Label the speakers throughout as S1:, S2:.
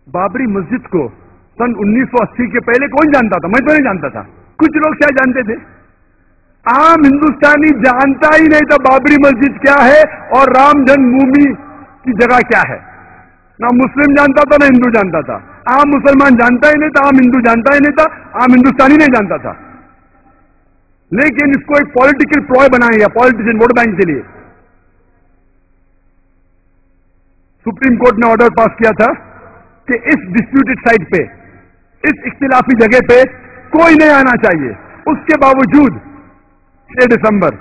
S1: बाबरी मस्जिद को सन 1980 के पहले कौन जानता था? मैं तो नहीं जानता था, कुछ लोग शायद जानते थे। आम हिंदुस्तानी जानता ही नहीं था बाबरी मस्जिद क्या है और राम जन्मभूमि की जगह क्या है। ना मुस्लिम जानता था, ना हिंदू जानता था। आम मुसलमान जानता ही नहीं था, आम हिंदू जानता ही नहीं था, आम हिंदुस्तानी नहीं जानता था। लेकिन इसको एक पॉलिटिकल प्लॉय बनाया गया पॉलिटिशियन वोट बैंक के लिए। सुप्रीम कोर्ट ने ऑर्डर पास किया था कि इस डिस्प्यूटेड साइट पे, इस इख्तिलाफी जगह पे कोई नहीं आना चाहिए। उसके बावजूद 6 दिसंबर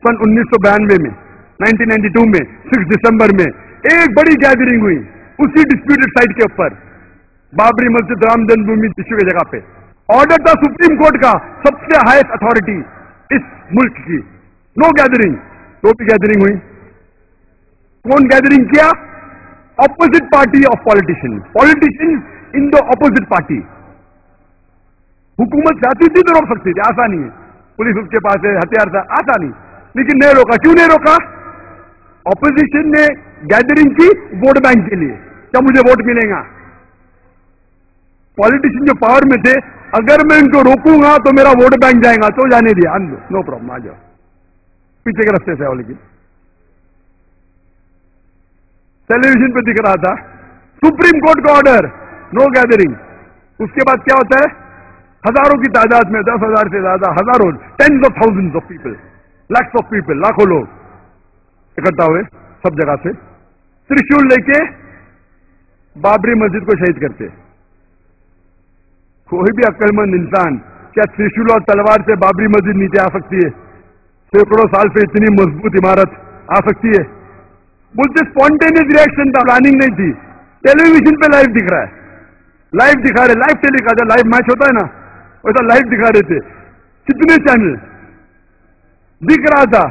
S1: सन 1992 में, 1992 में 6 दिसंबर में एक बड़ी गैदरिंग हुई उसी डिस्प्यूटेड साइट के ऊपर, बाबरी मस्जिद राम जन्मभूमि इश्यू की जगह पे। ऑर्डर था सुप्रीम कोर्ट का, सबसे हाईएस्ट अथॉरिटी इस मुल्क की, नो गैदरिंग। तो भी गैदरिंग हुई। कौन गैदरिंग किया? Opposite party of politician, politician in the opposite party. हुकूमत चाहती थी तो रोक सकती थी, आसानी है, पुलिस उसके पास है, हथियार था, आसानी, लेकिन नहीं रोका। क्यों नहीं रोका? ऑपोजिशन ने गैदरिंग की वोट बैंक के लिए, क्या मुझे वोट मिलेगा। पॉलिटिशियन जो पावर में थे, अगर मैं इनको रोकूंगा तो मेरा वोट बैंक जाएगा, तो जाने दिया, नो प्रॉब्लम, आ जाओ, पीछे के रास्ते से आओ। लेकिन टेलीविजन पे दिख रहा था सुप्रीम कोर्ट का ऑर्डर, नो गैदरिंग। उसके बाद क्या होता है? हजारों की तादाद में, 10,000 से ज्यादा, हजारों, tens of thousands of people, lakhs of people, लाखों लोग इकट्ठा हुए सब जगह से, त्रिशूल लेके बाबरी मस्जिद को शहीद करते। कोई भी अक्लमंद इंसान क्या त्रिशूल और तलवार से बाबरी मस्जिद नीचे आ सकती है? सैकड़ों साल से इतनी मजबूत इमारत आ सकती है? बोलते स्पॉन्टेनियस रिएक्शन था, प्लानिंग नहीं थी। टेलीविजन पे लाइव दिख रहा है, लाइव दिखा रहे, लाइव टेलीकास्ट, लाइव मैच होता है ना, वैसा लाइव दिखा रहे थे, कितने चैनल दिख रहा था।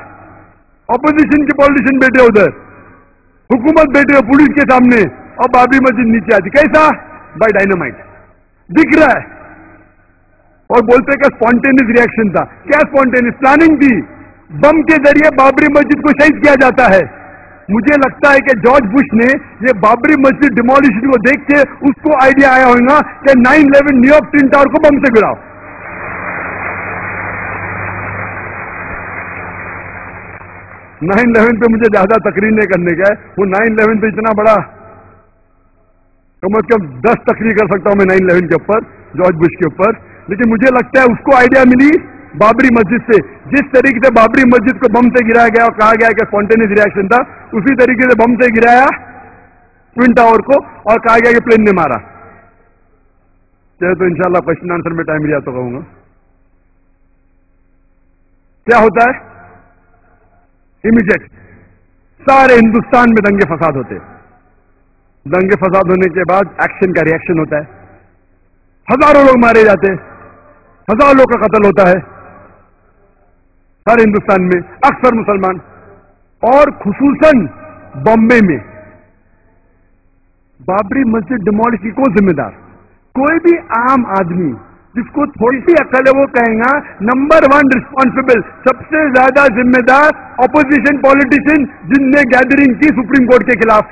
S1: ऑपोजिशन के पॉलिटिशियन बैठे उधर, हुकूमत बैठे पुलिस के सामने, और बाबरी मस्जिद नीचे आती। कैसा? बाय डायनामाइट, दिख रहा है। और बोलते कि स्पॉन्टेनियस रिएक्शन था। क्या स्पॉन्टेनियस? प्लानिंग थी। बम के जरिए बाबरी मस्जिद को शहीद किया जाता है। मुझे लगता है कि जॉर्ज बुश ने ये बाबरी मस्जिद डिमोलिशन को देख के उसको आइडिया आया होगा कि 9/11 न्यूयॉर्क ट्विन टावर को बम से गिराओ। 9/11 पे मुझे ज्यादा तकरीर नहीं करने का है, वो 9/11 पे इतना बड़ा, कम से कम 10 तकरीर कर सकता हूं मैं 9/11 के ऊपर, जॉर्ज बुश के ऊपर। लेकिन मुझे लगता है उसको आइडिया मिली बाबरी मस्जिद से। जिस तरीके से बाबरी मस्जिद को बम से गिराया गया और कहा गया कि स्पॉन्टेनियस रिएक्शन था, उसी तरीके से बम से गिराया ट्विन टावर को और कहा गया कि प्लेन ने मारा। चलो तो इंशाल्लाह क्वेश्चन आंसर में टाइम लिया तो कहूंगा। क्या होता है? इमीडिएट सारे हिंदुस्तान में दंगे फसाद होते। दंगे फसाद होने के बाद एक्शन का रिएक्शन होता है, हजारों लोग मारे जाते, हजारों लोग का कत्ल होता है सारे हिंदुस्तान में, अक्सर मुसलमान, और खुसूसन बॉम्बे में। बाबरी मस्जिद डिमोलिश की कौन जिम्मेदार? कोई भी आम आदमी जिसको थोड़ी सी अकल है वो कहेगा नंबर 1 रिस्पॉन्सिबल, सबसे ज्यादा जिम्मेदार ऑपोजिशन पॉलिटिशियन जिनने गैदरिंग की सुप्रीम कोर्ट के खिलाफ।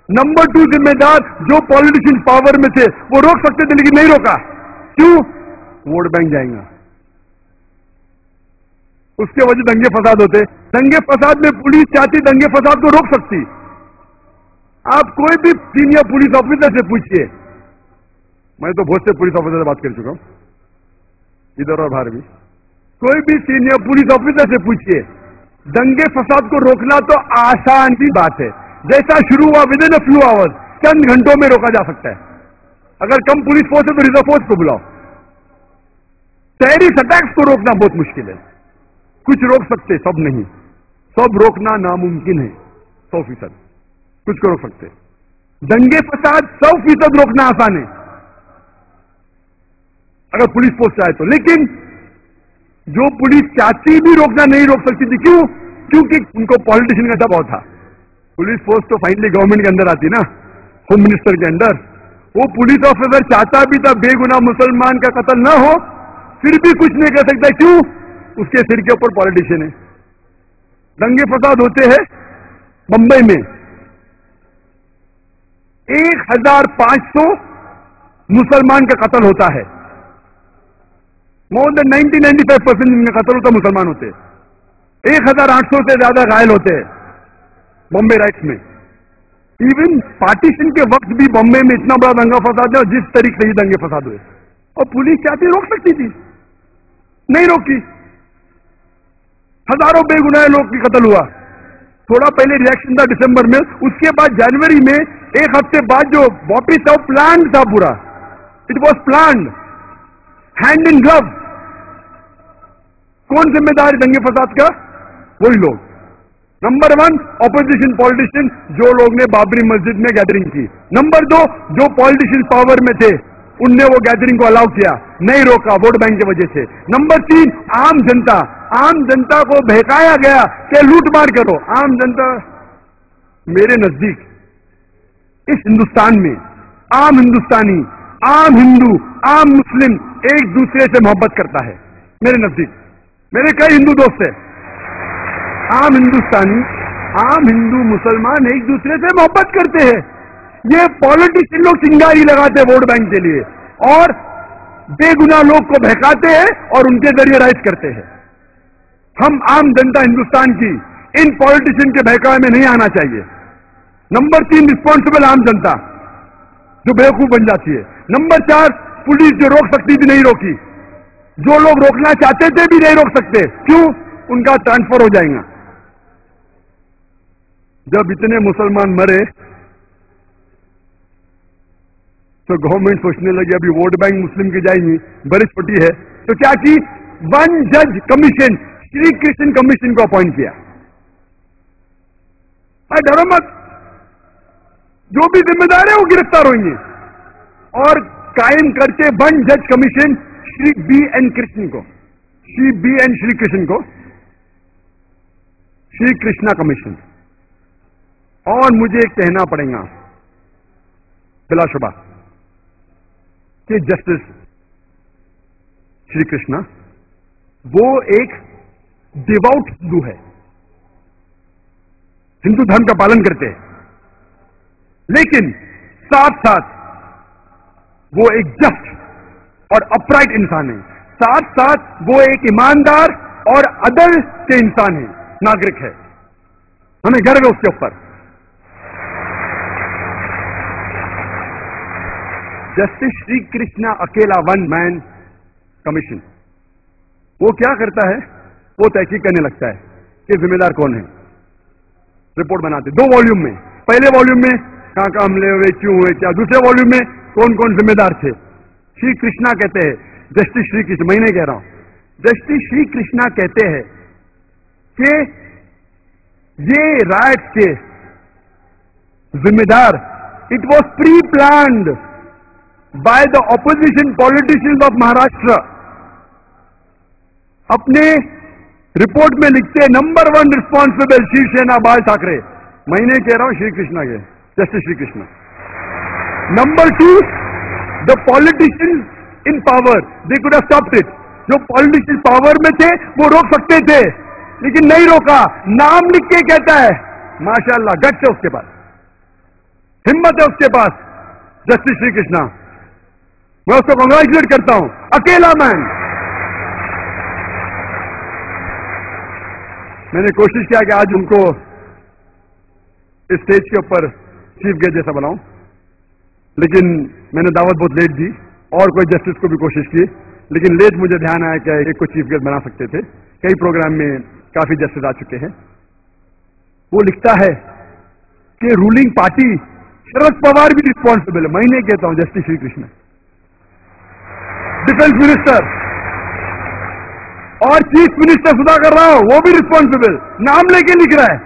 S1: नंबर 2 जिम्मेदार जो पॉलिटिशियन पावर में थे, वो रोक सकते थे लेकिन नहीं रोका। क्यों? वोट बैंक जाएगा, उसके वजह दंगे फसाद होते। दंगे फसाद में पुलिस चाहती दंगे फसाद को रोक सकती। आप कोई भी सीनियर पुलिस ऑफिसर से पूछिए, मैं तो बहुत से पुलिस ऑफिसर से बात कर चुका हूं इधर और बाहर भी, कोई भी सीनियर पुलिस ऑफिसर से पूछिए, दंगे फसाद को रोकना तो आसान सी बात है। जैसा शुरू हुआ विदिन अ फ्यू आवर्स, चंद घंटों में रोका जा सकता है। अगर कम पुलिस फोर्स है तो रिजर्व फोर्स को बुलाओ। टेररिस्ट अटैक्स को रोकना बहुत मुश्किल है, कुछ रोक सकते, सब नहीं। सब रोकना नामुमकिन है, 100%। कुछ को रोक सकते। दंगे फसाद 100% रोकना आसान है अगर पुलिस फोर्स चाहे तो। लेकिन जो पुलिस चाहती भी रोकना नहीं रोक सकती थी। क्यों? क्योंकि उनको पॉलिटिशियन का दबाव था। पुलिस फोर्स तो फाइनली गवर्नमेंट के अंदर आती ना, होम मिनिस्टर के अंदर। वो पुलिस ऑफिसर चाहता भी था बेगुनाह मुसलमान का कत्ल ना हो, फिर भी कुछ नहीं कर सकता। क्यों? उसके सिर के ऊपर पॉलिटिशियन है। दंगे फसाद होते हैं बंबई में, एक 1500 मुसलमान का कत्ल होता है. मोर देन 90-95% जिनका कत्ल होता मुसलमान होते हैं. 1800 से ज्यादा घायल होते हैं बॉम्बे राइट्स में. इवन पार्टीशन के वक्त भी बॉम्बे में इतना बड़ा दंगा फसाद है, और जिस तरीके से ये दंगे फसाद हुए, और पुलिस चाहती रोक सकती थी, नहीं रोकी. हजारों बेगुनाह लोग की कत्ल हुआ. थोड़ा पहले रिएक्शन था दिसंबर में, उसके बाद जनवरी में एक हफ्ते बाद जो वापिस था प्लान था पूरा. It was plan, hand in glove. कौन जिम्मेदार दंगे फसाद का? वही लोग. नंबर 1 ऑपोजिशन पॉलिटिशियन, जो लोग ने बाबरी मस्जिद में गैदरिंग की. नंबर 2 जो पॉलिटिशियन पावर में थे, उनने वो गैदरिंग को अलाउ किया, नहीं रोका वोट बैंक की वजह से. नंबर 3 आम जनता. आम जनता को बहकाया गया कि लूट मार करो. आम जनता, मेरे नजदीक इस हिंदुस्तान में आम हिंदुस्तानी, आम हिंदू, आम मुस्लिम एक दूसरे से मोहब्बत करता है. मेरे नजदीक मेरे कई हिंदू दोस्त हैं. आम हिंदुस्तानी, आम हिंदू मुसलमान एक दूसरे से मोहब्बत करते हैं. ये पॉलिटिशियन लोग चिंगारी लगाते हैं वोट बैंक के लिए, और बेगुनाह लोग को बहकाते हैं और उनके जरिए राइट करते हैं. हम आम जनता हिंदुस्तान की इन पॉलिटिशियन के बहकावे में नहीं आना चाहिए. नंबर 3 रिस्पॉन्सिबल आम जनता जो बेवकूफ बन जाती है. नंबर 4 पुलिस जो रोक सकती थी नहीं रोकी. जो लोग रोकना चाहते थे भी नहीं रोक सकते. क्यों? उनका ट्रांसफर हो जाएगा. जब इतने मुसलमान मरे तो गवर्नमेंट सोचने लगी अभी वोट बैंक मुस्लिम की जाएगी, बड़ी छोटी है, तो क्या की 1 जज कमीशन, श्री कृष्ण कमीशन को अपॉइंट किया. डरो मत, जो भी जिम्मेदार है वो गिरफ्तार होंगे. और कायम करके 1 जज कमीशन श्री B.N. कृष्ण को, श्री B.N. श्री कृष्ण को श्री कृष्णा कमीशन. और मुझे एक कहना पड़ेगा बिलाशुबा कि जस्टिस श्री कृष्णा वो एक डिवाउट हिंदू है, हिंदू धर्म का पालन करते हैं, लेकिन साथ साथ वो एक जस्ट और अपराइट इंसान है. साथ साथ वो एक ईमानदार और अदल के इंसान है, नागरिक है. हमें गर्व है उसके ऊपर. जस्टिस श्री कृष्णा अकेला 1 मैन कमीशन, वो क्या करता है? वो तहकीक करने लगता है कि जिम्मेदार कौन है. रिपोर्ट बनाते 2 वॉल्यूम में. पहले वॉल्यूम में कहां हमले हुए, क्यों हुए, क्या. दूसरे वॉल्यूम में कौन कौन जिम्मेदार थे. श्री कृष्णा कहते हैं, जस्टिस श्री कृष्ण, मैं नहीं कह रहा हूं, जस्टिस श्री कृष्णा कहते हैं कि ये राइट्स के जिम्मेदार, it was pre planned by the opposition politicians of Maharashtra. अपने रिपोर्ट में लिखते नंबर 1 रिस्पॉन्सिबल शिवसेना बाल ठाकरे. मैं नहीं कह रहा हूं, श्री कृष्णा के, justice Shri Krishna. Number 2 the politicians in power, they could have stopped it. जो पॉलिटिशियन पावर में थे वो रोक सकते थे, लेकिन नहीं रोका. नाम लिख के कहता है, माशाअल्लाह, गट्स है उसके पास, हिम्मत है उसके पास, जस्टिस श्री कृष्णा. मैं उसको कांग्रेचुलेट करता हूं. अकेला मैन. मैंने कोशिश किया कि आज उनको इस स्टेज के ऊपर चीफ गेस्ट जैसा बनाऊं, लेकिन मैंने दावत बहुत लेट दी, और कोई जस्टिस को भी कोशिश की, लेकिन लेट मुझे ध्यान आया कि एक को चीफ गेस्ट बना सकते थे. कई प्रोग्राम में काफी जस्टिस आ चुके हैं. वो लिखता है कि रूलिंग पार्टी शरद पवार भी रिस्पॉन्सिबल है. मैं नहीं कहता हूं, justice Shri Krishna, defence minister और चीफ मिनिस्टर सुधाकर राव, वो भी रिस्पॉन्सिबल. नाम लेके लिख रहा है.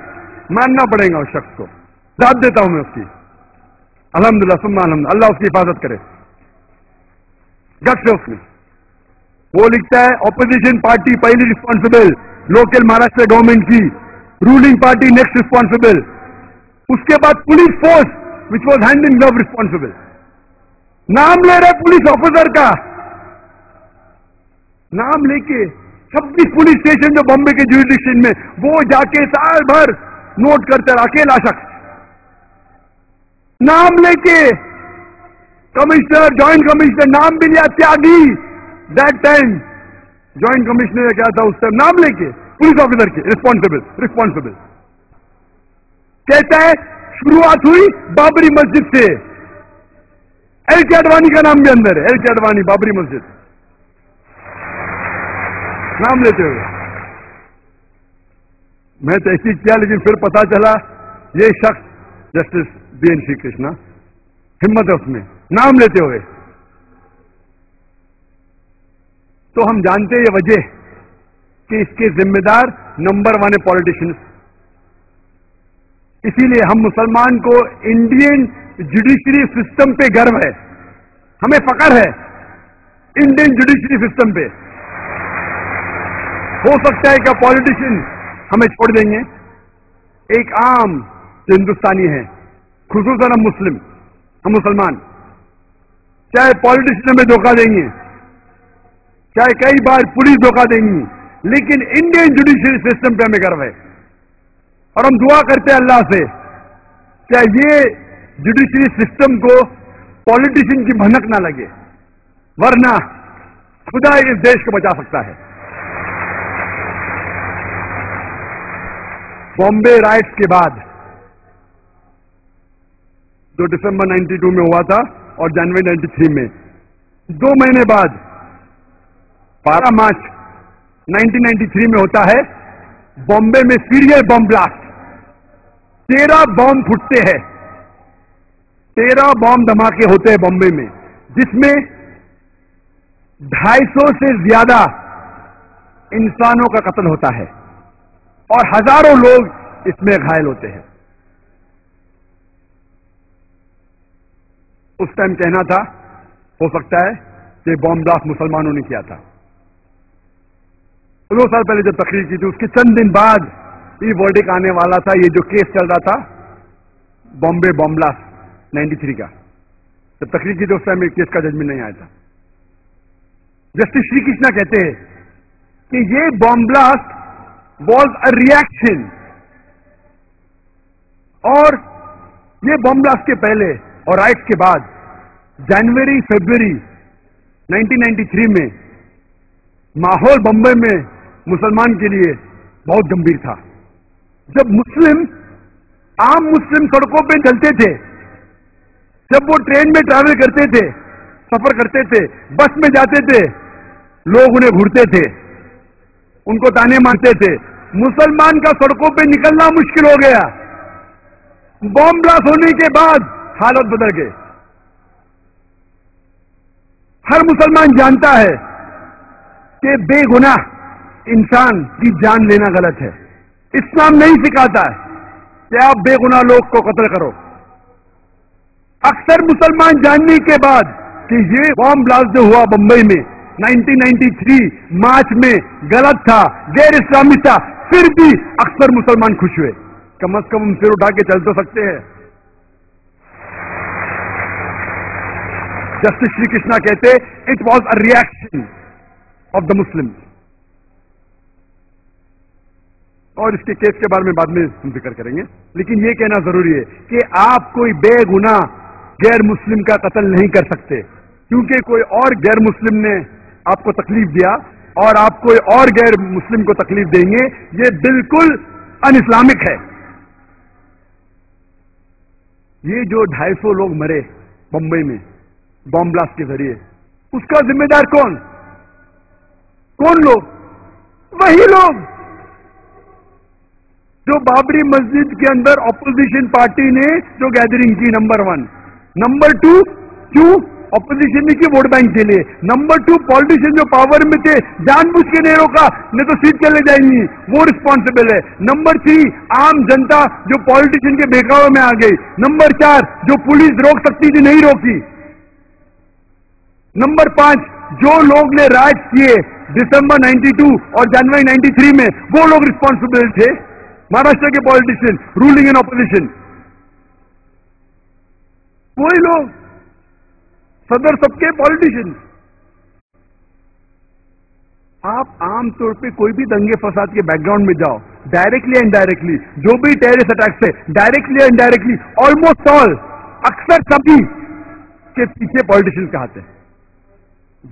S1: मानना पड़ेगा उस शख्स को, दाद देता हूं मैं उसकी. अल्हम्दुलिल्लाह सुम्मा अल्हम्दुलिल्लाह, अल्लाह उसकी हिफाजत करे. गट्स है उसमें. वो लिखता है ऑपोजिशन पार्टी पहली रिस्पॉन्सिबल, लोकल महाराष्ट्र गवर्नमेंट की, रूलिंग पार्टी नेक्स्ट रिस्पॉन्सिबल, उसके बाद police force which was hand in glove responsible. नाम ले रहे पुलिस ऑफिसर का, नाम लेके 26 पुलिस स्टेशन जो बॉम्बे के ज्यूरिडिक्शन में, वो जाके साल भर नोट करते रहा. अकेला शख्स नाम लेके कमिश्नर, जॉइंट कमिश्नर, नाम भी लिया, त्यागी। दैट टाइम जॉइंट कमिश्नर क्या था उस टाइम, नाम लेके पुलिस ऑफिसर के, रिस्पॉन्सिबल कहता है शुरुआत हुई बाबरी मस्जिद से। एल के अडवाणी का नाम भी अंदर है, एल के अडवाणी, बाबरी मस्जिद नाम लेते हुए। मैं तहकीक किया, लेकिन फिर पता चला ये शख्स जस्टिस बीएन श्री कृष्णा, हिम्मत है उसमें नाम लेते हुए। तो हम जानते हैं ये वजह कि इसके जिम्मेदार नंबर 1 है पॉलिटिशियंस। इसीलिए हम मुसलमान को इंडियन जुडिशरी सिस्टम पे गर्व है, हमें फख्र है इंडियन जुडिशरी सिस्टम पे। हो सकता है कि पॉलिटिशियन हमें छोड़ देंगे, एक आम जो हिंदुस्तानी है, खुसूसन हम मुस्लिम, हम मुसलमान, चाहे पॉलिटिशियन हमें धोखा देंगे, चाहे कई बार पुलिस धोखा देंगी, लेकिन इंडियन जुडिशरी सिस्टम पे हमें गर्व है। और हम दुआ करते हैं अल्लाह से क्या ये जुडिशरी सिस्टम को पॉलिटिशियन की भनक ना लगे, वरना खुदा इस देश को बचा सकता है। बॉम्बे राइट्स के बाद जो दिसंबर 92 में हुआ था और जनवरी 93 में, 2 महीने बाद 12 मार्च 1993 में होता है बॉम्बे में सीरियल बम ब्लास्ट। 13 बम फूटते हैं, 13 बम धमाके होते हैं बॉम्बे में, जिसमें 250 से ज्यादा इंसानों का कत्ल होता है और हजारों लोग इसमें घायल होते हैं। उस टाइम कहना था, हो सकता है कि बॉम्ब ब्लास्ट मुसलमानों ने किया था। 2 साल पहले जब तकरीर की थी, उसके चंद दिन बाद ये वर्डिक्ट आने वाला था। ये जो केस चल रहा था बॉम्बे बॉम्ब ब्लास्ट 93 का, जब तकरीर की थी उस टाइम केस का जजमेंट नहीं आया था। जस्टिस श्री कृष्णा कहते हैं कि ये bomb blast was a reaction, और ये बॉम्ब ब्लास्ट के पहले और राइट्स के बाद जनवरी फरवरी 1993 में माहौल बम्बई में मुसलमान के लिए बहुत गंभीर था। जब आम मुस्लिम सड़कों पे चलते थे, जब वो ट्रेन में ट्रैवल करते थे, सफर करते थे, बस में जाते थे, लोग उन्हें घूरते थे, उनको ताने मारते थे। मुसलमान का सड़कों पे निकलना मुश्किल हो गया। बॉम्ब ब्लास्ट होने के बाद हालत बदल गए। हर मुसलमान जानता है कि बेगुनाह इंसान की जान लेना गलत है। इस्लाम नहीं सिखाता है कि आप बेगुनाह लोग को कत्ल करो। अक्सर मुसलमान जानने के बाद कि ये बॉम्ब ब्लास्ट जो हुआ बंबई में 1993 मार्च में गलत था, गैर इस्लामी था, फिर भी अक्सर मुसलमान खुश हुए। कम से कम हम सिर उठा के चल तो सकते हैं। जस्टिस श्री कृष्णा कहते it was a reaction of the Muslim. और इसके केस के बारे में बाद में हम जिक्र करेंगे, लेकिन यह कहना जरूरी है कि आप कोई बेगुनाह गैर मुस्लिम का कत्ल नहीं कर सकते, क्योंकि कोई और गैर मुस्लिम ने आपको तकलीफ दिया और आप कोई और गैर मुस्लिम को तकलीफ देंगे, ये बिल्कुल अनइस्लामिक है। ये जो 250 लोग मरे बंबई में बॉम्ब ब्लास्ट के जरिए, उसका जिम्मेदार कौन लोग? वही लोग जो बाबरी मस्जिद के अंदर ऑपोजिशन पार्टी ने जो गैदरिंग की, नंबर 1। नंबर 2, क्यों ऑपोजिशन ने की? वोट बैंक के लिए। नंबर 2, पॉलिटिशियन जो पावर में थे जानबूझ के नहीं रोका, नहीं तो सीट चले जाएंगी, वो रिस्पॉन्सिबल है। नंबर 3, आम जनता जो पॉलिटिशियन के बहकावे में आ गई। नंबर 4, जो पुलिस रोक सकती थी नहीं रोकी। नंबर 5, जो लोग ने राइट्स किए दिसंबर 92 और जनवरी 93 में, वो लोग रिस्पॉन्सिबल थे। महाराष्ट्र के पॉलिटिशियन, रूलिंग एंड ऑपोजिशन, वही लोग, सदर सबके पॉलिटिशियन। आप आमतौर पे कोई भी दंगे फसाद के बैकग्राउंड में जाओ, डायरेक्टली एंड इनडायरेक्टली, जो भी टेररिस्ट अटैक से directly and indirectly, almost all, अक्सर सभी کے پیچھے پالیٹیشین کے ہاتھ ہے.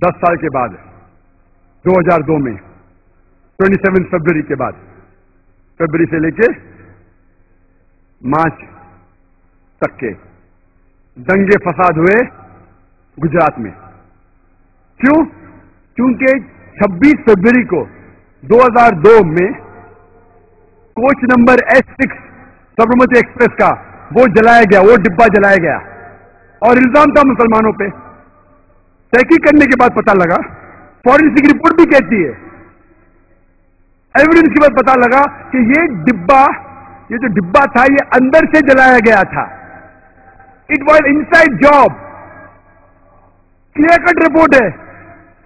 S1: 10 سال کے بعد 2002 میں 27 فروری کے بعد، فروری سے لے کے مارچ تک کے دنگے فساد ہوئے گجرات میں. کیوں؟ کیونکہ 26 فروری کو 2002 میں coach number S6 Sabarmati express کا وہ جلایا گیا، وہ ڈبہ جلایا گیا اور الزام تھا مسلمانوں پہ. تحقیق کرنے کے بعد پتا لگا، فورینسک رپورٹ بھی کہتی ہے، ایویڈنس کے بعد پتا لگا کہ یہ جو ڈبہ تھا یہ اندر سے جلایا گیا تھا. It was inside job. Clear cut report ہے.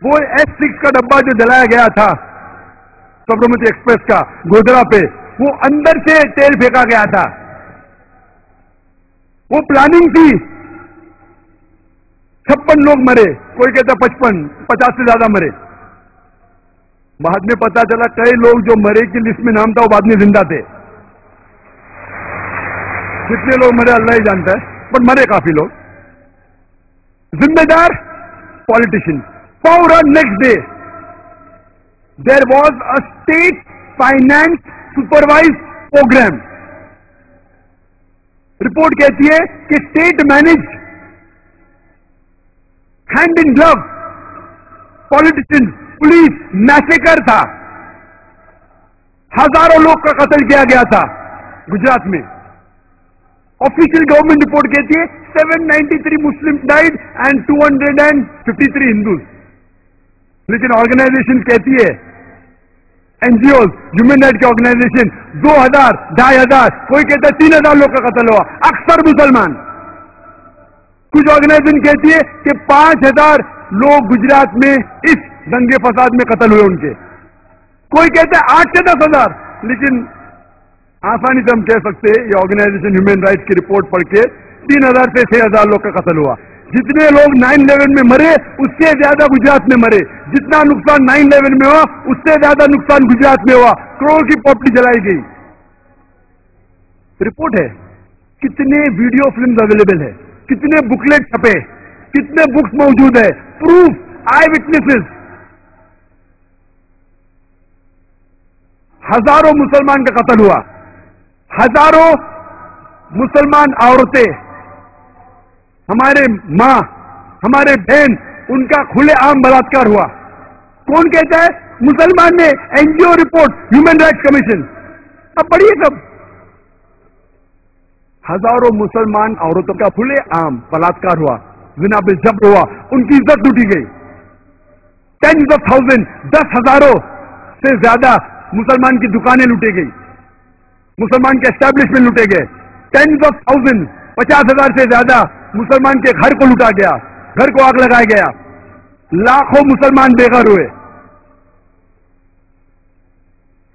S1: وہ S6 کا ڈبہ جو جلایا گیا تھا سبرمتی ایکسپریس کا گودرا پہ، وہ اندر سے تیل پھینکا گیا تھا. وہ پلاننگ تھی. 56 لوگ مرے، کوئی کہتا 55، 50 سے زیادہ مرے. بعد میں پتا چلا کئی لوگ جو مرے کی لسٹ میں نام تھا وہ بعد میں زندہ تھے. جتنے لوگ مرے اللہ ہی جانتا ہے، بٹ مرے کافی لوگ. ذمہ دار پالیٹیشین. فوراً next day there was a state finance supervise program. Report کہتی ہے کہ state manage hand in glove politician police massacre تھا. ہزاروں لوگ کا قتل کیا گیا تھا گجرات میں. آفیشیل گورنمنٹ رپورٹ کہتی ہے 793 مسلم ڈائڈ اینڈ 253 ہندوز. لیکن آرگنائزیشن کہتی ہے، N G Os, human right کی آرگنائزیشن 2000، 2500، کوئی کہتا ہے 3000 لوگ کا قتل ہوا، اکثر مسلمان. کچھ آرگنائزیشن کہتی ہے کہ 5000 لوگ گجرات میں اس دنگے فساد میں قتل ہوئے ان کے. کوئی کہتا ہے 8 سے 10,000. لیکن آسانی سے ہم کہہ سکتے ہیں یہ آرگنائزیشن ہیومن رائٹس کی رپورٹ پڑھ کے 3000 سے 6000 لوگ کا قتل ہوا. جتنے لوگ 9/11 میں مرے اس سے زیادہ گجرات میں مرے. جتنا نقصان 9/11 میں ہوا اس سے زیادہ نقصان گجرات میں ہوا. کروڑ کی پراپرٹی جلائی گئی. رپورٹ ہے. کتنے ویڈیو فلمز اویلیبل ہے، کتنے بکلیٹ چھپے، کتنے بکس موجود ہے، پروف، آئی وٹنسز. ہزاروں مسلمان کا قتل ہوا. ہزاروں مسلمان عورتیں، ہمارے ماں، ہمارے بہن، ان کا کھلے عام بلاತ್ಕಾರ ہوا. کون کہتا ہے؟ مسلمان نے این جی او رپورٹ، ہیومن رائٹس کمیشن. اب پڑھیے سب. ہزاروں مسلمان عورتوں کا کھلے عام بلاತ್ಕಾರ ہوا، زنا پہ جبر ہوا، ان کی عزت لوٹی گئی. 10,000، 10,000 سے زیادہ مسلمان کی دکانیں لوٹی گئی، مسلمان کے اسٹیبلشمنٹ لوٹے گئے. 10,000، 50,000 سے زیادہ مسلمان کے گھر کو لوٹا گیا، گھر کو آگ لگایا گیا. لاکھوں مسلمان بے گھر ہوئے.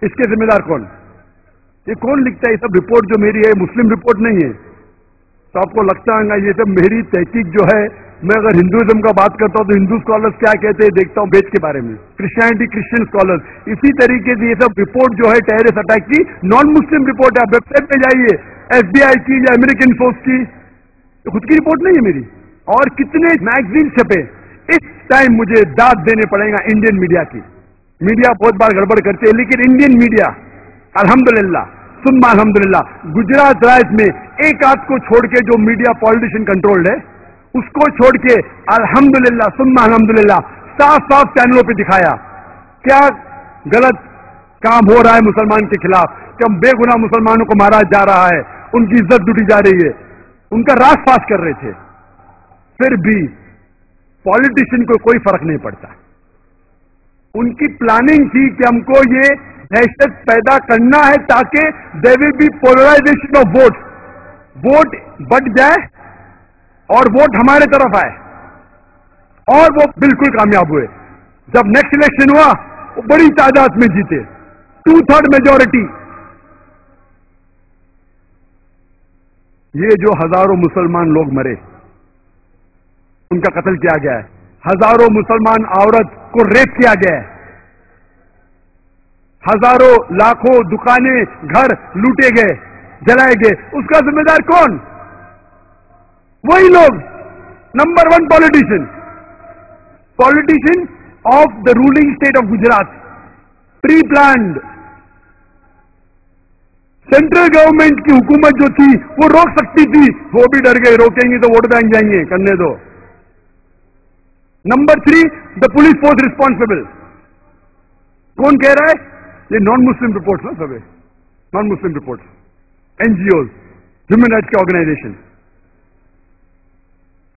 S1: اس کے ذمہ دار کون؟ یہ کون لکھتا ہے؟ یہ سب رپورٹ جو میری ہے مسلم رپورٹ نہیں ہے. تو آپ کو لگتا ہے یہ سب میری تحقیق جو ہے، میں اگر ہندوازم کا بات کرتا ہوں تو ہندو اسکالرس کیا کہتے ہیں دیکھتا ہوں بیچ کے بارے میں، کرسچینٹی کرسچن اسکالرس. اسی طریقے سے یہ سب رپورٹ جو ہے ٹیررسٹ اٹیک کی نان مسلم رپورٹ ہے. آپ ویب سائٹ پہ جائیے، ایف بی آئی کی یا امریکن فورس کی، خود کی رپورٹ نہیں ہے میری. اور کتنے میگزین چھپے. اس ٹائم مجھے داد دینے پڑے گا انڈین میڈیا کی. میڈیا بہت بار گڑبڑ کرتے ہیں، لیکن انڈین میڈیا الحمدللہ ثم الحمدللہ گجرات رائٹ میں ایک آدھ کو چھوڑ کے جو میڈیا پالیٹیشین کنٹرولڈ ہے اس کو چھوڑ کے الحمدللہ ثم الحمدللہ صاف صاف چینلوں پہ دکھایا کیا غلط کام ہو رہا ہے مسلمان کے خلاف، کہ بے گناہ مسلمانوں کو مارا جا رہا ہے، ان کی عزت لوٹی جا رہی ہے. ان کا راز پاس کر رہے تھے. پھر بھی پالیٹیشین کو کوئی فرق نہیں پڑتا. ان کی پلاننگ تھی کہ ہم کو یہ دہشت پیدا کرنا ہے تاکہ there will be polarisation of vote, vote بٹ جائے اور ووٹ ہمارے طرف آئے. اور وہ بالکل کامیاب ہوئے. جب نیکسٹ الیکشن ہوا وہ بڑی تعداد میں جیتے، 2/3 میجورٹی. یہ جو ہزاروں مسلمان لوگ مرے، ان کا قتل کیا گیا ہے، ہزاروں مسلمان عورت کو ریپ کیا گیا ہے، ہزاروں لاکھوں دکانیں گھر لوٹے گئے، جلائے گئے، اس کا ذمہ دار کون؟ وہی لوگ Number one politician of the ruling state of Gujarat, pre-planned. Central government की हुकूमत जो थी वो रोक सकती थी, वो भी डर गए, रोकेंगे तो वोट बैंक जाएंगे, करने दो. Number 3, the police force responsible. कौन कह रहा है? ये नॉन मुस्लिम रिपोर्ट्स ना, सब non Muslim reports, NGO, human rights के ऑर्गेनाइजेशन.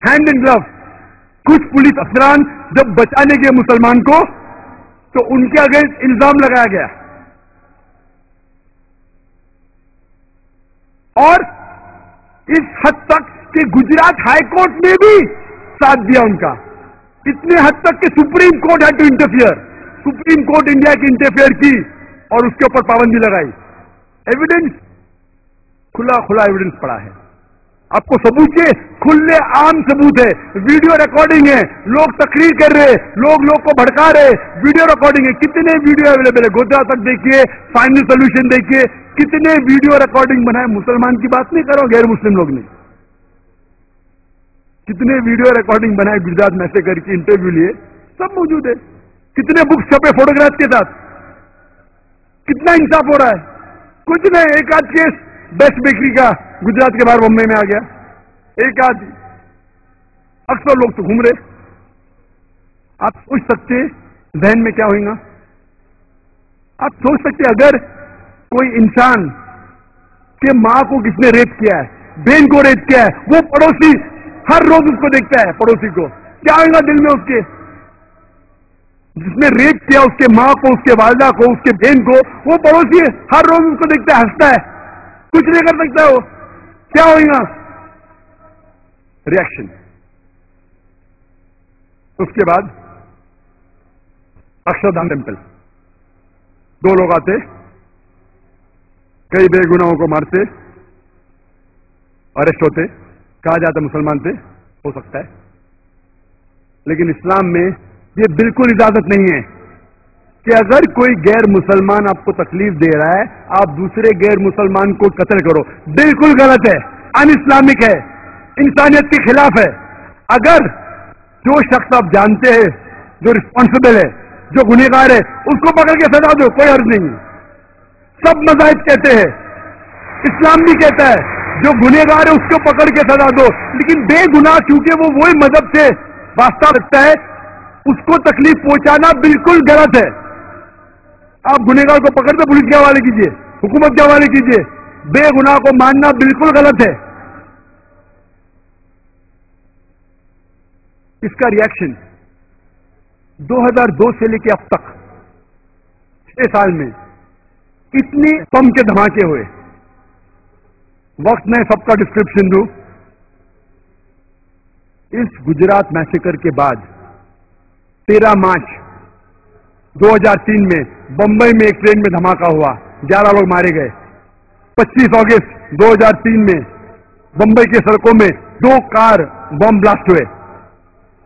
S1: Hand in glove. कुछ पुलिस अफसरान जब बचाने के मुसलमान को, तो उनके अगेंस्ट इल्जाम लगाया गया, और इस हद तक कि गुजरात हाई कोर्ट ने भी साथ दिया उनका. इतने हद तक कि Supreme Court had to interfere. Supreme Court India की इंटरफियर की और उसके ऊपर पाबंदी लगाई. एविडेंस, खुला एविडेंस पड़ा है. आपको सबूत के खुले आम सबूत है. वीडियो रिकॉर्डिंग है, लोग तकरीर कर रहे, लोग को भड़का रहे, वीडियो रिकॉर्डिंग है. कितने वीडियो अवेलेबल है, गोदरा तक देखिए, फाइनल सोल्यूशन देखिए, कितने वीडियो रिकॉर्डिंग बनाए. मुसलमान की बात नहीं करो, गैर मुस्लिम लोग ने कितने वीडियो रिकॉर्डिंग बनाए, गुजरात मैसेकर की इंटरव्यू लिए, सब मौजूद है. कितने बुक्स छपे फोटोग्राफ के साथ. कितना इंसाफ हो रहा है? कुछ नहीं. एक आध केस बेस्ट बेकरी का गुजरात के बाहर बम्बई में आ गया, एक आध. अक्सर लोग तो घूम रहे. आप सोच सकते जहन में क्या होगा? आप सोच सकते अगर कोई इंसान के मां को किसने रेप किया है, बहन को रेप किया है, वो पड़ोसी हर रोज उसको देखता है, पड़ोसी को, क्या होगा दिल में उसके? जिसने रेप किया उसके मां को, उसके वालदा को, उसके बहन को, वो पड़ोसी हर रोज उसको देखता है, हंसता है, कुछ नहीं कर सकता. वो क्या होगा? रिएक्शन. उसके बाद अक्षरधाम टेम्पल, 2 लोग आते, कई बेगुनाहों को मारते, अरेस्ट होते, कहा जाता मुसलमान थे, हो सकता है. लेकिन इस्लाम में ये बिल्कुल इजाजत नहीं है कि अगर कोई गैर मुसलमान आपको तकलीफ दे रहा है, आप दूसरे गैर मुसलमान को कत्ल करो. बिल्कुल गलत है, अन इस्लामिक है, इंसानियत के खिलाफ है. अगर जो शख्स आप जानते हैं जो रिस्पॉन्सिबल है, जो गुनहगार है, उसको पकड़ के सजा दो, कोई हर्ज नहीं. सब मज़ाहिब कहते हैं, इस्लाम भी कहता है जो गुनहगार है उसको पकड़ के सजा दो. लेकिन बेगुनाह क्योंकि वो वही मजहब से वास्ता रखता है, उसको तकलीफ पहुंचाना बिल्कुल गलत है. आप गुनहगार को पकड़ के पुलिस के हवाले कीजिए, हुकूमत के हवाले कीजिए. बेगुनाह को मानना बिल्कुल गलत है. इसका रिएक्शन 2002 से लेकर अब तक 6 साल में इतने बम के धमाके हुए. वक्त में सबका डिस्क्रिप्शन दूं. इस गुजरात मैसेकर के बाद 13 मार्च 2003 में बंबई में एक ट्रेन में धमाका हुआ, 11 लोग मारे गए. 25 अगस्त 2003 में बंबई के सड़कों में 2 कार बम ब्लास्ट हुए,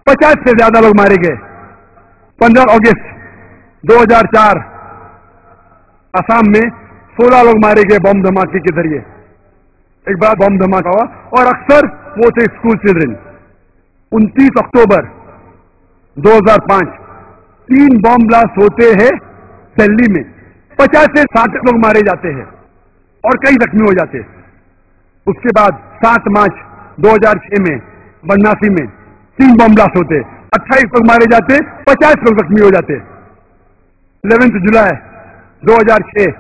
S1: 50 से ज्यादा लोग मारे गए. 15 अगस्त 2004 असम में 16 लोग मारे गए बम धमाके के जरिए. एक बार बम धमाका हुआ और अक्सर वो थे स्कूल चिल्ड्रन. 29 अक्टूबर 2005 3 बम ब्लास्ट होते हैं दिल्ली में, 50 से 60 लोग मारे जाते हैं और कई जख्मी हो जाते हैं. उसके बाद 7 मार्च 2006 में वाराणसी में 3 बम ब्लास्ट होते, 28 लोग मारे जाते, 50 लोग जख्मी हो जाते. 11 जुलाई 2006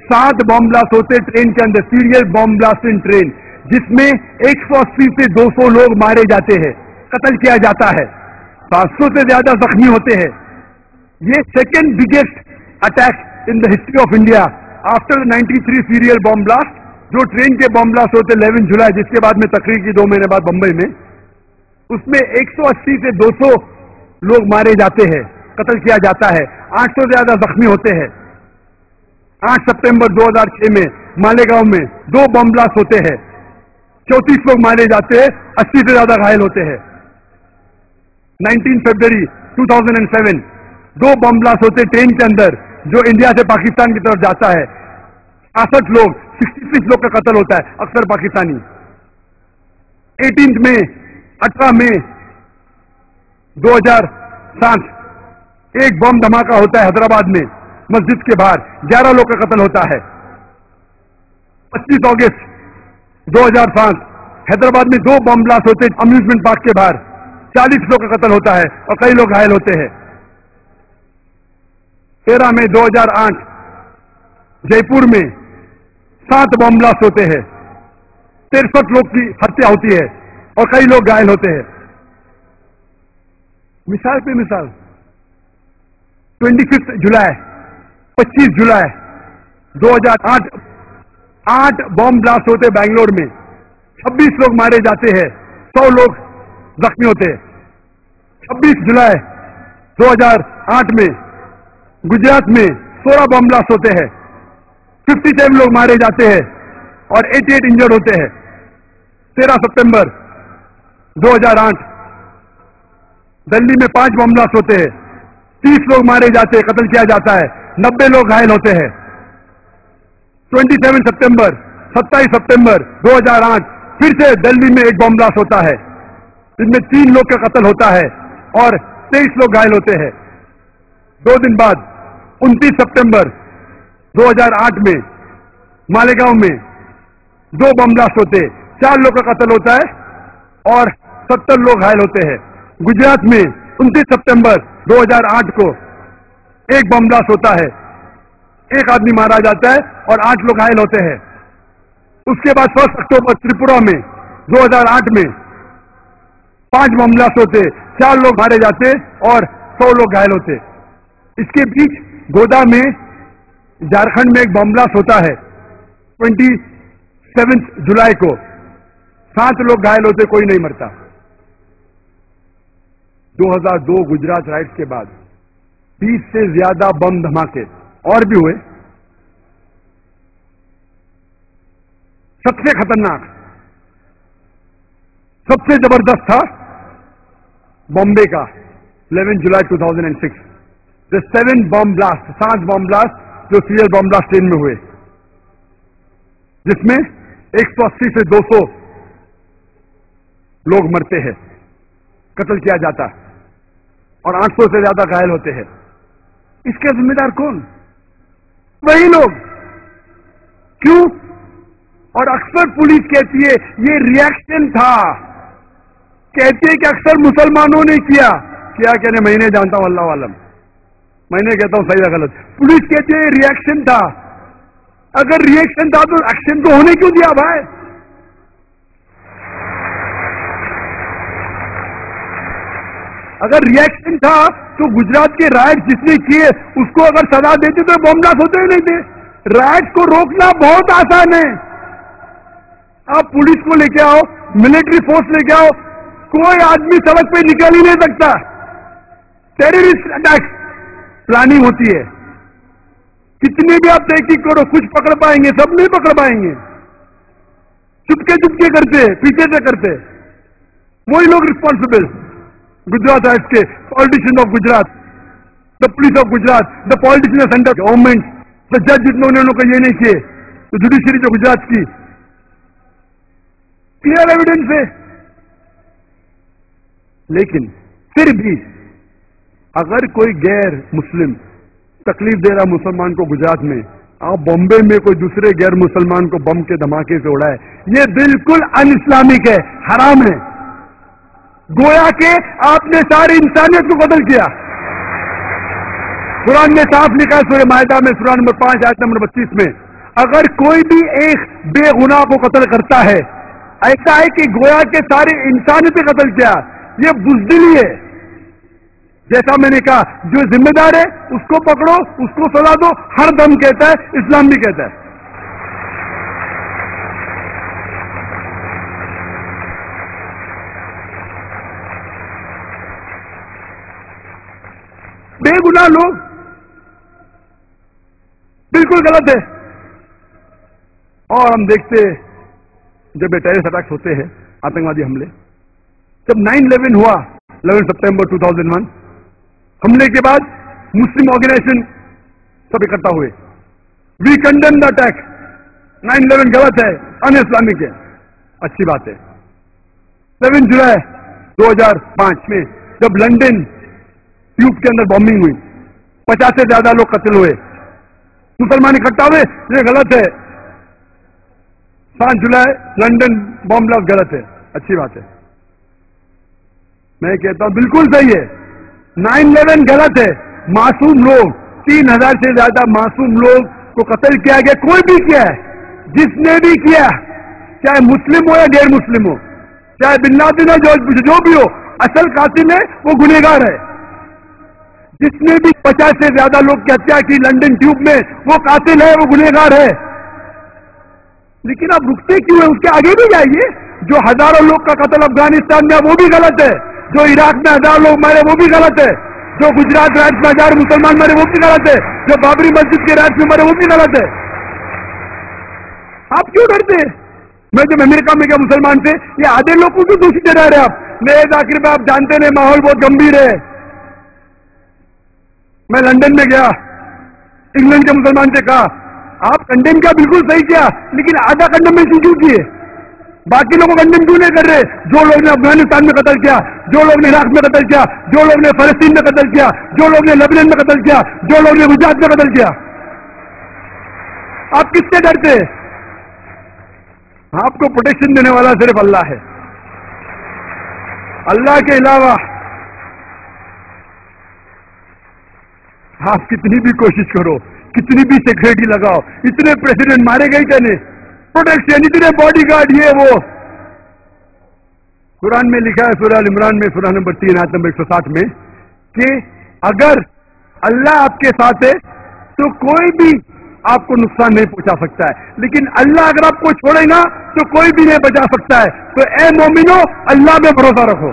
S1: 7 बम ब्लास्ट होते ट्रेन के अंदर, serial bomb blast in train, जिसमें 180 से 200 लोग मारे जाते हैं, कत्ल किया जाता है, 700 से ज्यादा जख्मी होते हैं. ये second biggest attack in the history of India after 93 serial bomb blast. जो ट्रेन के बम ब्लास्ट होते 11 जुलाई, जिसके बाद में तकरीर की 2 महीने बाद बंबई में, उसमें 180 से 200 लोग मारे जाते हैं, कत्ल किया जाता है, 800 से ज्यादा जख्मी होते हैं. 8 सितंबर 2006 में मालेगांव में 2 बम ब्लास्ट होते हैं, 34 लोग मारे जाते हैं, 80 से ज्यादा घायल होते हैं. 19 फरवरी 2007 2 बम ब्लास्ट होते ट्रेन के अंदर जो इंडिया से पाकिस्तान की तरफ जाता है, 68 लोग 66 लोग का कत्ल होता है, अक्सर पाकिस्तानी. 18 मई 18 मई 2007 एक बम धमाका होता है हैदराबाद में, मस्जिद के बाहर 11 लोग का कत्ल होता है। 25 अगस्त 2005 हैदराबाद में 2 बम ब्लास्ट होते हैं अम्यूजमेंट पार्क के बाहर, 40 लोग का कत्ल होता है और कई लोग घायल होते हैं। 13 मई 2008 जयपुर में 7 बम ब्लास्ट होते हैं, 63 लोग की हत्या होती है और कई लोग घायल होते हैं। मिसाल पे मिसाल 25 जुलाई 25 जुलाई 2008 8 बम ब्लास्ट होते बैंगलोर में, 26 लोग मारे जाते हैं, 100 लोग जख्मी होते हैं। 26 जुलाई 2008 में गुजरात में 16 बम ब्लास्ट होते हैं, 57 लोग मारे जाते हैं और 88 इंजर्ड होते हैं। 13 सितंबर 2008 दिल्ली में 5 बम ब्लास्ट होते हैं, 30 लोग मारे जाते हैं, कत्ल किया जाता है, 90 लोग घायल होते हैं। 27 सितंबर 2008 फिर से दिल्ली में एक बम ब्लास्ट होता है, जिसमें 3 लोग का कत्ल होता है और 23 लोग घायल होते हैं। 2 दिन बाद 29 सितंबर 2008 में मालेगांव में 2 बम ब्लास्ट होते हैं, 4 लोग का कत्ल होता है और 70 लोग घायल होते हैं। गुजरात में 29 सितंबर 2008 को एक बम ब्लास्ट होता है, 1 आदमी मारा जाता है और 8 लोग घायल होते हैं। उसके बाद 1 अक्टूबर त्रिपुरा में 2008 में 5 बम ब्लास्ट होते, 4 लोग मारे जाते और 100 लोग घायल होते। इसके बीच गोदा में झारखंड में एक बम ब्लास्ट होता है 27 जुलाई को, 7 लोग घायल होते, कोई नहीं मरता। 2002 गुजरात राइट्स के बाद 20 से ज्यादा बम धमाके और भी हुए। सबसे खतरनाक, सबसे जबरदस्त था बॉम्बे का 11 जुलाई 2006, the 7 bomb blast, 7 bomb blast जो सीरियल बम ब्लास्ट ट्रेन में हुए, जिसमें 180 से 200 लोग मरते हैं, कत्ल किया जाता है और 800 से ज्यादा घायल होते हैं। इसके जिम्मेदार कौन? वही लोग। क्यों? और अक्सर पुलिस कहती है ये रिएक्शन था, कहती है कि अक्सर मुसलमानों ने किया। क्या कहने, मैं नहीं जानता हूं, अल्लाह वालम, मैं नहीं कहता हूं सही या गलत। पुलिस कहती है रिएक्शन था। अगर रिएक्शन था तो एक्शन तो होने क्यों दिया भाई? अगर रिएक्शन था तो गुजरात के राइट्स जिसने किए उसको अगर सजा देते तो बम ब्लास्ट होते ही नहीं थे। राइट्स को रोकना बहुत आसान है। आप पुलिस को लेके आओ, मिलिट्री फोर्स लेके आओ, कोई आदमी सड़क पे निकल ही नहीं सकता। टेररिस्ट अटैक प्लानिंग होती है, कितने भी आप तहकीक करो, कुछ पकड़ पाएंगे? सब नहीं पकड़ पाएंगे। चुपके चुपके करते, पीछे से करते, वही लोग रिस्पॉन्सिबल। गुजरात राइट्स के politician of Gujarat, the police of Gujarat, the politician centre government, the जज जितने उन्होंने ये नहीं किए, तो जुडिशरी जो गुजरात की, क्लियर एविडेंस है। लेकिन फिर भी अगर कोई गैर मुस्लिम तकलीफ दे रहा मुसलमान को गुजरात में, आप बॉम्बे में कोई दूसरे गैर मुसलमान को बम के धमाके से उड़ाए, ये बिल्कुल अन इस्लामिक है, हराम है। गोया के आपने सारी इंसानियत को कत्ल किया। कुरान में साफ लिखा है सूरह माइदा में सूरह नंबर 5 आयत नंबर 32 में, अगर कोई भी एक बेगुनाह को कत्ल करता है, ऐसा है कि गोया के सारे इंसानियत को कत्ल किया। ये बुज़दिली है। जैसा मैंने कहा, जो जिम्मेदार है उसको पकड़ो, उसको सजा दो, हर दम कहता है, इस्लाम भी कहता है। बेगुनाह लोग, बिल्कुल गलत है। और हम देखते जब ये टेररिस्ट अटैक्स होते हैं, आतंकवादी हमले, जब 9/11 हुआ 11 सितंबर 2001, हमले के बाद मुस्लिम ऑर्गेनाइजेशन सब इकट्ठा हुए, वी कंडेम द अटैक, 9/11 गलत है, अन इस्लामिक है। अच्छी बात है। 7 जुलाई 2005 में जब लंदन ट्यूब के अंदर बॉम्बिंग हुई, 50 से ज्यादा लोग कत्ल हुए, मुसलमान इकट्ठा हुए, ये गलत है। 5 जुलाई लंदन बॉम्ब ब्लास्ट गलत है, अच्छी बात है। मैं कहता हूं बिल्कुल सही है। 9/11 गलत है। मासूम लोग, 3000 से ज्यादा मासूम लोग को कत्ल किया गया, कोई भी किया है, जिसने भी किया, चाहे मुस्लिम हो या गैर मुस्लिम हो, चाहे बिन लादेन हो, जो भी हो, असल कातिल है वो गुनहगार है। जिसने भी 50 से ज्यादा लोग की हत्या की लंदन ट्यूब में, वो कातिल है, वो गुनहगार है। लेकिन आप रुकते क्यों है? उसके आगे भी जाइए। जो हजारों लोग का कत्ल अफगानिस्तान में, वो भी गलत है। जो इराक में 1000 लोग मरे, वो भी गलत है। जो गुजरात राज्य में 1000 मुसलमान मरे, वो भी गलत है। जो बाबरी मस्जिद के राज्य में मरे, वो भी गलत है। आप क्यों डरते हैं? मैं जब अमेरिका में गया मुसलमान से, ये आधे लोगों को दोषी ठहरा रहे आप। नहीं, आखिर में आप जानते नहीं, माहौल बहुत गंभीर है। मैं लंदन में गया, इंग्लैंड के मुसलमान से कहा, आप कंडेम किया, बिल्कुल सही किया, लेकिन आधा कंडेमेशन क्यों किए? बाकी लोगों को कंडेम क्यों नहीं कर रहे? जो लोग ने अफगानिस्तान में कत्ल किया, जो लोग ने इराक में कत्ल किया, जो लोग ने फलस्तीन में कत्ल किया, जो लोग ने लेबनान में कत्ल किया, जो लोग ने गुजरात में कत्ल किया, आप किससे डरते? आपको प्रोटेक्शन देने वाला सिर्फ अल्लाह है। अल्लाह के अलावा आप कितनी भी कोशिश करो, कितनी भी सिक्योरिटी लगाओ, इतने प्रेसिडेंट मारे गए क्या नहीं, प्रोटेक्शन, इतने बॉडीगार्ड, ये वो। कुरान में लिखा है, सूरह अल इमरान में, सूरह नंबर 3 आयत नंबर 160 में, कि अगर अल्लाह आपके साथ है तो कोई भी आपको नुकसान नहीं पहुंचा सकता है, लेकिन अल्लाह अगर आपको छोड़ेगा तो कोई भी नहीं बचा सकता है। तो ए मोमिनो, अल्लाह में भरोसा रखो।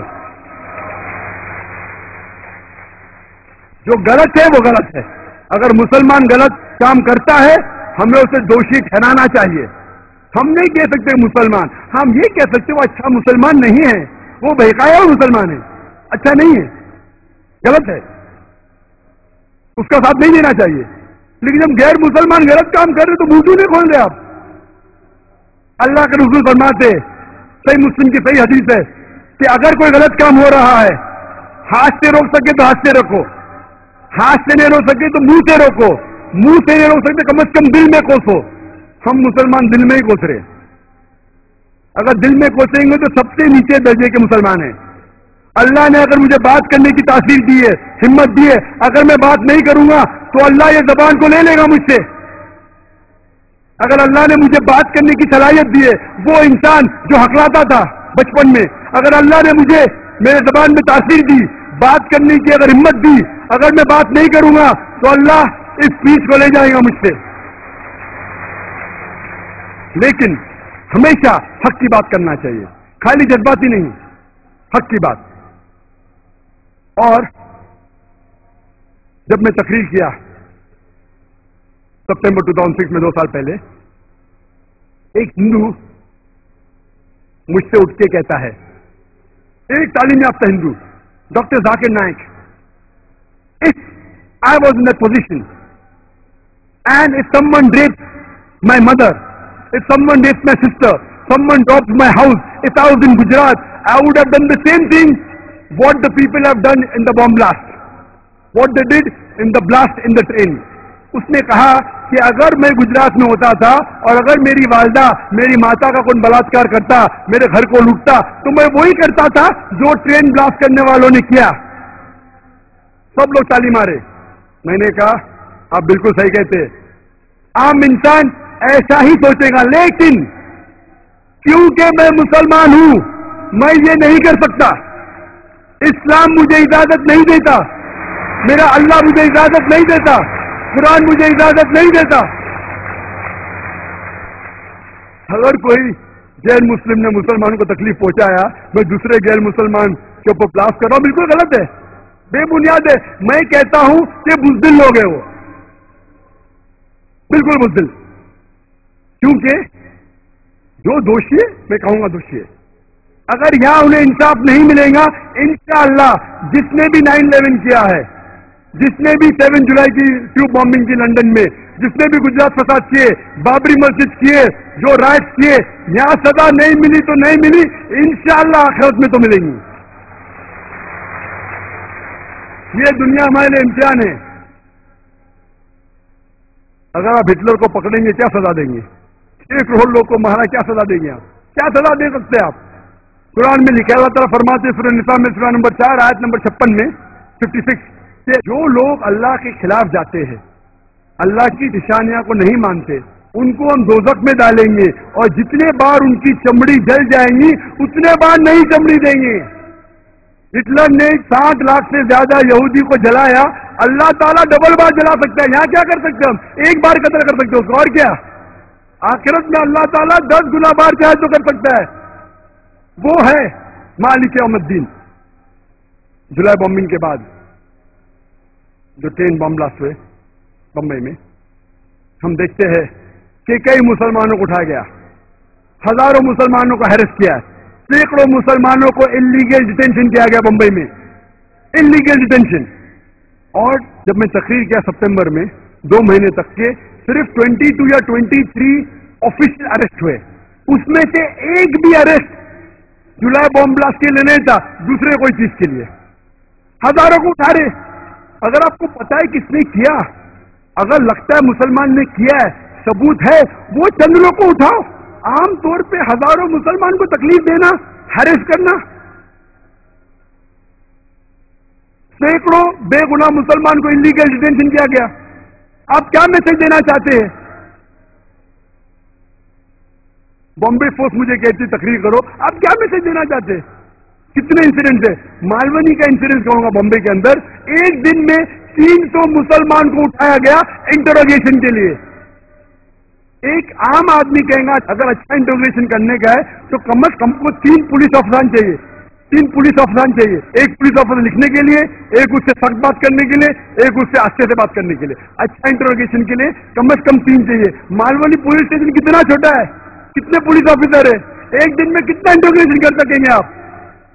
S1: जो गलत है वो गलत है। अगर मुसलमान गलत काम करता है, हमें उसे दोषी ठहराना चाहिए। हम नहीं कह सकते मुसलमान, हम ये कह सकते वो अच्छा मुसलमान नहीं है, वो बहकाया हुआ मुसलमान है, अच्छा नहीं है, गलत है, उसका साथ नहीं देना चाहिए। लेकिन जब गैर मुसलमान गलत काम कर रहे तो मुंह क्यों नहीं खोल रहे आप? अल्लाह के रसूल फरमाते, सही मुस्लिम की सही हदीस है, कि अगर कोई गलत काम हो रहा है, हाथ से रोक सके तो हाथ से रोको, हाथ से नहीं रोक सके तो मुंह से रोको, मुंह से नहीं रोक सकते कम से कम दिल में कोसो। हम मुसलमान दिल में ही कोस रहे। अगर दिल में कोसेंगे तो सबसे नीचे दर्जे के मुसलमान हैं। अल्लाह ने अगर मुझे बात करने की तासीर दी है, हिम्मत दी है, अगर मैं बात नहीं करूंगा तो अल्लाह ये जबान को ले लेगा मुझसे। अगर अल्लाह ने मुझे बात करने की सलाहियत दी है, वो इंसान जो हकलाता था बचपन में, अगर अल्लाह ने मुझे मेरे जबान में तासीर दी, बात करने की अगर हिम्मत दी, अगर मैं बात नहीं करूंगा तो अल्लाह इस स्पीच को ले जाएगा मुझसे। लेकिन हमेशा हक की बात करना चाहिए, खाली जज्बाती नहीं, हक की बात। और जब मैं तकरीर किया सितंबर 2006 में, 2 साल पहले, एक हिंदू मुझसे उठ के कहता है, एक तालीम याफ्ता Hindu, doctor Zakir Naik, if I was in that position and if someone rapes my mother, if someone rapes my sister, someone drops my house, if I was in Gujarat, I would have done the same thing what the people have done in the bomb blast, what they did in the blast in the train. उसने कहा कि अगर मैं गुजरात में होता था और अगर मेरी वालदा, मेरी माता का कोई बलात्कार करता, मेरे घर को लूटता, तो मैं वही करता था जो ट्रेन ब्लास्ट करने वालों ने किया। सब लोग ताली मारे। मैंने कहा आप बिल्कुल सही कहते, आम इंसान ऐसा ही सोचेगा, लेकिन क्योंकि मैं मुसलमान हूं, मैं ये नहीं कर सकता। इस्लाम मुझे इजाजत नहीं देता, मेरा अल्लाह मुझे इजाजत नहीं देता, कुरान मुझे इजाजत नहीं देता। अगर कोई गैर मुस्लिम ने मुसलमानों को तकलीफ पहुंचाया, मैं दूसरे गैर मुसलमान के ऊपर ब्लास्ट कर रहा हूं, बिल्कुल गलत है, बेबुनियाद है। मैं कहता हूं कि बुज़दिल लोग हैं वो, बिल्कुल बुज़दिल। क्योंकि जो दोषी है, मैं कहूंगा दोषी है। अगर यहां उन्हें इंसाफ नहीं मिलेगा, इंशाअल्लाह जिसने भी 9/11 किया है, जिसने भी 7 जुलाई की ट्यूब बॉम्बिंग की लंदन में, जिसने भी गुजरात फसाद किए, बाबरी मस्जिद किए, जो राइट्स किए, यहां सजा नहीं मिली तो नहीं मिली, इंशाअल्लाह आखिरत में तो मिलेंगी। یہ دنیا ہمارے لیے امتحان ہے. اگر آپ ہٹلر کو پکڑیں گے کیا سزا دیں گے؟ 1 کروڑ لوگ کو مارا, کیا سزا دیں گے آپ؟ کیا سزا دے سکتے آپ؟ قرآن میں لکھا, اللہ تعالیٰ فرماتے سورہ نساء میں سورہ نمبر 4 آیت نمبر 56 میں 56 کہ جو لوگ اللہ کے خلاف جاتے ہیں, اللہ کی نشانیاں کو نہیں مانتے, ان کو ہم دوزخ میں ڈالیں گے اور جتنے بار ان کی چمڑی جل جائیں گی اتنے بار نئی چمڑی دیں گے. ہٹلر نے 60 لاکھ سے زیادہ یہودی کو جلایا, اللہ تعالیٰ ڈبل بار جلا سکتا ہے. یہاں کیا کر سکتے ہم؟ 1 بار قتل کر سکتے ہو, اور کیا؟ آخرت میں اللہ تعالیٰ 10 گنا بار چاہے تو کر سکتا ہے. وہ ہے مالک یوم الدین. جولائی بمبنگ کے بعد جو ٹرین بم بلاسٹ ہوئے بمبئی میں, ہم دیکھتے ہیں کہ کئی مسلمانوں کو اٹھایا گیا, ہزاروں مسلمانوں کو ہیرس کیا ہے, سینکڑوں مسلمانوں کو انلیگل ڈیٹینشن کیا گیا بمبئی میں, انلیگل ڈیٹینشن. اور جب میں تقریر کیا سپتمبر میں 2 مہینے تک کے, صرف 22 یا 23 آفیشل اریسٹ ہوئے, اس میں سے ایک بھی اریسٹ جولائی بم بلاسٹ کے لیے نہیں تھا, دوسرے کوئی چیز کے لیے. ہزاروں کو اٹھا رہے. اگر آپ کو پتا ہے کس نے کیا, اگر لگتا ہے مسلمان نے کیا ہے, ثبوت ہے, وہ چند لوگ کو اٹھاؤ. عام طور پہ ہزاروں مسلمان کو تکلیف دینا, ہیرس کرنا, سینکڑوں بے گناہ مسلمان کو انلیگل ڈیٹینشن کیا گیا. آپ کیا میسج دینا چاہتے ہیں؟ بامبے فورس مجھے کہتی تقریر کرو, آپ کیا میسج دینا چاہتے ہیں؟ کتنے انسیڈنٹ ہے؟ مالونی کا انسیڈنٹ کہوں گا, بمبئی کے اندر ایک دن میں 300 مسلمان کو اٹھایا گیا انٹروگیشن کے لیے. ایک عام آدمی کہے گا اگر اچھا انٹروگیشن کرنے کا ہے تو کم از کم کو 3 پولیس افسران چاہیے, 3 پولیس افسران چاہیے. ایک پولیس افسر لکھنے کے لیے, ایک اس سے سخت بات کرنے کے لیے, ایک اس سے آستے سے بات کرنے کے لیے. اچھا انٹروگیشن کے لیے کم از کم 3 چاہیے. مالونی پولیس اسٹیشن کتنا چھوٹا ہے, کتنے پولیس آفیسر ہے, ایک دن میں کتنا انٹروگیشن کر سکیں گے آپ؟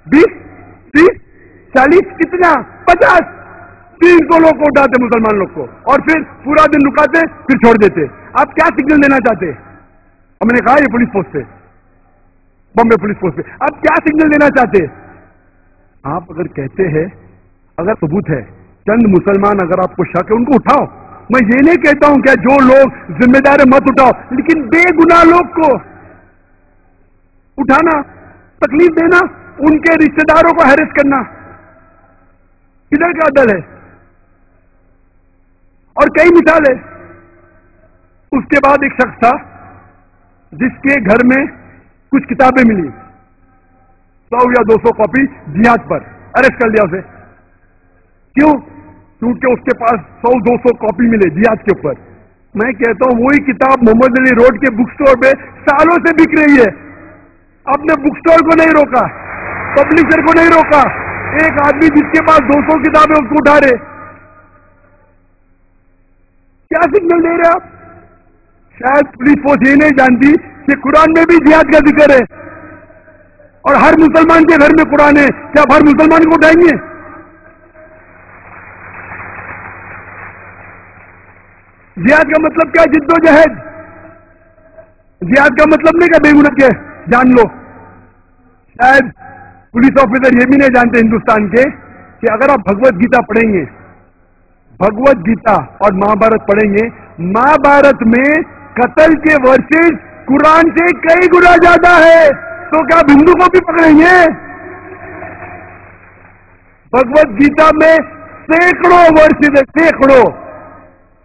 S1: 20, 30, 40, کتنا؟ 50. 300 لوگ کو اٹھاتے مسلمان لوگ کو, اور پھر پورا دن رکاتے, پھر چھوڑ دیتے. آپ کیا سگنل دینا چاہتے؟ ہم نے کہا یہ پولیس پوسٹ ہے, بمبے پولیس پوسٹ پہ, آپ کیا سگنل دینا چاہتے؟ آپ اگر کہتے ہیں, اگر ثبوت ہے, چند مسلمان اگر آپ کو شک ہے ان کو اٹھاؤ. میں یہ نہیں کہتا ہوں کہ جو لوگ ذمہ دار مت اٹھاؤ, لیکن بے گناہ لوگ کو اٹھانا, تکلیف دینا, ان کے رشتہ داروں کو ہیرس کرنا, کدھر کا عدل ہے؟ اور کئی مثال ہے. اس کے بعد ایک شخص تھا جس کے گھر میں کچھ کتابیں ملی, 100 یا 200 کاپی جہاد پر, اریسٹ کر لیا اسے. کیوں؟ کیونکہ اس کے پاس 100-200 کاپی ملے جہاد کے اوپر. میں کہتا ہوں وہی کتاب محمد علی روڈ کے بک سٹور پہ سالوں سے بک رہی ہے. آپ نے بک سٹور کو نہیں روکا, پبلشر کو نہیں روکا, ایک آدمی جس کے پاس 200 کتابیں اس کو اٹھا رہے. کیا سگنل دے رہے آپ؟ شاید پولیس فورس یہ نہیں جانتی کہ قرآن میں بھی جہاد کا ذکر ہے, اور ہر مسلمان کے گھر میں قرآن ہے. کیا آپ ہر مسلمان کو اٹھائیں گے؟ جہاد کا مطلب کیا؟ جد و جہد. جہاد کا مطلب نہیں کہ بے گناہ کے جان لو. شاید پولیس آفیسر یہ بھی نہیں جانتے ہندوستان کے کہ اگر آپ بھگوت گیتا پڑھیں گے, بھگوت گیتا اور مہا بھارت پڑھیں گے, مہا بھارت میں قتل کے ورسز قرآن سے کئی گنا زیادہ ہے. تو کیا ہندو کو بھی پکڑیں گے؟ بھگوت گیتا میں سینکڑوں ورسز ہے, سینکڑوں.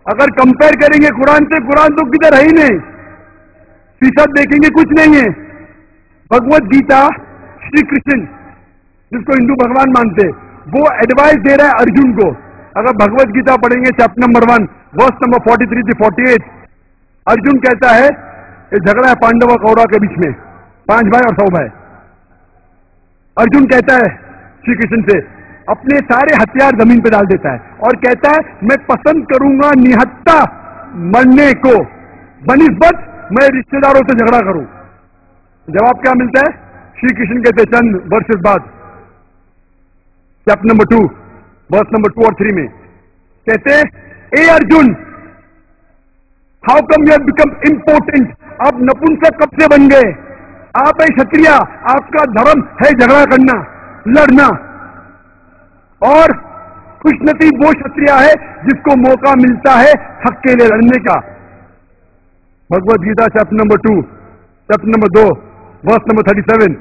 S1: اگر کمپیئر کریں گے قرآن سے, قرآن تو کدھر ہے ہی نہیں, فیصد دیکھیں گے کچھ نہیں ہے. بھگوت گیتا شری کرشن جس کو ہندو بھگوان مانتے, وہ ایڈوائز دے رہا ہے ارجن کو. اگر بھگوت گیتا پڑھیں گے چیپٹر نمبر 1 ورس نمبر 43 سے 48, ارجن کہتا ہے یہ جھگڑا ہے پانڈو اور کوروا کے بیچ میں, 5 بھائی اور 100 بھائی. ارجن کہتا ہے شری کرشن سے, اپنے سارے ہتھیار زمین پہ ڈال دیتا ہے اور کہتا ہے میں پسند کروں گا نہتا مرنے کو بنسبت میں رشتے داروں سے جھگڑا کروں. جواب کیا ملتا ہے؟ شری کرشن کہتے چند ورسز بعد چیپٹر نمبر 2 ورس نمبر 2 اور 3 میں کہتے اے Arjun, how come you have become important. آپ نپنسک کب سے بن گئے؟ آپ ہے క్షత్రియ, آپ کا دھرم ہے جھگڑا کرنا, لڑنا, اور खुशनसीब वो क्षत्रिय है जिसको मौका मिलता है हक के लिए लड़ने का। Bhagavad Gita chapter number 2 chapter number 2 verse number 37।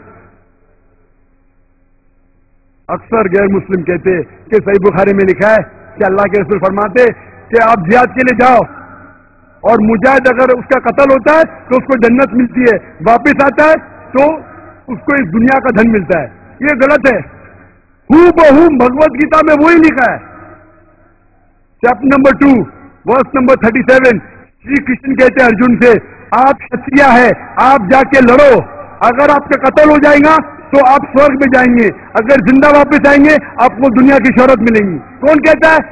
S1: अक्सर गैर मुस्लिम कहते कि सही बुखारी में लिखा है कि अल्लाह के रसूल फरमाते कि आप जिहाद के लिए जाओ और मुजाहिद अगर उसका कत्ल होता है तो उसको जन्नत मिलती है, वापस आता है तो उसको इस दुनिया का धन मिलता है। ये गलत है। हूबहू भगवत गीता में वही लिखा है। Chapter number 2 verse number 37 Shri Krishna कहते हैं अर्जुन से, आप क्षत्रिय है, आप जाके लड़ो, अगर आपका कत्ल हो जाएगा तो आप स्वर्ग में जाएंगे, अगर जिंदा वापस आएंगे आपको दुनिया की शोहरत मिलेगी। कौन कहता है?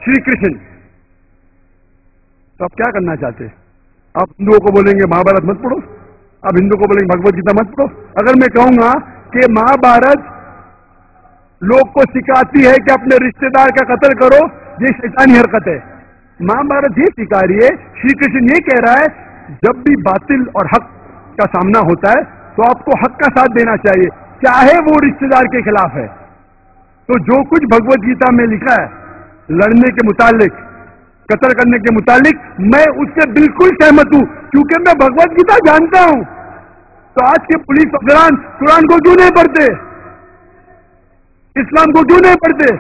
S1: श्री कृष्ण। तो आप क्या करना चाहते हैं? आप हिंदुओं को बोलेंगे महाभारत मत पढ़ो, आप हिंदुओं को बोलेंगे भगवत गीता मत पढ़ो। अगर मैं कहूंगा कि महाभारत लोग को सिखाती है कि अपने रिश्तेदार का कत्ल करो, ये शैतानी हरकत है। महाभारत ये सिखा रही है, श्री कृष्ण ये कह रहा है जब भी बातिल और हक का सामना होता है तो आपको हक का साथ देना चाहिए, चाहे वो रिश्तेदार के खिलाफ है। तो जो कुछ भगवत गीता में लिखा है लड़ने के मुतालिक, कत्ल करने के मुतालिक, मैं उससे बिल्कुल सहमत हूं, क्योंकि मैं भगवत गीता जानता हूं। तो आज के पुलिस अफसरान कुरान को क्यों नहीं पढ़ते, इस्लाम को क्यों नहीं पढ़ते?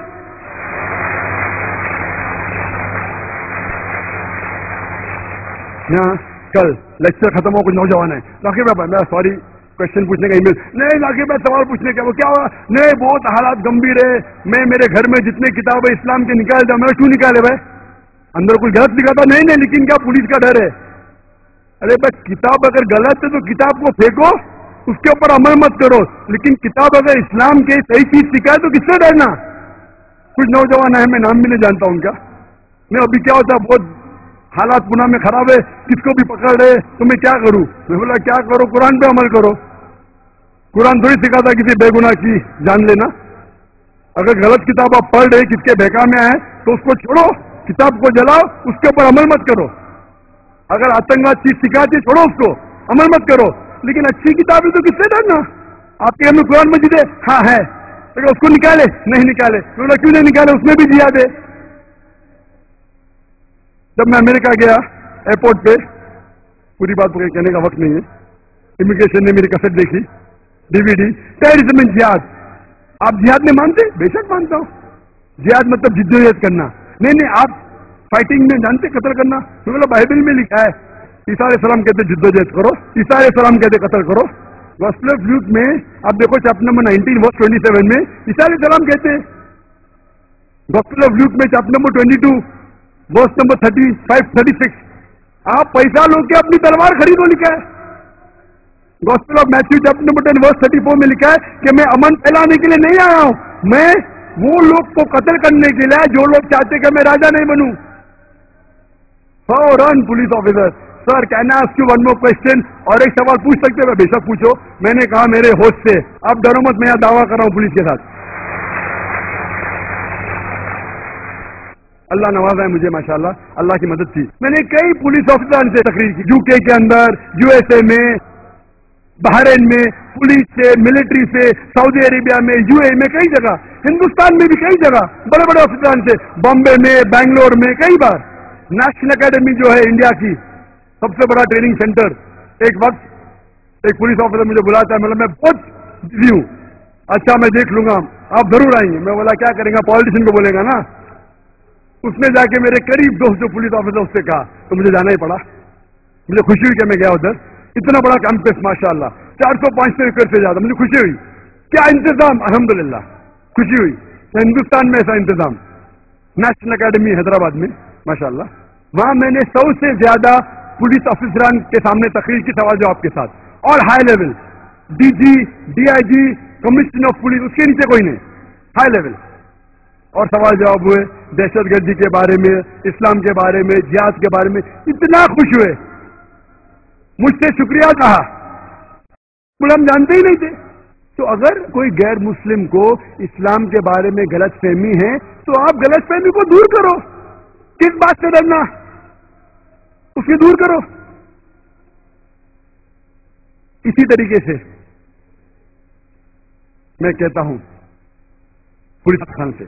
S1: यहाँ कल लेक्चर खत्म हो, कुछ नौजवान है, राकिब भाई मैं सॉरी क्वेश्चन पूछने का ईमेल नहीं, राकिब भाई सवाल पूछने का, वो क्या हुआ? नहीं बहुत हालात गंभीर है, मैं मेरे घर में जितने किताब है इस्लाम के निकाल दिया। मैं क्यों निकाले भाई, अंदर कोई गलत लिखा था? नहीं नहीं, लेकिन क्या पुलिस का डर है? अरे भाई किताब अगर गलत है तो किताब को फेंको, उसके ऊपर अमल मत करो, लेकिन किताब अगर इस्लाम के सही चीज सिखाए तो किससे डरना? कुछ नौजवान है, मैं नाम भी नहीं जानता उनका, मैं अभी क्या होता बहुत हालात पुणे में खराब है, किसको भी पकड़ रहे तो मैं क्या करूं? मैं बोला क्या करो, कुरान पे अमल करो। कुरान थोड़ी सिखाता किसी बेगुनाह की जान लेना। अगर गलत किताब आप पढ़ रहे, किसके बहका में आए तो उसको छोड़ो, किताब को जलाओ, उसके ऊपर अमल मत करो। अगर आतंकवाद चीज सिखाती छोड़ो, उसको अमल मत करो। लेकिन अच्छी किताब है तो किससे डरना? आपके घर में कुरान मजीद है? हाँ है, तो उसको निकाले? नहीं निकाले। बोला क्यों नहीं निकाले, उसमें भी जिहाद है। जब मैं अमेरिका गया एयरपोर्ट पे, पूरी बात तो कहने का वक्त नहीं है, इमिग्रेशन ने मेरी कैसेट देखी, डीवीडी, टेररिज्म एंड जिहाद। आप जिहाद में मानते? बेशक मानता हूं। जिहाद मतलब जिद्दोजहद करना। नहीं नहीं, आप फाइटिंग में जानते कत्ल करना? तो बोला बाइबल में लिखा है, ईसा अलैहिस्सलाम कहते जिद्दोजहद करो, ईसा अलैहिस्सलाम कहते कत्ल करो। गॉस्पेल ऑफ ल्यूक में आप देखो चैप्टर नंबर 19 वर्स 27 में ईसा अलैहिस्सलाम कहते हैं। गॉस्पेल ऑफ ल्यूक में चैप्टर नंबर 22 वर्स नंबर 35-36 आप पैसा लो के अपनी तलवार खरीदो लिखा है। Gospel of Matthew chapter number 10 verse 34 में लिखा है कि मैं अमन फैलाने के लिए नहीं आया हूं, मैं वो लोग को कत्ल करने के लिए जो लोग चाहते कि मैं राजा नहीं बनूं। फौरन police officer, sir can I ask you one more question, और एक सवाल पूछ सकते हैं? बेशक पूछो। मैंने कहा मेरे होश से, आप डरो मत, मैं यहां दावा कर रहा हूं पुलिस के साथ। अल्लाह नवाजा है मुझे माशाल्लाह, अल्लाह की मदद थी। मैंने कई पुलिस ऑफिसर से तकरीर की, यूके के अंदर, यूएसए में, बहरीन में, पुलिस से, मिलिट्री से, सऊदी अरेबिया में, यूए में, कई जगह, हिंदुस्तान में भी कई जगह बड़े बड़े ऑफिसर से, बॉम्बे में, बैंगलोर में, कई बार। नेशनल एकेडमी जो है इंडिया की सबसे बड़ा ट्रेनिंग सेंटर, एक वक्त एक पुलिस ऑफिसर मुझे बुलाता है, मतलब मैं बहुत बिजी हूं, अच्छा मैं देख लूंगा, आप जरूर आएंगे। मैं बोला क्या करेंगे, पॉलिटिशियन को बोलेगा ना। उसने जाके मेरे करीब दोस्त जो पुलिस ऑफिसर उससे कहा, तो मुझे जाना ही पड़ा। मुझे खुशी हुई कि मैं गया उधर, इतना बड़ा कैंपस माशाल्लाह, 400-500 एकड़ से ज्यादा, मुझे खुशी हुई। क्या इंतजाम, अल्हम्दुलिल्लाह खुशी हुई। तो हिंदुस्तान में ऐसा इंतजाम, नेशनल एकेडमी हैदराबाद में माशाल्लाह, वहां मैंने 100 से ज्यादा पुलिस ऑफिसरान के सामने तकरीर की, सवाल जवाब के साथ, और high level DG, DIG, commissioner of police, उसके नीचे कोई नहीं, हाई लेवल, और सवाल जवाब हुए दहशतगर्दी के बारे में, इस्लाम के बारे में, जिहाद के बारे में। इतना खुश हुए, मुझसे शुक्रिया कहा, बोले हम जानते ही नहीं थे। तो अगर कोई गैर मुस्लिम को इस्लाम के बारे में गलत फहमी है तो आप गलत फहमी को दूर करो, किस बात से डरना, उसे दूर करो। इसी तरीके से मैं कहता हूं पुलिस खान से,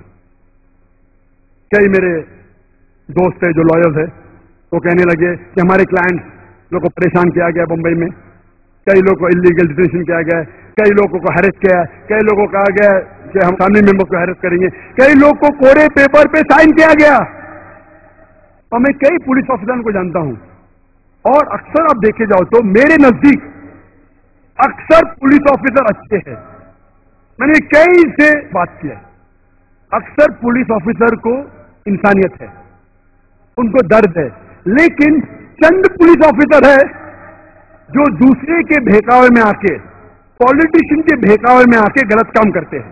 S1: کئی میرے دوست ہے جو لائرز ہے وہ کہنے لگے کہ ہمارے کلائنٹس لوگ کو پریشان کیا گیا بمبئی میں، کئی لوگوں کو انلیگل ڈیٹینشن کیا گیا، کئی لوگوں کو ہیرس کیا، کئی لوگوں کو کہا گیا کہ ہم فیملی ممبر کو ہیرس کریں گے، کئی لوگ کو کورے پیپر پہ سائن کیا گیا. اور میں کئی پولیس آفیسروں کو جانتا ہوں، اور اکثر آپ دیکھے جاؤ تو میرے نزدیک اکثر پولیس آفیسر اچھے ہیں. میں نے کئی سے بات کیا، اکثر پولیس آفیسر کو انسانیت ہے، ان کو درد ہے، لیکن چند پولیس آفیسر ہے جو دوسرے کے بہکاوے میں آ کے، پالیٹیشین کے بہکاوے میں آ کے غلط کام کرتے ہیں،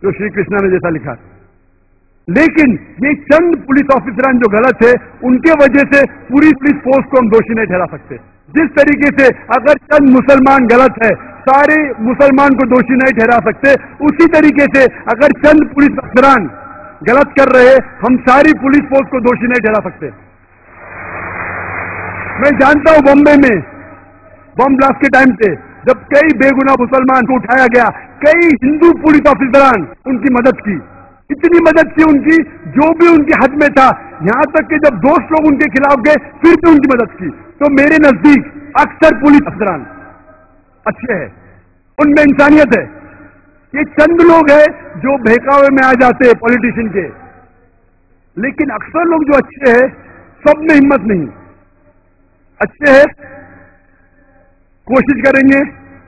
S1: جو شری کرشنا نے جیسا لکھا. لیکن یہ چند پولیس آفیسران جو غلط ہے ان کے وجہ سے پوری پولیس فورس کو ہم دوشی نہیں ٹھہرا سکتے. جس طریقے سے اگر چند مسلمان غلط ہے سارے مسلمان کو دوشی نہیں ٹھہرا سکتے، اسی طریقے سے اگر چند پولیس افسران غلط کر رہے ہم ساری پولیس فورس کو دوشی نہیں ٹھہرا سکتے. میں جانتا ہوں بمبئی میں بم بلاسٹ کے ٹائم پہ جب کئی بے گناہ مسلمان کو اٹھایا گیا، کئی ہندو پولیس آفیسران ان کی مدد کی، اتنی مدد کی ان کی جو بھی ان کے حد میں تھا، یہاں تک کہ جب دوست لوگ ان کے خلاف گئے پھر بھی ان کی مدد کی. تو میرے نزدیک اکثر پولیس افسران اچھے ہیں، ان میں انسانیت ہے. یہ چند لوگ ہیں جو بہکاوے میں آ جاتے ہیں پولیٹیشین کے، لیکن اکثر لوگ جو اچھے ہیں سب میں ہمت نہیں. اچھے ہیں کوشش کریں گے،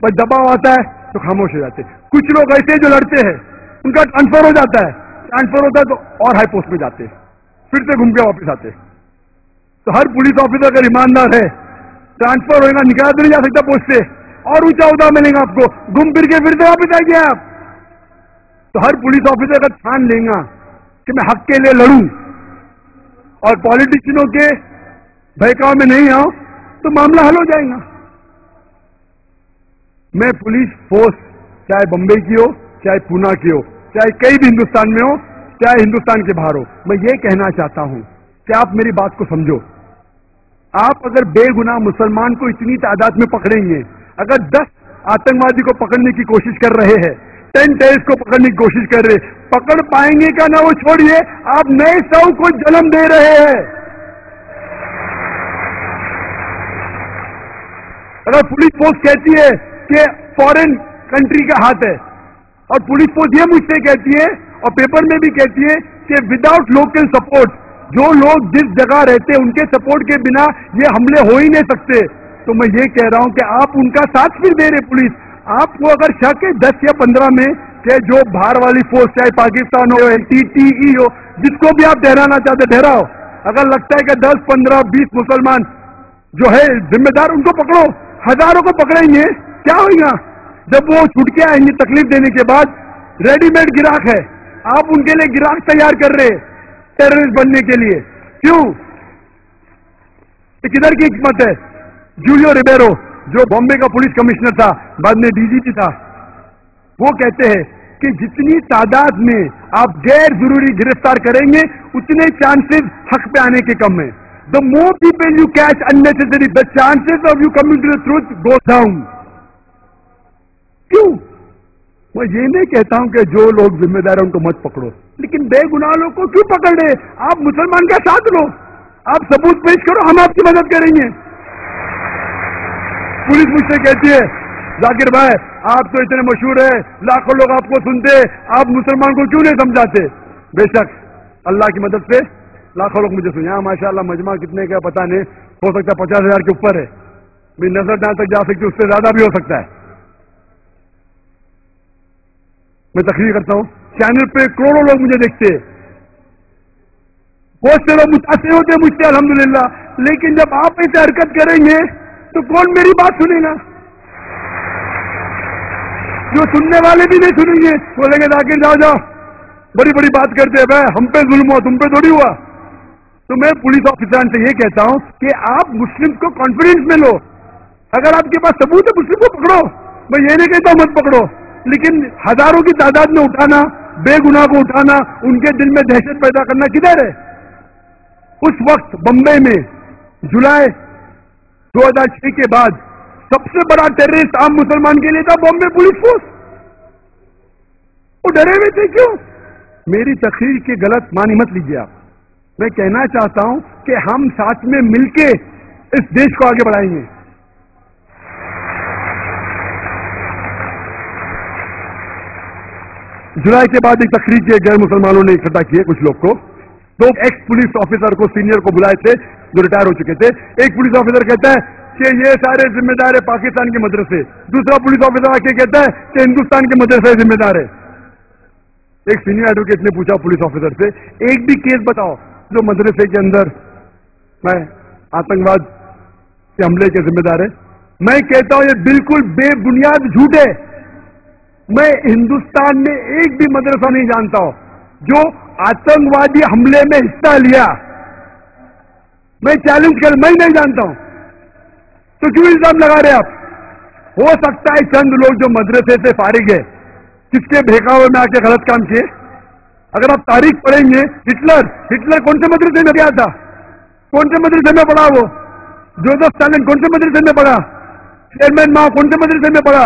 S1: بس دباؤ آتا ہے تو خاموش ہو جاتے. کچھ لوگ ایسے جو لڑتے ہیں ان کا ٹرانسفر ہو جاتا ہے، ٹرانسفر ہوتا ہے تو اور ہائی پوسٹ میں جاتے، پھر سے گھوم کے واپس آتے. تو ہر پولیس آفیسر اگر ایماندار ہے ٹرانسفر ہوئے گا، نکالا تو نہیں جا سکتا پوسٹ سے، اور اونچا عہدہ ملے گا آپ کو، گھوم پھر کے پھر سے واپس آئیے آپ. تو ہر پولیس آفیسر اگر ٹھان لیں گا کہ میں حق کے لیے لڑوں اور پالیٹیشینوں کے بہکاؤ میں نہیں آؤں تو معاملہ حل ہو جائے گا. میں پولیس فورس چاہے بمبئی کی ہو، چاہے پونا کی ہو، چاہے کئی بھی ہندوستان میں ہو، چاہے ہندوستان کے باہر ہو، میں یہ کہنا چاہتا ہوں کہ آپ میری بات کو سمجھو. آپ اگر بے گناہ مسلمان کو اتنی تعداد میں پکڑیں گے، اگر 10 آتنکوادی کو پکڑنے کی کوشش کر رہے ہیں، 10 ٹیررسٹ کو پکڑنے کی کوشش کر رہے، پکڑ پائیں گے کیا نہ وہ چھوڑیے، آپ نئے 100 کو جنم دے رہے ہیں. اگر پولیس فورس کہتی ہے کہ فورن کنٹری کا ہاتھ ہے، اور پولیس فورس یہ مجھ سے کہتی ہے اور پیپر میں بھی کہتی ہے کہ وداؤٹ لوکل سپورٹ، جو لوگ جس جگہ رہتے ان کے سپورٹ کے بنا یہ حملے ہو ہی نہیں سکتے، تو میں یہ کہہ رہا ہوں کہ آپ ان کا ساتھ پھر دے رہے پولیس. آپ کو اگر شک ہے 10 یا 15 میں کہ جو باہر والی فورس چاہے پاکستان ہو، LTTE ہو، جس کو بھی آپ ٹھہرانا چاہتے ٹھہراؤ، اگر لگتا ہے کہ 10 15 20 مسلمان جو ہے ذمہ دار ان کو پکڑو، ہزاروں کو پکڑیں گے کیا ہوگا؟ جب وہ چھوٹ کے آئیں گے تکلیف دینے کے بعد، ریڈی میڈ گراہک ہے، آپ ان کے لیے گراہک تیار کر رہے ٹیررسٹ بننے کے لیے. کیوں؟ کدھر کی حکمت ہے؟ جولیو ریبیرو جو بامبے کا پولیس کمشنر تھا، بعد میں DGP تھا، وہ کہتے ہیں کہ جتنی تعداد میں آپ غیر ضروری گرفتار کریں گے اتنے چانسز حق پہ آنے کے کم ہیں. The more people you catch unnecessary, the chances of you coming to the truth go down. کیوں؟ میں یہ نہیں کہتا ہوں کہ جو لوگ ذمہ دار ہیں ان کو مت پکڑو، لیکن بے گناہ لوگ کو کیوں پکڑ رہے؟ آپ مسلمان کا ساتھ لو، آپ ثبوت پیش کرو، ہم آپ کی مدد کریں گے. پولیس مجھ سے کہتی ہے ذاکر بھائی آپ تو اتنے مشہور ہیں، لاکھوں لوگ آپ کو سنتے، آپ مسلمان کو کیوں نہیں سمجھاتے؟ بے شک اللہ کی مدد سے لاکھوں لوگ مجھے سنیں. ہاں ماشاء اللہ مجمع کتنے کا پتہ نہیں، ہو سکتا ہے 50,000 کے اوپر ہے، میری نظر جہاں تک جا سکتی اس سے زیادہ بھی ہو سکتا ہے. میں تقریر کرتا ہوں، چینل پہ کروڑوں لوگ مجھے دیکھتے، بہت سے لوگ متاثر ہوتے مجھ سے الحمدللہ، لیکن جب آپ ایسے حرکت کریں گے تو کون میری بات سنے گا؟ جو سننے والے بھی نہیں سنیں گے، بولیں گے ذاکر جاؤ جاؤ بڑی بڑی بات کرتے ہیں، بھائی ہم پہ ظلم ہوا تم پہ تھوڑی ہوا. تو میں پولیس آفیسران سے یہ کہتا ہوں کہ آپ مسلم کو کانفیڈنس میں لو، اگر آپ کے پاس ثبوت ہے مسلم کو پکڑو. میں یہ نہیں کہتا مت پکڑو، لیکن ہزاروں کی تعداد میں اٹھانا، بے گناہ کو اٹھانا، ان کے دل میں دہشت پیدا کرنا کدھر ہے؟ اس وقت بمبئی میں جولائی 2006 کے بعد سب سے بڑا ٹیررسٹ عام مسلمان کے لیے تھا بامبے پولیس فورس. وہ ڈرے ہوئے تھے. کیوں؟ میری تقریر کے غلط معنی مت لیجیے آپ. میں کہنا چاہتا ہوں کہ ہم ساتھ میں مل کے اس دیش کو آگے بڑھائیں گے. جولائی کے بعد ایک تقریر کے غیر مسلمانوں نے اکٹھا کیے کچھ لوگ کو. 2 ایکس پولیس آفیسر کو سینئر کو بلائے تھے جو ریٹائر ہو چکے تھے. ایک پولیس آفیسر کہتا ہے کہ یہ سارے ذمہ دار ہے پاکستان کے مدرسے. دوسرا پولیس آفیسر آ کے کہتا ہے کہ ہندوستان کے مدرسے ذمہ دار ہے. ایک سینئر ایڈوکیٹ نے پوچھا پولیس آفیسر سے ایک بھی کیس بتاؤ جو مدرسے کے اندر میں آتنکواد کے حملے کے ذمہ دار ہے. میں کہتا ہوں یہ بالکل بے بنیاد جھوٹ ہے. میں ہندوستان میں ایک بھی مدرسہ نہیں جانتا ہوں جو آتنکوادی حملے میں حصہ لیا. میں چیلنج کر میں نہیں جانتا ہوں. تو کیوں الزام لگا رہے آپ؟ ہو سکتا ہے چند لوگ جو مدرسے سے فارغ ہے کس کے بہکاوے میں آ کے غلط کام کیے. اگر آپ تاریخ پڑھیں گے ہٹلر کون سے مدرسے میں گیا تھا؟ کون سے مدرسے میں پڑھا؟ وہ جوزف اسٹالن کون سے مدرسے میں پڑھا؟ چیئرمین ماؤ کون سے مدرسے میں پڑھا؟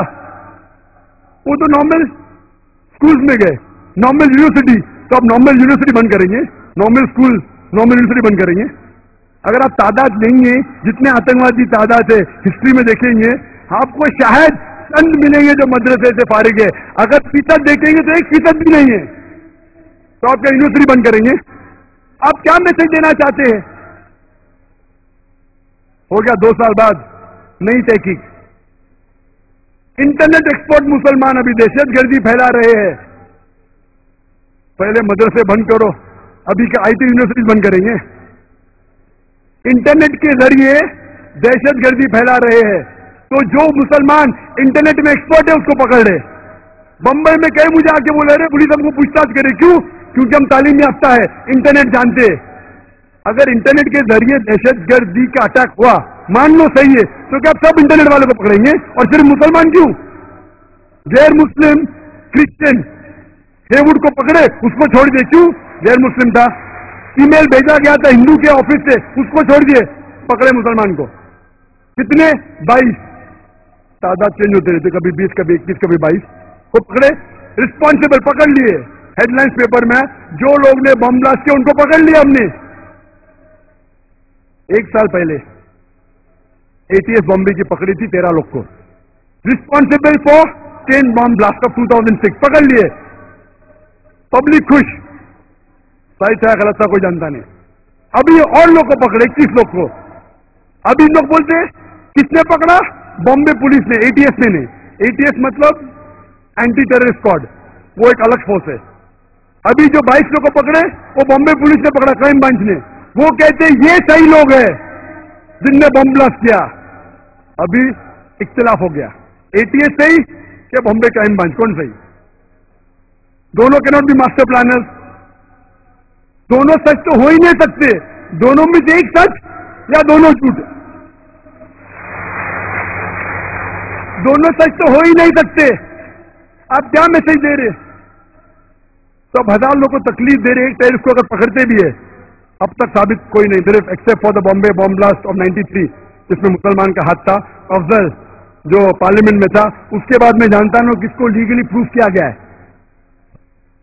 S1: وہ تو نارمل اسکولز میں گئے. نارمل یونیورسٹی تو آپ نارمل یونیورسٹی بند کریں گے, نارمل اسکول نارمل یونیورسٹی بند کریں گے. اگر آپ تعداد لیں گے جتنے آتنکوادی تعداد ہے ہسٹری میں دیکھیں گے آپ کو شاید چند ملیں گے جو مدرسے سے فارغ ہے. اگر فیصد دیکھیں گے تو 1% بھی نہیں ہے. تو آپ کیا یونیورسٹی بند کریں گے؟ آپ کیا میسج دینا چاہتے ہیں؟ ہو گیا 2 سال بعد نئی تحقیق. انٹرنیٹ ایکسپرٹ مسلمان ابھی دہشت گردی پھیلا رہے ہیں. پہلے مدرسے بند کرو, ابھی کا آئی ٹی یونیورسٹی بند کریں گے. انٹرنیٹ کے ذریعے دہشت گردی پھیلا رہے ہیں تو جو مسلمان انٹرنیٹ میں ایکسپرٹ ہے اس کو پکڑ رہے. بمبئی میں کئی مجھے آ کے بولے رہے پولیس ہم کو پوچھ تاچھ کرے. کیوں؟ کیونکہ ہم تعلیم یافتہ ہے, انٹرنیٹ جانتے. اگر انٹرنیٹ کے ذریعے دہشت گردی کا اٹیک ہوا مان لو صحیح ہے تو کیا آپ سب انٹرنیٹ والوں کو پکڑیں گے اور صرف مسلمان کیوں؟ غیر مسلم کرسچن ہیوڈ کو پکڑے اس کو چھوڑ دیے. کیوں؟ غیر مسلم تھا. ای میل بھیجا گیا تھا ہندو کے آفس سے اس کو چھوڑ دیے, پکڑے مسلمان کو. کتنے؟ 22. تعداد چینج ہوتے رہتے, کبھی 20 کبھی 21 کبھی 22 کو پکڑے. رسپانسبل پکڑ لیے. ہیڈ لائنز پیپر میں جو لوگ نے بم بلاسٹ کیا ان کو پکڑ لیا ہم نے. 1 سال پہلے ATS بامبے کی پکڑی تھی 13 لوگ کو. Responsible for 10 bomb blast of 2006 پکڑ لیے. پبلک خوش, صحیح تھا غلط تھا کوئی جانتا نہیں. ابھی اور لوگ کو پکڑے 21 لوگ کو. ابھی لوگ بولتے کس نے پکڑا؟ بامبے پولیس نے, ATS نے نہیں. ATS مطلب اینٹی ٹیررسٹ اسکواڈ, وہ ایک الگ فورس ہے. ابھی جو 22 لوگ کو پکڑے وہ بامبے پولیس نے پکڑا, کرائم برانچ نے. وہ کہتے یہ صحیح لوگ ہیں جن نے بم بلاسٹ کیا. ابھی اختلاف ہو گیا, ATS صحیح کہ بامبے کرائم برانچ, کون صحیح؟ دونوں کے ناٹ بھی ماسٹر پلانرز. دونوں سچ تو ہو ہی نہیں سکتے. دونوں میں سے ایک سچ یا دونوں جھوٹ. دونوں سچ تو ہو ہی نہیں سکتے. آپ کیا میسج دے رہے؟ تو اب 1000 لوگوں کو تکلیف دے رہے. ایک ٹیررسٹ کو اگر پکڑتے بھی ہے اب تک ثابت کوئی نہیں, صرف except for the Bombay bomb blast of 93 جس میں مسلمان کا ہاتھ تھا. افضل جو پارلیمنٹ میں تھا, اس کے بعد میں جانتا ہوں کس کو لیگلی پروف کیا گیا ہے.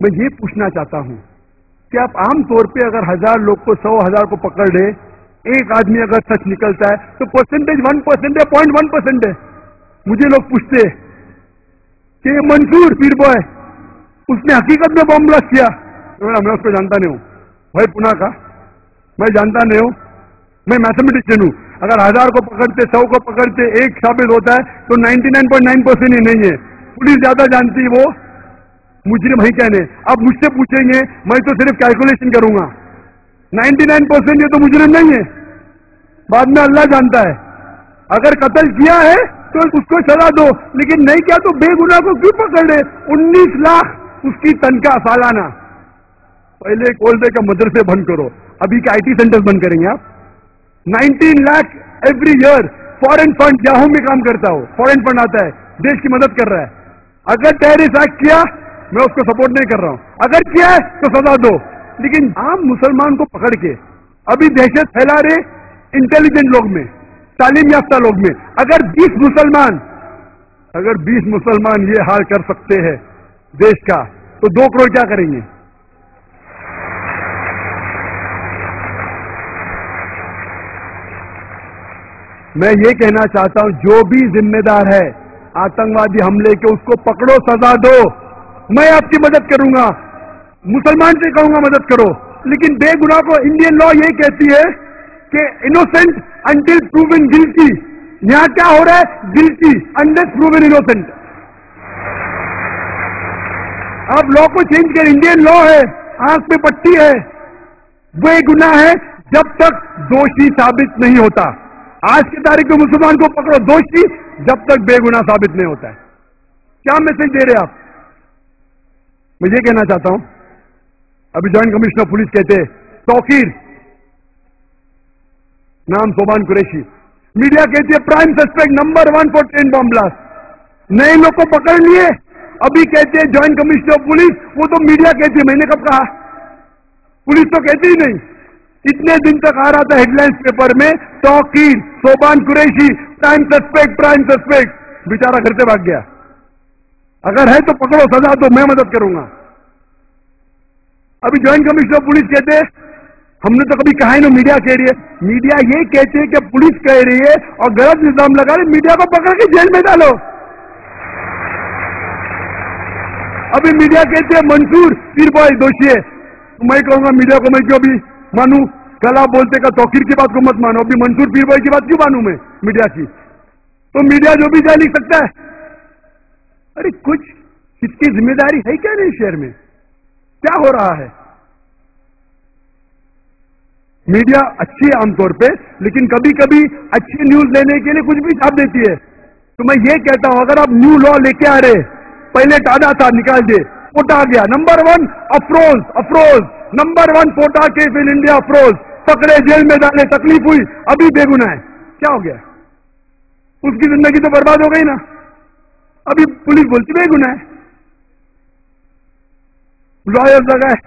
S1: میں یہ پوچھنا چاہتا ہوں کہ آپ عام طور پہ اگر 1000 لوگ کو 100,000 کو پکڑ رہے, ایک آدمی اگر سچ نکلتا ہے تو پرسنٹیج 1% ہے, 0.1% ہے. مجھے لوگ پوچھتے کہ منصور پیر بوائے اس نے حقیقت میں بم بلاسٹ کیا؟ میں اس کو جانتا نہیں ہوں بھائی, پونا کا میں جانتا نہیں ہوں. میں میتھمیٹیشین ہوں. اگر 1000 کو پکڑتے 100 کو پکڑتے ایک ثابت ہوتا ہے تو 99.9% ہی نہیں ہے. پولیس زیادہ جانتی وہ مجرم ہی کہنے. اب مجھ سے پوچھیں گے میں تو صرف کیلکولیشن کروں گا. 99% یہ تو مجرم نہیں ہے, بعد میں اللہ جانتا ہے. اگر قتل کیا ہے تو اس کو سزا دو, لیکن نہیں کیا تو بے گناہ کو کیوں پکڑ رہے؟ 19 لاکھ اس کی تنخواہ سالانہ. پہلے کولبے کا مدرسے بند کرو, ابھی کے آئی ٹی سینٹر بند کریں گے آپ. 19 لاکھ ایوری ایئر. فورن فنڈ یاہو میں کام کرتا ہو, فورن فنڈ آتا ہے, دیش کی مدد کر رہا ہے. اگر ٹیررسٹ ایکٹ کیا میں اس کو سپورٹ نہیں کر رہا ہوں, اگر کیا ہے تو سزا دو. لیکن عام مسلمان کو پکڑ کے ابھی دہشت پھیلا رہے انٹیلیجنٹ لوگ میں, تعلیم یافتہ لوگ میں. اگر 20 مسلمان یہ حال کر سکتے ہیں دیش کا تو 2 کروڑ کیا کریں گے؟ میں یہ کہنا چاہتا ہوں جو بھی ذمہ دار ہے آتنکوادی حملے کے اس کو پکڑو, سزا دو. میں آپ کی مدد کروں گا, مسلمان سے کہوں گا مدد کرو, لیکن بے گناہ کو انڈین لا یہ کہتی ہے کہ انوسنٹ انٹل پروون گلٹی. یہاں کیا ہو رہا ہے؟ گلٹی انلیس پروون انوسنٹ. آپ لا کو چینج کر, انڈین لا ہے, آنکھ پہ پٹی ہے, بے گناہ ہے جب تک دوشی ثابت نہیں ہوتا. آج کی تاریخ میں مسلمان کو پکڑو دوشی جب تک بے گناہ ثابت نہیں ہوتا ہے. کیا میسج دے رہے آپ؟ میں یہ کہنا چاہتا ہوں, ابھی جوائنٹ کمشنر پولیس کہتے توقیر, نام صوبان قریشی, میڈیا کہتی ہے prime suspect number 1 for train bomb blast. نئے لوگ کو پکڑ لیے, ابھی کہتے ہیں جوائنٹ کمشنر پولیس, وہ تو میڈیا کہتی ہے, میں نے کب کہا؟ پولیس تو کہتی ہی نہیں. اتنے دن تک آ رہا تھا ہیڈ لائنز پیپر میں Tauqeer, Soban Qureshi, prime suspect, prime suspect. بیچارہ گھر سے بھاگ گیا. اگر ہے تو پکڑو, سزا دو, میں مدد کروں گا. ابھی جوائنٹ کمشنر پولیس کہتے ہیں ہم نے تو کبھی کہا ہی نہیں, میڈیا کہہ رہی ہے. میڈیا یہ کہتے ہیں کہ پولیس کہہ رہی ہے اور غلط الزام لگا رہی, میڈیا کو پکڑ کے جیل میں ڈالو. ابھی میڈیا کہتے ہیں منصور پیر بھائی دوشی ہے. میں کہوں گا میڈیا کو میں کیوں بھی مانوں؟ کل آپ بولتے کہ توقیر کی بات کو مت مانو, ابھی منصور پیر بھائی کی بات کیوں مانوں میں میڈیا کی؟ تو میڈیا جو بھی جائے لکھ سکتا ہے. ارے کچھ اس کی ذمہ داری ہے کیا نہیں شہر میں؟ کیا ہو رہا ہے؟ میڈیا اچھی ہے عام طور پہ, لیکن کبھی کبھی اچھی نیوز لینے کے لیے کچھ بھی چھاپ دیتی ہے. تو میں یہ کہتا ہوں اگر آپ نیو لا لے کے آ رہے, پہلے ٹاڈا تھا نکال دے, پوٹا آ گیا, number 1 Afroz, number 1 POTA case in India, Afroz پکڑے, جیل میں ڈالے, تکلیف ہوئی, ابھی بے گناہ ہے. کیا ہو گیا؟ اس کی زندگی تو برباد ہو گئی نا. ابھی پولیس بولتی بے گناہ ہے. لائر لگائے,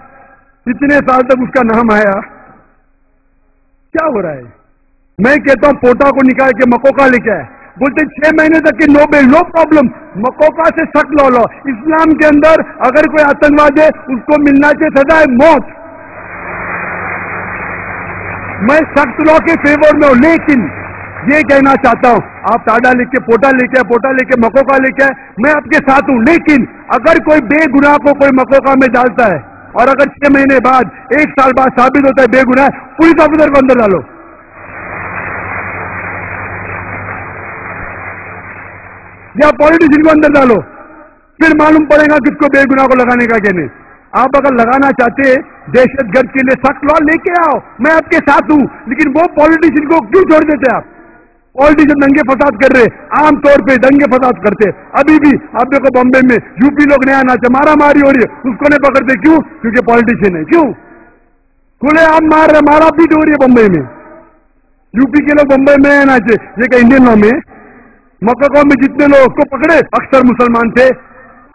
S1: اتنے سال تک اس کا نام آیا. کیا ہو رہا ہے؟ میں کہتا ہوں پوٹا کو نکال کے مکوکا لے کے آئے, بولتے 6 مہینے تک کی نو بیل, نو پرابلم. مکوکا سے سخت لا لو. اسلام کے اندر اگر کوئی آتنکواد ہے اس کو ملنا چاہیے سزا ہے موت. میں سخت لا کے فیور میں ہوں, لیکن یہ کہنا چاہتا ہوں آپ ٹاڈا لے کے پوٹا لے کے, پوٹا لے کے مکوکا لے کے, میں آپ کے ساتھ ہوں. لیکن اگر کوئی بے گناہ کو کوئی مکوکا میں ڈالتا ہے اور اگر 6 مہینے بعد, 1 سال بعد ثابت ہوتا ہے بے گناہ, پولیس آفیسر کو اندر ڈالو. یا پالیٹیشین کو اندر ڈالو, پھر معلوم پڑے گا کس کو بے گناہ کو لگانے کا کہنے. آپ اگر لگانا چاہتے دہشت گرد کے لیے سخت لا لے کے آؤ, میں آپ کے ساتھ ہوں. لیکن وہ پالیٹیشین کو کیوں چھوڑ دیتے آپ؟ پالیٹیشین دنگے فساد کر رہے, عام طور پہ دنگے فساد کرتے. ابھی بھی آپ دیکھو بمبے میں یو پی لوگ نیا ناچے, مارا ماری ہو رہی ہے, اس کو نہیں پکڑتے. کیوں؟ کیونکہ پالیٹیشین ہے. کیوں؟ کھلے عام مار رہے, مارا پیٹ ہو رہی ہے بمبئی میں. یو پی کے لوگ بمبئی میں ناچے. یہ کہ انڈین لا میں مکہ میں جتنے لوگ کو پکڑے اکثر مسلمان تھے,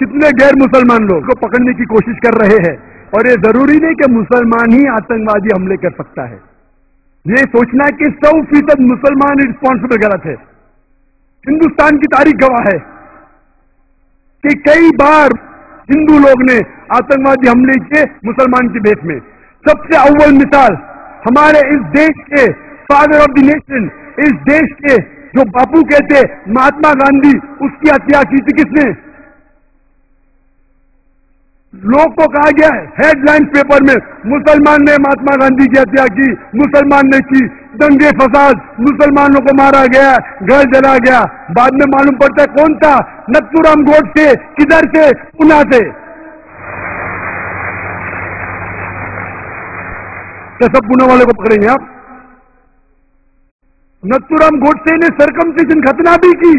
S1: کتنے غیر مسلمان لوگ کو پکڑنے کی کوشش کر رہے ہیں. اور یہ ضروری نہیں کہ مسلمان ہی آتنکوادی حملے کر سکتا ہے. یہ سوچنا کہ 100% مسلمان رسپانسبل غلط ہے. ہندوستان کی تاریخ گواہ ہے کہ کئی بار ہندو لوگ نے آتنکوادی حملے کیے مسلمان کی بیس میں. سب سے اول مثال ہمارے اس دیش کے فادر آف دی نیشن, اس دیش کے جو باپو کہتے مہاتما گاندھی, اس کی ہتیا کی تھی کس نے؟ لوگ کو کہا گیا ہے ہیڈ لائن پیپر میں مسلمان نے مہاتما گاندھی کی ہتیا کی, مسلمان نے کی, دنگے فساد, مسلمانوں کو مارا گیا, گھر جلا گیا. بعد میں معلوم پڑتا ہے کون تھا؟ نتھورام گوڈسے. کدھر سے؟ پونا سے. کیا سب پونا والے کو پکڑیں گے آپ؟ نتھورام گوڈسے نے سرکمسیشن ختنہ بھی کی,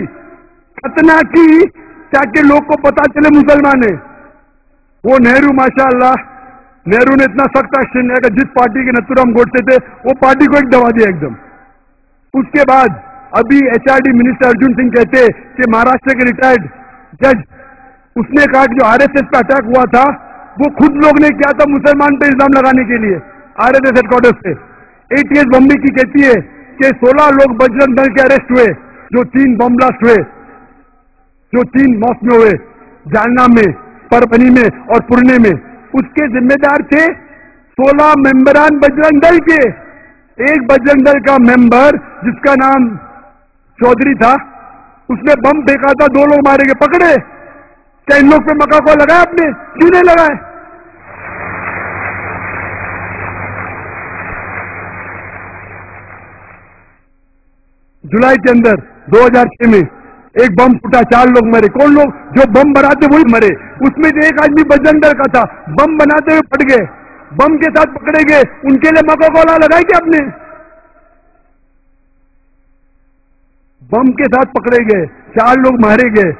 S1: ختنہ کی تاکہ لوگ کو پتا چلے مسلمان ہے. وہ نہرو, ماشاء اللہ, نہرو نے اتنا سخت ایکشن لیا کہ جس پارٹی کے نتھورام گوڈسے تھے وہ پارٹی کو ایک دبا دیا ایک دم. اس کے بعد ابھی HRD منسٹر ارجن سنگھ کہتے کہ مہاراشٹر کے ریٹائرڈ جج, اس نے کہا کہ جو RSS پہ اٹیک ہوا تھا وہ خود لوگ نے کیا تھا مسلمان پہ الزام لگانے کے لیے RSS ہیڈ کوارٹر سے. ATS بمبئی کی کہتی ہے کہ 16 لوگ بجرنگ دل کے اریسٹ ہوئے, جو 3 بم بلاسٹ ہوئے, جو 3 موت میں ہوئے, جالنا میں, پربنی میں اور پورنے میں. اس کے ذمہ دار تھے 16 ممبران بجرنگ دل کے. ایک بجرنگ دل کا ممبر جس کا نام चौधरी था, उसने बम फेंका था, 2 लोग मारे गए, पकड़े। क्या इन लोग पे मक्का को लगाया आपने? क्यों नहीं लगाए? जुलाई के अंदर 2006 में एक बम फूटा, 4 लोग मरे। कौन लोग? जो बम बनाते वही मरे। उसमें से एक आदमी बजरंग दल का था, बम बनाते हुए फट गए, बम के साथ पकड़े गए। उनके लिए मक्का कोला लगाई क्या आपने? बम के साथ पकड़े गए, 4 लोग मारे गए,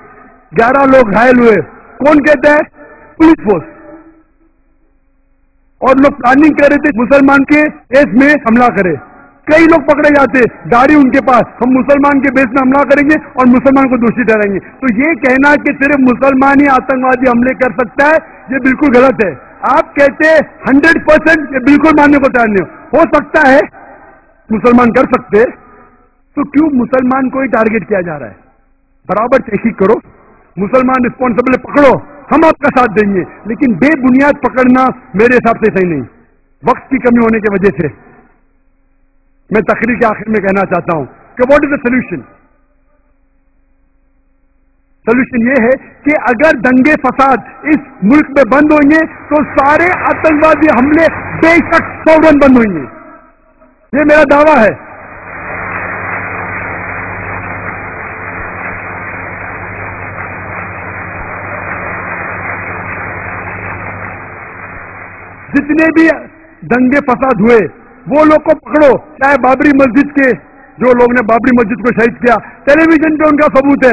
S1: 11 लोग घायल हुए। कौन कहता है? Police force. और लोग प्लानिंग कर रहे थे मुसलमान के बेस में हमला करे। कई लोग पकड़े जाते, गाड़ी उनके पास, हम मुसलमान के बेस में हमला करेंगे और मुसलमान को दोषी ठहराएंगे। तो ये कहना कि सिर्फ मुसलमान ही आतंकवादी हमले कर सकता है, ये बिल्कुल गलत है। आप कहते हैं 100%, ये बिल्कुल मानने को तैयार नहीं हो सकता है मुसलमान कर सकते, तो क्यों मुसलमान को ही टारगेट किया जा रहा है? बराबर तहकीक करो, मुसलमान रिस्पॉन्सिबल पकड़ो, हम आपका साथ देंगे, लेकिन बेबुनियाद पकड़ना मेरे हिसाब से सही नहीं। वक्त की कमी होने की वजह से मैं तकरीर के आखिर में कहना चाहता हूं कि what is the solution? Solution ये है कि अगर दंगे फसाद इस मुल्क में बंद होंगे तो सारे आतंकवादी हमले बेशक फौरन बंद होंगे। ये मेरा दावा है। जितने भी दंगे फसाद हुए वो लोग को पकड़ो, चाहे बाबरी मस्जिद के जो लोग ने बाबरी मस्जिद को शहीद किया, टेलीविजन पे उनका सबूत है,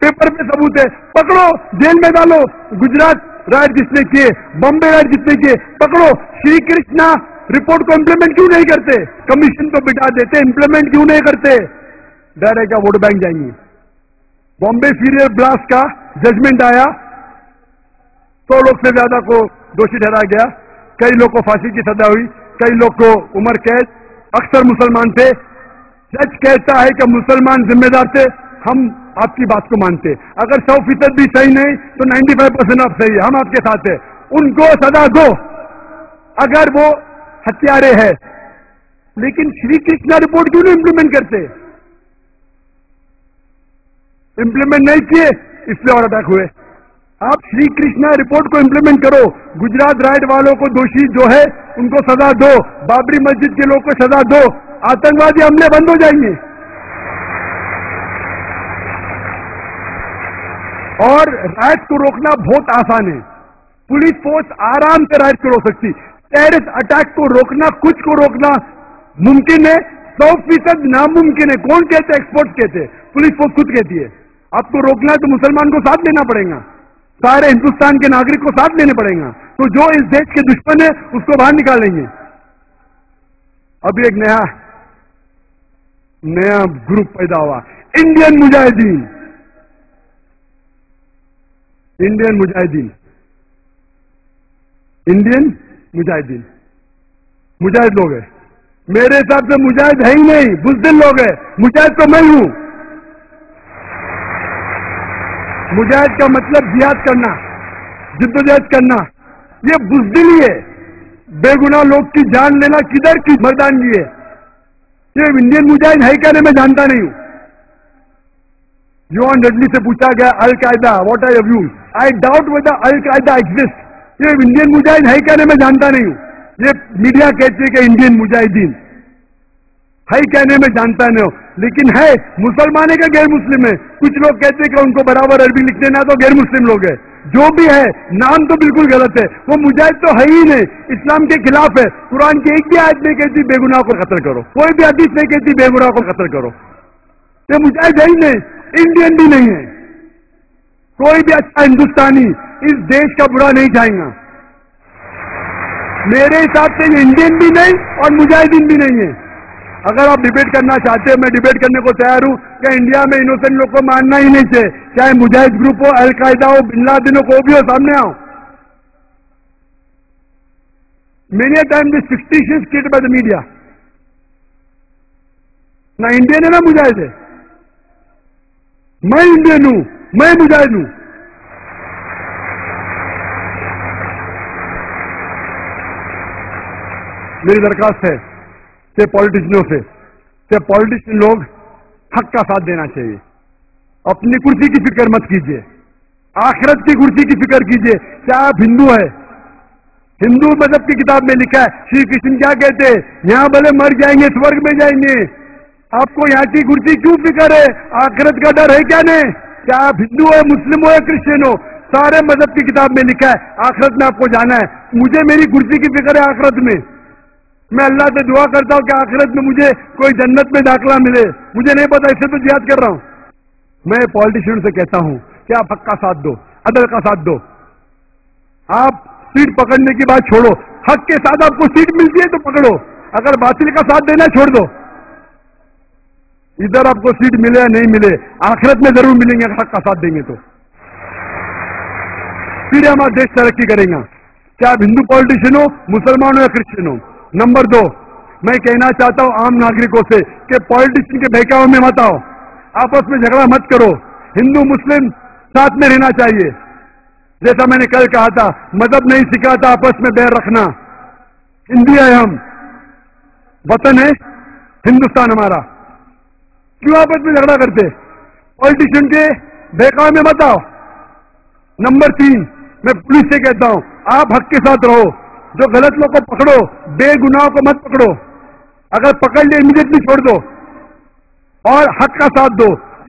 S1: पेपर पे सबूत है, पकड़ो, जेल में डालो। गुजरात राइट जिसने किए, बॉम्बे राइट जिसने किए, पकड़ो। श्री कृष्णा रिपोर्ट को इंप्लीमेंट क्यों नहीं करते? कमीशन को बिठा देते, इंप्लीमेंट क्यों नहीं करते? डर है क्या वोट बैंक जाएंगे? बॉम्बे फीरियर ब्लास्ट का जजमेंट आया, 100 लोग से ज्यादा को दोषी ठहराया गया, कई लोग को फांसी की सजा हुई, कई लोग को उम्र कैद, अक्सर मुसलमान थे। जज कहता है कि मुसलमान जिम्मेदार थे, हम आपकी बात को मानते। अगर 100% भी सही नहीं तो 95% आप सही है, हम आपके साथ है, उनको सजा दो अगर वो हत्यारे है। लेकिन श्री कृष्णा रिपोर्ट क्यों नहीं इंप्लीमेंट करते? इंप्लीमेंट नहीं किए इसलिए और अटैक हुए। आप श्री कृष्णा रिपोर्ट को इंप्लीमेंट करो, गुजरात राइट वालों को दोषी जो है उनको सजा दो, बाबरी मस्जिद के लोग को सजा दो, आतंकवादी हमले बंद हो जाएंगे। और राइट को रोकना बहुत आसान है, पुलिस फोर्स आराम से राइट को रोक सकती। टेररिस्ट अटैक को रोकना, कुछ को रोकना मुमकिन है, 100% नामुमकिन है। कौन कहते हैं? एक्सपर्ट कहते हैं, पुलिस फोर्स खुद कहती है। आपको रोकना है तो मुसलमान को साथ लेना पड़ेगा, सारे हिंदुस्तान के नागरिक को साथ लेने पड़ेगा। तो जो इस देश के दुश्मन है उसको बाहर निकालेंगे। अभी एक नया ग्रुप पैदा हुआ, Indian Mujahideen. Indian Mujahideen, Indian Mujahideen, मुजाहिद लोग हैं। मेरे हिसाब से मुजाहिद है ही नहीं, बुज़दिल लोग हैं। मुजाहिद तो मैं हूं। मुजाहिद का मतलब जिहाद करना, जिद्दोजहद करना, ये बुज़दिली है। बेगुनाह लोग की जान लेना किधर की मर्दानगी है? ये इंडियन मुजाहिद है क्या? मैं जानता नहीं हूं। जॉन रेडली से पूछा गया Al Qaeda what are your views, I doubt whether Al Qaeda exist. ये इंडियन मुजाहिद है क्या? मैं जानता नहीं हूं। ये मीडिया कहती है कि इंडियन मुजाहिदीन है, कहने में जानता नहीं हो, लेकिन है। मुसलमान है क्या गैर मुस्लिम है? कुछ लोग कहते हैं कि उनको बराबर अरबी लिखने ना तो गैर मुस्लिम लोग है। जो भी है, नाम तो बिल्कुल गलत है। वो मुजाहिद तो है ही नहीं, इस्लाम के खिलाफ है। कुरान की एक भी आयत नहीं कहती बेगुनाह को कत्ल करो, कोई भी हदीस नहीं कहती बेगुनाह को कत्ल करो। ये मुजाहिद है ही नहीं, इंडियन भी नहीं है। कोई भी अच्छा हिंदुस्तानी इस देश का बुरा नहीं चाहेगा। मेरे हिसाब से ये इंडियन भी नहीं और मुजाहिदीन भी नहीं है। अगर आप डिबेट करना चाहते हो, मैं डिबेट करने को तैयार हूं कि इंडिया में इनोसेंट लोग को मानना ही नहीं चाहिए, चाहे मुजाहिद ग्रुप हो, अल कायदा हो, बिन लादेन हो, को भी हो, सामने आओ। Many time this fictitious created by the media. ना इंडियन है ना मुजाहिद है। मैं इंडियन हूं, मैं मुजाहिद हूं। मेरी दरखास्त है से पॉलिटिशियनों से, पॉलिटिशियन लोग حق کا ساتھ دینا چاہیے. اپنی کرسی کی فکر مت کیجیے, آخرت کی کرسی کی فکر کیجیے. کیا آپ ہندو ہے؟ ہندو مذہب کی کتاب میں لکھا ہے, شری کرشن کیا کہتے ہیں, یہاں بھلے مر جائیں گے سورگ میں جائیں گے, آپ کو یہاں کی کرسی کیوں فکر ہے؟ آخرت کا ڈر ہے کیا نہیں؟ کیا آپ ہندو ہو, مسلم ہو یا کرسچن ہو, سارے مذہب کی کتاب میں لکھا ہے آخرت میں آپ کو جانا ہے. مجھے میری کرسی کی فکر ہے آخرت میں. میں اللہ سے دعا کرتا ہوں کہ آخرت میں مجھے کوئی جنت میں داخلہ ملے. مجھے نہیں پتا, اس سے تو جہاد کر رہا ہوں. میں پالیٹیشین سے کہتا ہوں کہ آپ حق کا ساتھ دو, عدل کا ساتھ دو. آپ سیٹ پکڑنے کی بات چھوڑو, حق کے ساتھ آپ کو سیٹ ملتی ہے تو پکڑو, اگر باطل کا ساتھ دینا چھوڑ دو. ادھر آپ کو سیٹ ملے یا نہیں ملے, آخرت میں ضرور ملیں گے اگر حق کا ساتھ دیں گے تو. پھر ہمارا دیش ترقی کرے گا, چاہے آپ ہندو پالیٹیشین ہو, مسلمان ہو یا کرسچن ہو. نمبر 2, میں کہنا چاہتا ہوں عام ناگرکوں سے کہ پالیٹیشین کے بہکاوے میں مت آؤ, آپس میں جھگڑا مت کرو. ہندو مسلم ساتھ میں رہنا چاہیے. جیسا میں نے کل کہا تھا, مذہب نہیں سکھاتا آپس میں بیر رکھنا. ہندو ہے ہم, وطن ہے ہندوستان ہمارا, کیوں آپس میں جھگڑا کرتے؟ پالیٹیشین کے بہکاوے میں مت آؤ. نمبر 3, میں پولیس سے کہتا ہوں آپ حق کے ساتھ رہو, جو غلط لوگ کو پکڑو, بے گناہوں کو مت پکڑو. اگر پکڑ لے امیڈیٹلی چھوڑ دو اور حق کا ساتھ دو.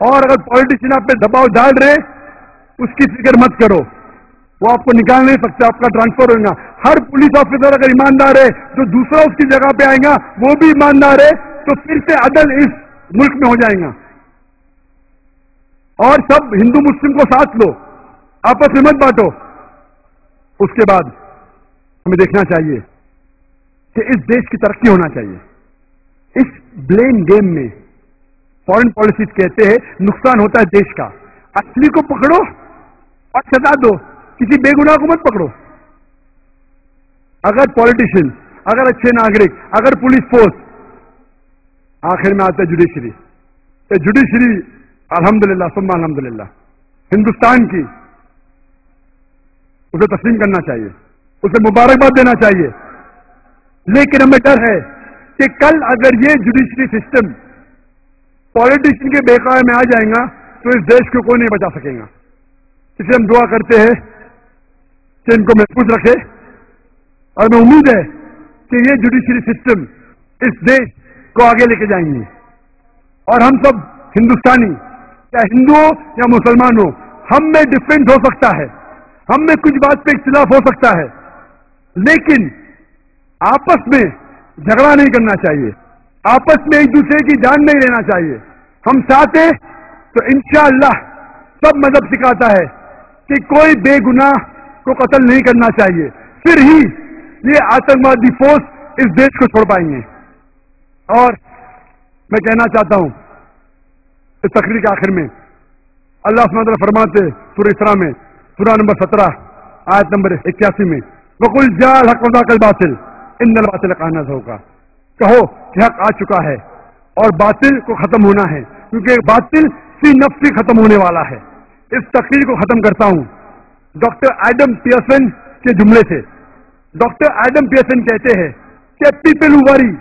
S1: اور اگر پالیٹیشین آپ پہ دباؤ ڈال رہے, اس کی فکر مت کرو, وہ آپ کو نکال نہیں سکتے, آپ کا ٹرانسفر ہوگا. ہر پولیس آفیسر اگر ایماندار ہے تو دوسرا اس کی جگہ پہ آئے گا, وہ بھی ایماندار ہے, تو پھر سے عدل اس ملک میں ہو جائے گا. اور سب ہندو مسلم کو ساتھ لو, آپس میں مت بانٹو. اس کے بعد ہمیں دیکھنا چاہیے کہ اس دیش کی ترقی ہونا چاہیے. اس بلیم گیم میں فورن پالیسیز کہتے ہیں نقصان ہوتا ہے دیش کا. اصلی کو پکڑو اور سزا دو, کسی بے گناہ کو مت پکڑو. اگر پالیٹیشین, اگر اچھے ناگرک, اگر پولیس فورس, آخر میں آتا ہے جوڈیشری. جوڈیشری الحمدللہ ثم الحمدللہ ہندوستان کی, اسے تسلیم کرنا چاہیے, اسے مبارکباد دینا چاہیے. لیکن ہمیں ڈر ہے کہ کل اگر یہ جوڈیشری سسٹم پالیٹیشین کے بہکاوے میں آ جائے گا تو اس دیش کو کوئی نہیں بچا سکے گا. اس لیے ہم دعا کرتے ہیں کہ ان کو محفوظ رکھے, اور ہمیں امید ہے کہ یہ جوڈیشری سسٹم اس دیش کو آگے لے کے جائیں گے. اور ہم سب ہندوستانی, چاہے ہندو ہو یا مسلمان ہو, ہم میں ڈفرینٹ ہو سکتا ہے, ہم میں کچھ بات پہ اختلاف ہو سکتا ہے, لیکن آپس میں جھگڑا نہیں کرنا چاہیے, آپس میں ایک دوسرے کی جان نہیں لینا چاہیے. ہم ساتھ ہیں تو انشاءاللہ سب مذہب سکھاتا ہے کہ کوئی بے گناہ کو قتل نہیں کرنا چاہیے, پھر ہی یہ آتنکوادی فورس اس دیش کو چھوڑ پائیں گے. اور میں کہنا چاہتا ہوں اس تقریر کے آخر میں اللہ سبحانہ وتعالیٰ فرماتے سورہ اسراء میں, سورہ نمبر 17 آیت نمبر 81 میں, وَقُلْ جَاءَ الْحَقُّ وَزَهَقَ الْبَاطِلُ إِنَّ الْبَاطِلَ كَانَ زَهُوقًا. کہو کہ حق آ چکا ہے اور باطل کو ختم ہونا ہے, کیونکہ باطل فی نفس ختم ہونے والا ہے. اس تقریر کو ختم کرتا ہوں ڈاکٹر ایڈم پیئرسن کے جملے سے. ڈاکٹر ایڈم پیئرسن کہتے ہیں کہ people who worry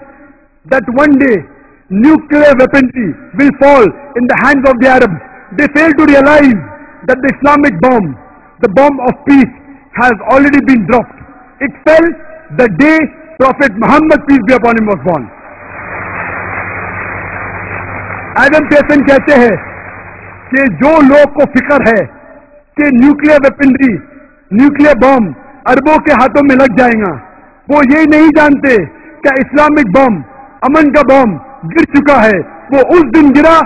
S1: that one day nuclear weaponry will fall in the hands of the Arabs, they fail to realize that the Islamic bomb, the bomb of peace, has already been dropped. It fell the day Prophet Muhammad, peace be upon him, was born. Adam Pearson کہتے ہیں کہ جو لوگ کو فکر ہے کہ nuclear weaponry, nuclear بم عربوں کے ہاتھوں میں لگ جائے گا, وہ یہ نہیں جانتے کہ اسلامک بم, امن کا بم گر چکا ہے. وہ اس دن گرا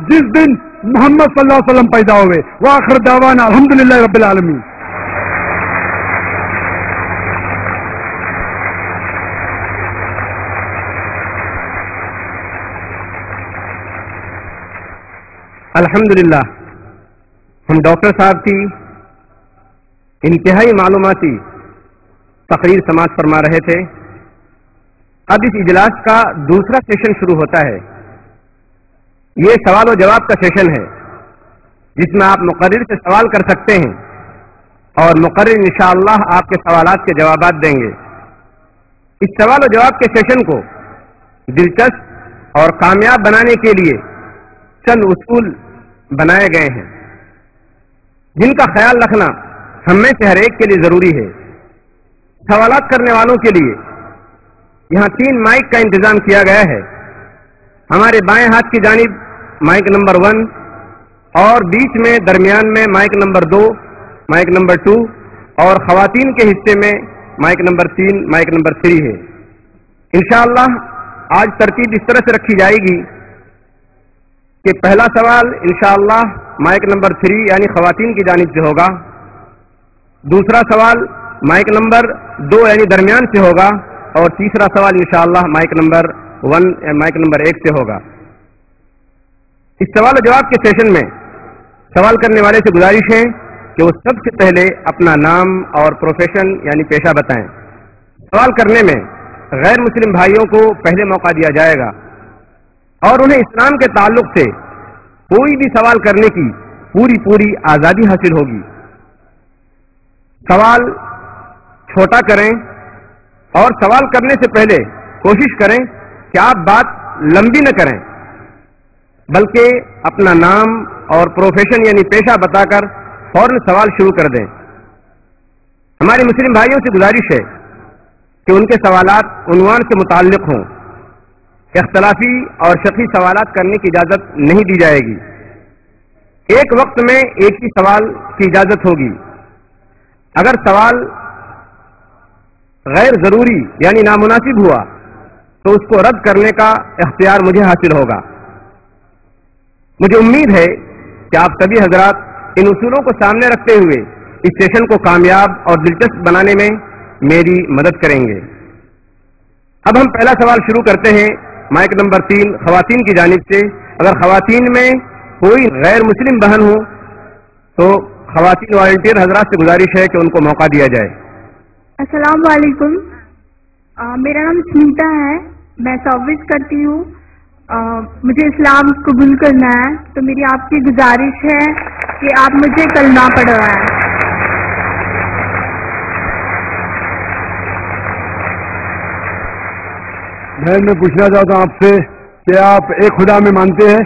S1: جس دن محمد صلی اللہ علیہ وسلم پیدا ہوئے. وآخر دعوانا الحمدللہ رب العالمین.
S2: الحمدللہ ہم ڈاکٹر صاحب کی انتہائی معلوماتی تقریر سماعت فرما رہے تھے. اب اس اجلاس کا دوسرا سیشن شروع ہوتا ہے. یہ سوال و جواب کا سیشن ہے جس میں آپ مقرر سے سوال کر سکتے ہیں اور مقرر انشاءاللہ آپ کے سوالات کے جوابات دیں گے. اس سوال و جواب کے سیشن کو دلچسپ اور کامیاب بنانے کے لیے چند اصول بنائے گئے ہیں جن کا خیال رکھنا ہم میں سے ہر ایک کے لیے ضروری ہے. سوالات کرنے والوں کے لیے یہاں 3 مائک کا انتظام کیا گیا ہے. ہمارے بائیں ہاتھ کی جانب مائک نمبر 1 اور بیچ میں درمیان میں مائک نمبر 2، مائک نمبر 2 اور خواتین کے حصے میں مائک نمبر 3، مائک نمبر 3 ہے. انشاءاللہ آج ترتیب اس طرح سے رکھی جائے گی کہ پہلا سوال انشاءاللہ مائک نمبر 3 یعنی خواتین کی جانب سے ہوگا، دوسرا سوال مائک نمبر 2 یعنی درمیان سے ہوگا، اور تیسرا سوال انشاءاللہ مائک نمبر 1 یا مائک نمبر 1 سے ہوگا. اس سوال و جواب کے سیشن میں سوال کرنے والے سے گزارش ہے کہ وہ سب سے پہلے اپنا نام اور پروفیشن یعنی پیشہ بتائیں. سوال کرنے میں غیر مسلم بھائیوں کو پہلے موقع دیا جائے گا اور انہیں اسلام کے تعلق سے کوئی بھی سوال کرنے کی پوری آزادی حاصل ہوگی. سوال چھوٹا کریں اور سوال کرنے سے پہلے کوشش کریں کہ آپ بات لمبی نہ کریں بلکہ اپنا نام اور پروفیشن یعنی پیشہ بتا کر فوراً سوال شروع کر دیں. ہمارے مسلم بھائیوں سے گزارش ہے کہ ان کے سوالات عنوان سے متعلق ہوں. اختلافی اور شخصی سوالات کرنے کی اجازت نہیں دی جائے گی. ایک وقت میں ایک ہی سوال کی اجازت ہوگی. اگر سوال غیر ضروری یعنی نامناسب ہوا تو اس کو رد کرنے کا اختیار مجھے حاصل ہوگا. مجھے امید ہے کہ آپ سبھی حضرات ان اصولوں کو سامنے رکھتے ہوئے اس سیشن کو کامیاب اور دلچسپ بنانے میں میری مدد کریں گے. اب ہم پہلا سوال شروع کرتے ہیں مائک نمبر 3 خواتین کی جانب سے. اگر خواتین میں کوئی غیر مسلم بہن ہو تو خواتین والنٹیئر حضرات سے گزارش ہے کہ ان کو موقع دیا جائے.
S3: السلام علیکم. میرا نام سنیتا ہے، میں سروس کرتی ہوں. مجھے اسلام قبول کرنا ہے تو میری آپ کی گزارش ہے کہ آپ مجھے کلمہ پڑھوائیں.
S1: بہن میں پوچھنا چاہتا ہوں آپ سے کہ آپ ایک خدا میں مانتے ہیں؟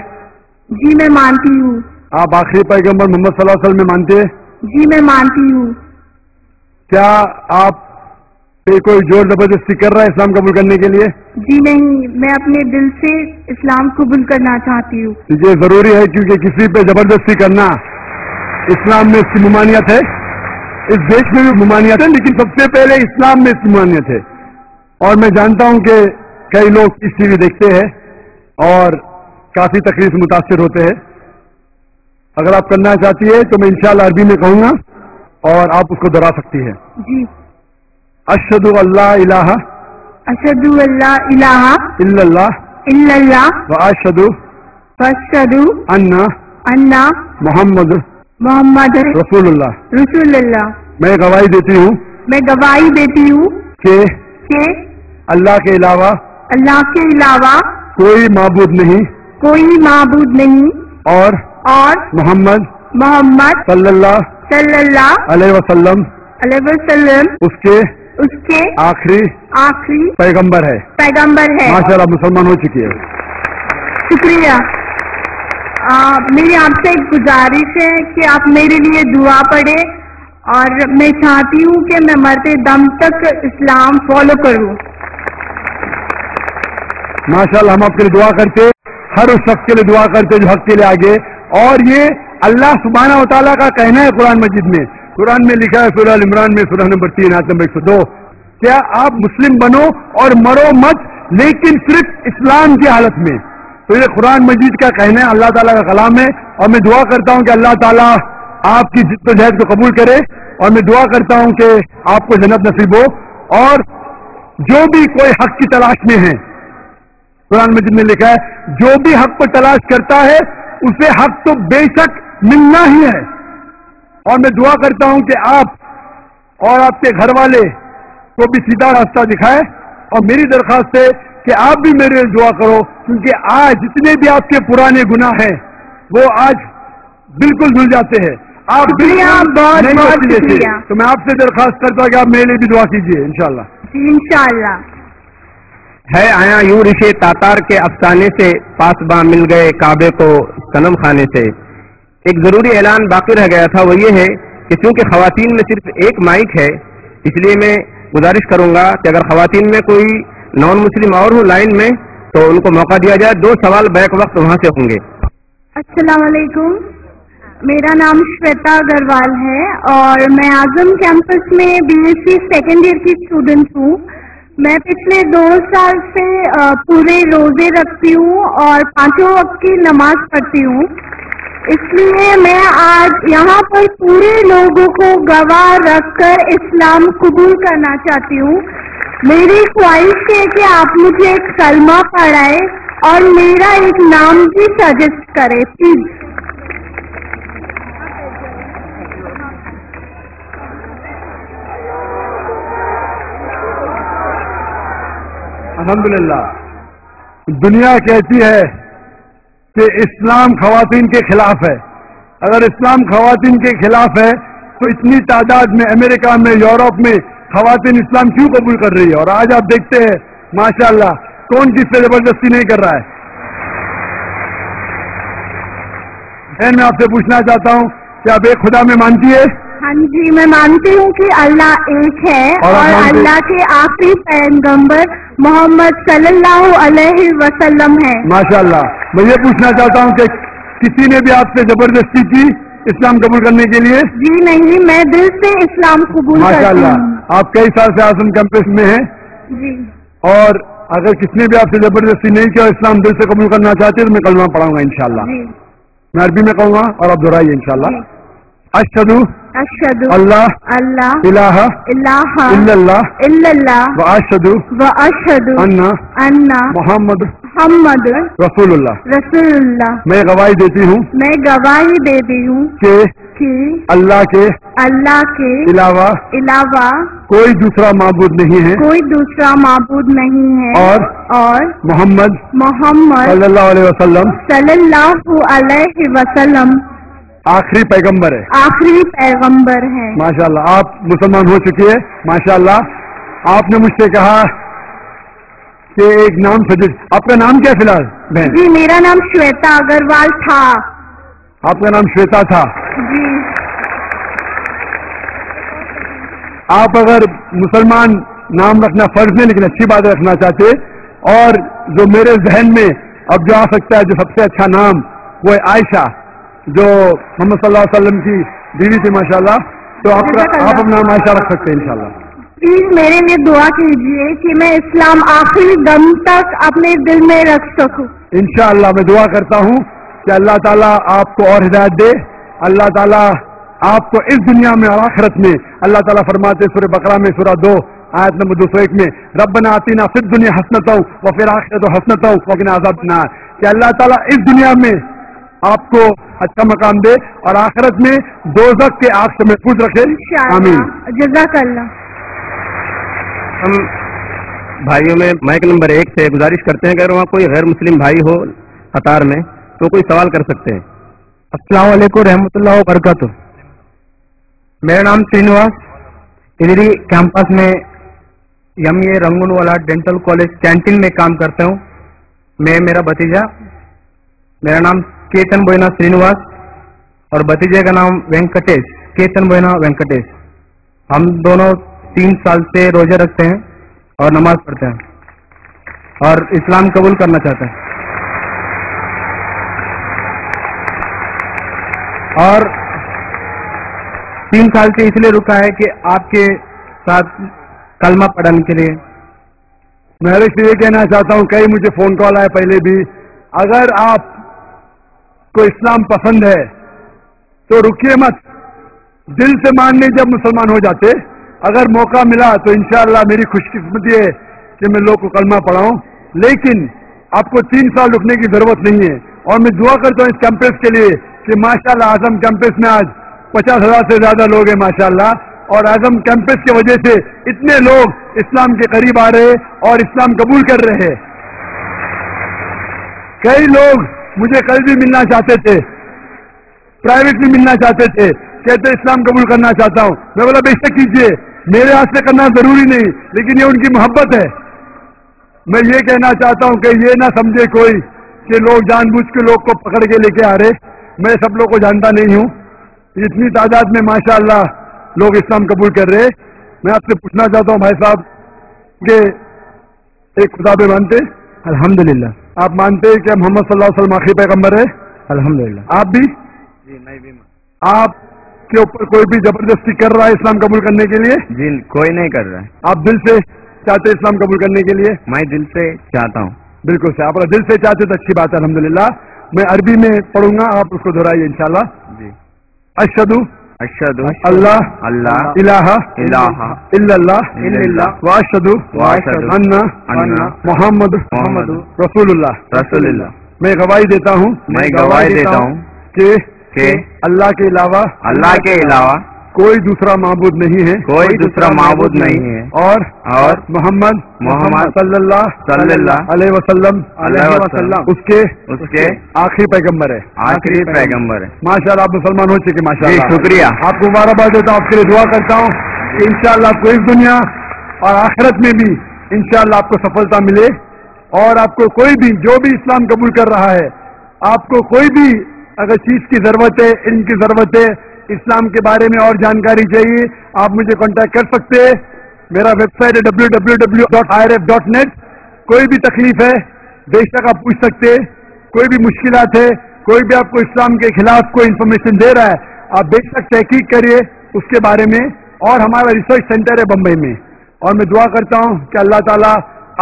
S3: جی میں مانتی ہوں.
S1: آپ آخری پیغمبر محمد صلی اللہ علیہ وسلم میں مانتے ہیں؟
S3: جی میں مانتی ہوں.
S1: کیا آپ پہ کوئی زور زبردستی کر رہا ہے اسلام قبول کرنے کے لیے؟
S3: جی نہیں، میں اپنے دل سے اسلام قبول کرنا چاہتی ہوں.
S1: یہ ضروری ہے کیونکہ کسی پہ زبردستی کرنا اسلام میں اس کی ممانعت ہے. اس دیش میں بھی ممانعت ہے لیکن سب سے پہلے اسلام میں اس کی ممانعت ہے. اور میں جانتا ہوں کہ کئی لوگ اس ٹی وی دیکھتے ہیں اور کافی تقریر سے متاثر ہوتے ہیں. اگر آپ کرنا چاہتی ہے تو میں انشاءاللہ عربی میں کہوں گا اور آپ اس کو دہرا سکتی ہے.
S3: جی.
S1: اشہد اللہ الہ
S3: اشہد اللہ الہ
S1: الا اللہ
S3: الا اللہ
S1: واشہد
S3: واشہد
S1: ان محمد
S3: محمد
S1: رسول اللہ.
S3: رسول اللہ.
S1: میں گواہی دیتی ہوں
S3: میں گواہی دیتی ہوں
S1: کہ اللہ کے علاوہ کوئی معبود نہیں اور محمد صلی اللہ علیہ وسلم اس کے آخری پیغمبر ہے. ماشاءاللہ مسلمان ہو چکی ہے.
S3: شکریہ. میری آپ سے ایک گزارش ہے کہ آپ میرے لیے دعا پڑھیں اور میں چاہتی ہوں کہ میں مرتے دم تک اسلام فالو کروں.
S1: ماشاءاللہ ہم آپ کے لیے دعا کرتے، ہر اس شخص کے لیے دعا کرتے جو حق کے لیے آگے. اور یہ اللہ سبحانہ و تعالیٰ کا کہنا ہے قرآن مجید میں. قرآن میں لکھا ہے سورہ عمران میں سورہ نمبر 3 آیت نمبر 102، کیا آپ مسلم بنو اور مرو مت لیکن صرف اسلام کی حالت میں. تو یہ قرآن مجید کا کہنا ہے، اللہ تعالیٰ کا کلام ہے. اور میں دعا کرتا ہوں کہ اللہ تعالیٰ آپ کی جد و جہد کو قبول کرے اور میں دعا کرتا ہوں کہ آپ کو جنت نصیب ہو. اور جو بھی کوئی حق کی تلاش میں ہے، قرآن مجید میں لکھا ہے جو بھی حق کو تلاش کرتا ہے اسے حق تو بے شک ملنا ہی ہے. اور میں دعا کرتا ہوں کہ آپ اور آپ کے گھر والے کو بھی سیدھا راستہ دکھائے. اور میری درخواست ہے کہ آپ بھی میرے لیے دعا کرو کیونکہ آج جتنے بھی آپ کے پرانے گناہ ہیں وہ آج بالکل دھل جاتے ہیں. آپ تو میں آپ سے درخواست کرتا ہوں کہ آپ میرے لیے بھی دعا کیجیے انشاءاللہ.
S3: انشاءاللہ.
S2: ہے آیا یوں رشے تاتار کے افسانے سے، پاسباں مل گئے کعبے کو صنم خانے سے. ایک ضروری اعلان باقی رہ گیا تھا، وہ یہ ہے کہ چونکہ خواتین میں صرف ایک مائک ہے، اس لیے میں گزارش کروں گا کہ اگر خواتین میں کوئی نان مسلم اور ہو لائن میں تو ان کو موقع دیا جائے. 2 سوال بیک وقت وہاں سے ہوں گے.
S3: السلام علیکم، میرا نام شویتا اگروال ہے اور میں اعظم کیمپس میں BSc سیکنڈ ایئر کی اسٹوڈنٹ ہوں. میں پچھلے 2 سال سے پورے روزے رکھتی ہوں اور 5 وقت کی نماز پڑھتی ہوں. اس لیے میں آج یہاں پر پورے لوگوں کو گواہ رکھ کر اسلام قبول کرنا چاہتی ہوں. میری خواہش ہے کہ آپ مجھے ایک کلمہ پڑھائے اور میرا ایک نام بھی سجیسٹ کرے پلیز.
S1: الحمدللہ. دنیا کہتی ہے کہ اسلام خواتین کے خلاف ہے. اگر اسلام خواتین کے خلاف ہے تو اتنی تعداد میں امریکہ میں یورپ میں خواتین اسلام کیوں قبول کر رہی ہے؟ اور آج آپ دیکھتے ہیں ماشاءاللہ کون کس سے زبردستی نہیں کر رہا ہے. بہن میں آپ سے پوچھنا چاہتا ہوں کہ آپ ایک خدا میں مانتی ہے؟
S3: ہاں جی، میں مانتی ہوں کہ اللہ ایک ہے اور اللہ کے آخری پیغمبر محمد صلی اللہ علیہ وسلم ہے.
S1: ماشاءاللہ. میں یہ پوچھنا چاہتا ہوں کہ کسی نے بھی آپ سے زبردستی کی اسلام قبول کرنے کے لیے؟
S3: جی نہیں، میں دل سے اسلام قبول کرتی
S1: ماشاءاللہ.
S3: ہوں.
S1: آپ کئی سال سے اعظم کیمپس میں ہیں
S3: جی
S1: اور اگر کسی نے بھی آپ سے زبردستی نہیں کیا اسلام دل سے قبول کرنا چاہتے تو میں کلمہ پڑھاؤں گا انشاءاللہ.
S3: جی
S1: میں عربی میں کہوں گا اور آپ دہرائیے انشاءاللہ. اشہدو
S3: اشہد
S1: اللہ
S3: اللہ
S1: الہ
S3: الہ
S1: الا اللہ
S3: الا اللہ
S1: و اشہدو
S3: واشہد
S1: ان محمد
S3: محمد
S1: رسول اللہ.
S3: رسول اللہ.
S1: میں گواہی دیتی ہوں
S3: میں گواہی دیتی ہوں
S1: کہ
S3: کہ
S1: اللہ کے
S3: اللہ کے
S1: علاوہ
S3: علاوہ
S1: کوئی دوسرا معبود نہیں ہے
S3: کوئی دوسرا معبود نہیں ہے اور
S1: محمد
S3: محمد
S1: صلی اللہ علیہ وسلم
S3: صلی اللہ علیہ وسلم
S1: آخری پیغمبر ہے.
S3: آخری پیغمبر ہے.
S1: ماشاءاللہ. آپ مسلمان ہو چکی ہے ماشاءاللہ. آپ نے مجھ سے کہا کہ ایک نام سجیسٹ. آپ کا نام کیا ہے فی الحال بہن؟
S3: جی میرا نام شویتا اگروال تھا.
S1: آپ کا نام شویتا تھا.
S3: جی
S1: آپ اگر مسلمان نام رکھنا فرض نہیں لیکن اچھی بات رکھنا چاہتے اور جو میرے ذہن میں اب جو آ سکتا ہے جو سب سے اچھا نام وہ ہے عائشہ جو محمد صلی اللہ علیہ وسلم کی بیوی تھی ماشاءاللہ. تو آپ اپنا نام عائشہ رکھ سکتے ہیں انشاءاللہ.
S3: پلیز میرے لیے دعا کیجیے کہ میں اسلام آخری دم تک اپنے دل میں رکھ سکوں.
S1: انشاءاللہ میں دعا کرتا ہوں کہ اللہ تعالیٰ آپ کو اور ہدایت دے. اللہ تعالیٰ آپ کو اس دنیا میں اور آخرت میں اللہ تعالیٰ فرماتے سورہ بقرہ میں سورہ 2 آیت نمبر 201 میں ربنا آتینا فی الدنیا حسنۃ وفی الآخرۃ حسنۃ وقنا عذاب النار کہ اللہ تعالیٰ اس دنیا میں آپ کو اچھا مقام دے اور آخرت میں دوزخ کے آگ سے محفوظ رکھے. آمین.
S3: جزاک اللہ.
S2: ہم بھائیوں میں مائک نمبر 1 سے گزارش کرتے ہیں کہ اگر وہاں کوئی غیر مسلم بھائی ہو قطار میں تو کوئی سوال کر سکتے ہیں.
S4: السلام علیکم رحمۃ اللہ وبرکاتہ. میرا نام سرینواس ادھری کیمپس میں MA رنگون والا ڈینٹل کالج کینٹین میں کام کرتا ہوں. میں میرا بھتیجا میرا نام کیتن بوئنا سرینواس اور بھتیجے کا نام وینکٹیش کیتن بوئنا وینکٹیش. ہم دونوں 3 سال سے روزے رکھتے ہیں اور نماز پڑھتے ہیں اور اسلام قبول کرنا چاہتے ہیں. اور 3 سال سے اس لیے رکا ہے کہ آپ کے ساتھ کلمہ پڑھنے کے لیے.
S1: میں یہ کہنا چاہتا ہوں کئی مجھے فون کال آئے پہلے بھی. اگر آپ کو اسلام پسند ہے تو رکیے مت. دل سے ماننے جب مسلمان ہو جاتے اگر موقع ملا تو انشاءاللہ میری خوش قسمتی ہے کہ میں لوگ کو کلمہ پڑھاؤں. لیکن آپ کو 3 سال رکنے کی ضرورت نہیں ہے اور میں دعا کرتا ہوں اس کیمپس کے لیے کہ ماشاءاللہ اعظم کیمپس میں آج 50,000 سے زیادہ لوگ ہیں ماشاءاللہ. اور اعظم کیمپس کی وجہ سے اتنے لوگ اسلام کے قریب آ رہے اور اسلام قبول کر رہے. کئی لوگ مجھے کل بھی ملنا چاہتے تھے, پرائیویٹ بھی ملنا چاہتے تھے, کہتے اسلام قبول کرنا چاہتا ہوں. میں بولا بے شک کیجیے, میرے ہاتھ سے کرنا ضروری نہیں, لیکن یہ ان کی محبت ہے. मैं ये कहना चाहता हूं कि ये ना समझे कोई कि लोग जानबूझ के लोग को पकड़ के लेके आ रहे। मैं सब लोग को जानता नहीं हूं। इतनी तादाद में माशाअल्लाह लोग इस्लाम कबूल कर रहे। मैं आपसे पूछना चाहता हूं भाई साहब कि एक खुदा पे मानते?
S4: अल्हम्दुलिल्लाह।
S1: आप मानते हैं कि मोहम्मद सल्लल्लाहु अलैहि वसल्लम आखिरी पैगंबर है?
S4: अल्हम्दुलिल्लाह।
S1: आप भी?
S2: जी मैं भी।
S1: आपके ऊपर कोई भी जबरदस्ती कर रहा है इस्लाम कबूल करने के लिए?
S2: जी कोई नहीं कर रहा है।
S1: आप दिल से चाहते इस्लाम कबूल करने के लिए?
S2: मैं दिल से चाहता हूँ।
S1: बिल्कुल से, आप अगर दिल से चाहते तो अच्छी बात है, अल्हम्दुलिल्लाह। मैं अरबी में पढ़ूंगा, आप उसको दोहराइए इंशाल्लाह।
S2: जी।
S1: अशहदु
S2: अशहदु
S1: अल्लाह
S2: अल्लाह
S1: इलाहा
S2: इलाहा
S1: इल्लल्लाह
S2: इल्लल्लाह
S1: व अशहदु अन्ना मोहम्मद रसूलुल्लाह।
S2: रसूलुल्लाह।
S1: मैं गवाही देता हूँ
S2: मैं गवाही देता हूँ
S1: कि अल्लाह के अलावा कोई दूसरा माबूद नहीं है,
S2: कोई दूसरा माबूद नहीं है,
S1: और मोहम्मद
S2: सल्लल्लाहु
S1: अलैहि वसल्लम उसके आखिरी पैगंबर है।
S2: आखिरी पैगंबर है।
S1: माशाल्लाह आप मुसलमान हो चुके, माशाल्लाह।
S2: शुक्रिया।
S1: आपको मुबारकबाद देता हूँ, आपके लिए दुआ करता हूँ कि इंशाल्लाह आपको इस दुनिया और आखिरत में भी इंशाल्लाह आपको सफलता मिले। और आपको कोई भी जो भी इस्लाम कबूल कर रहा है, आपको कोई भी अगर चीज की जरूरत है, इल्म की जरूरत है, इस्लाम के बारे में और जानकारी चाहिए, आप मुझे कांटेक्ट कर सकते हैं। मेरा वेबसाइट है www.irf.net। कोई भी तकलीफ है बेशक आप पूछ सकते हैं, कोई भी मुश्किलात है, कोई भी आपको इस्लाम के खिलाफ कोई इंफॉर्मेशन दे रहा है, आप बेशक तहकीक करिए उसके बारे में। और हमारा रिसर्च सेंटर है बम्बई में। और मैं दुआ करता हूँ कि अल्लाह ताला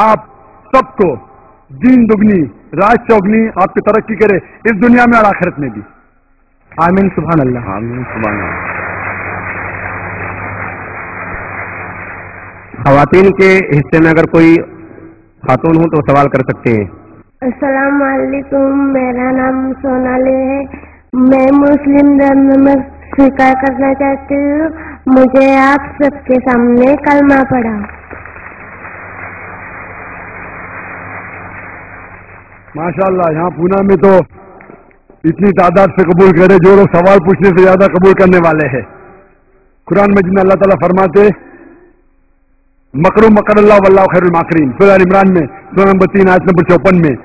S1: आप सबको दीन दुगनी राज चौगनी आपकी तरक्की करे, इस दुनिया में और आखिरत में भी।
S4: आमीन सुभान अल्लाह।
S2: आमीन सुभान अल्लाह।
S4: खवातीन के हिस्से में अगर कोई खातून हो तो सवाल कर सकते हैं।
S5: अस्सलाम वालेकुम, मेरा नाम सोनाली है। मैं मुस्लिम धर्म में स्वीकार करना चाहती हूँ। मुझे आप सबके सामने कलमा पढ़ा।
S1: माशाअल्लाह, यहाँ पूना में तो इतनी तादाद से कबूल करे, जो लोग सवाल पूछने से ज्यादा कबूल करने वाले हैं। कुरान मजीद में अल्लाह ताला फरमाते मकरू मकर अल्लाह वल्लाहु खैरुल माकरीन, सूरह इमरान में सूरह नंबर 3 आयत नंबर 54 में।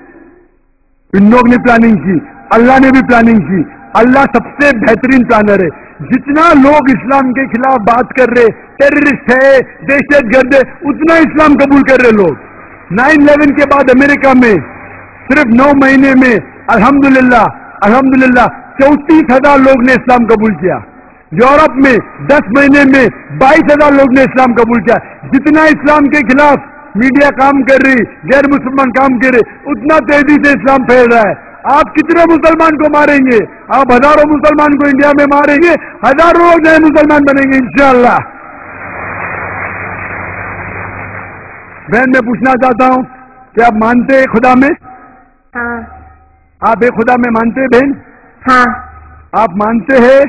S1: इन लोग ने प्लानिंग की, अल्लाह ने भी प्लानिंग की। अल्लाह सबसे बेहतरीन प्लानर है। जितना लोग इस्लाम के खिलाफ बात कर रहे, टेररिस्ट है, दहशतगर्द है, उतना इस्लाम कबूल कर रहे लोग। 9/11 के बाद अमेरिका में सिर्फ 9 महीने में अल्हम्दुलिल्लाह 34,000 लोग ने इस्लाम कबूल किया। यूरोप में 10 महीने में 22,000 लोग ने इस्लाम कबूल किया। जितना इस्लाम के खिलाफ मीडिया काम कर रही, गैर मुसलमान काम कर रहे, उतना तेजी से इस्लाम फैल रहा है। आप कितने मुसलमान को मारेंगे? आप हजारों मुसलमान को इंडिया में मारेंगे, हजारों लोग नए मुसलमान बनेंगे इंशाअल्लाह। बहन मैं पूछना चाहता हूँ कि आप मानते हैं खुदा में?
S5: हाँ।
S1: आप एक खुदा में मानते हैं बहन?
S5: हाँ।
S1: आप मानते हैं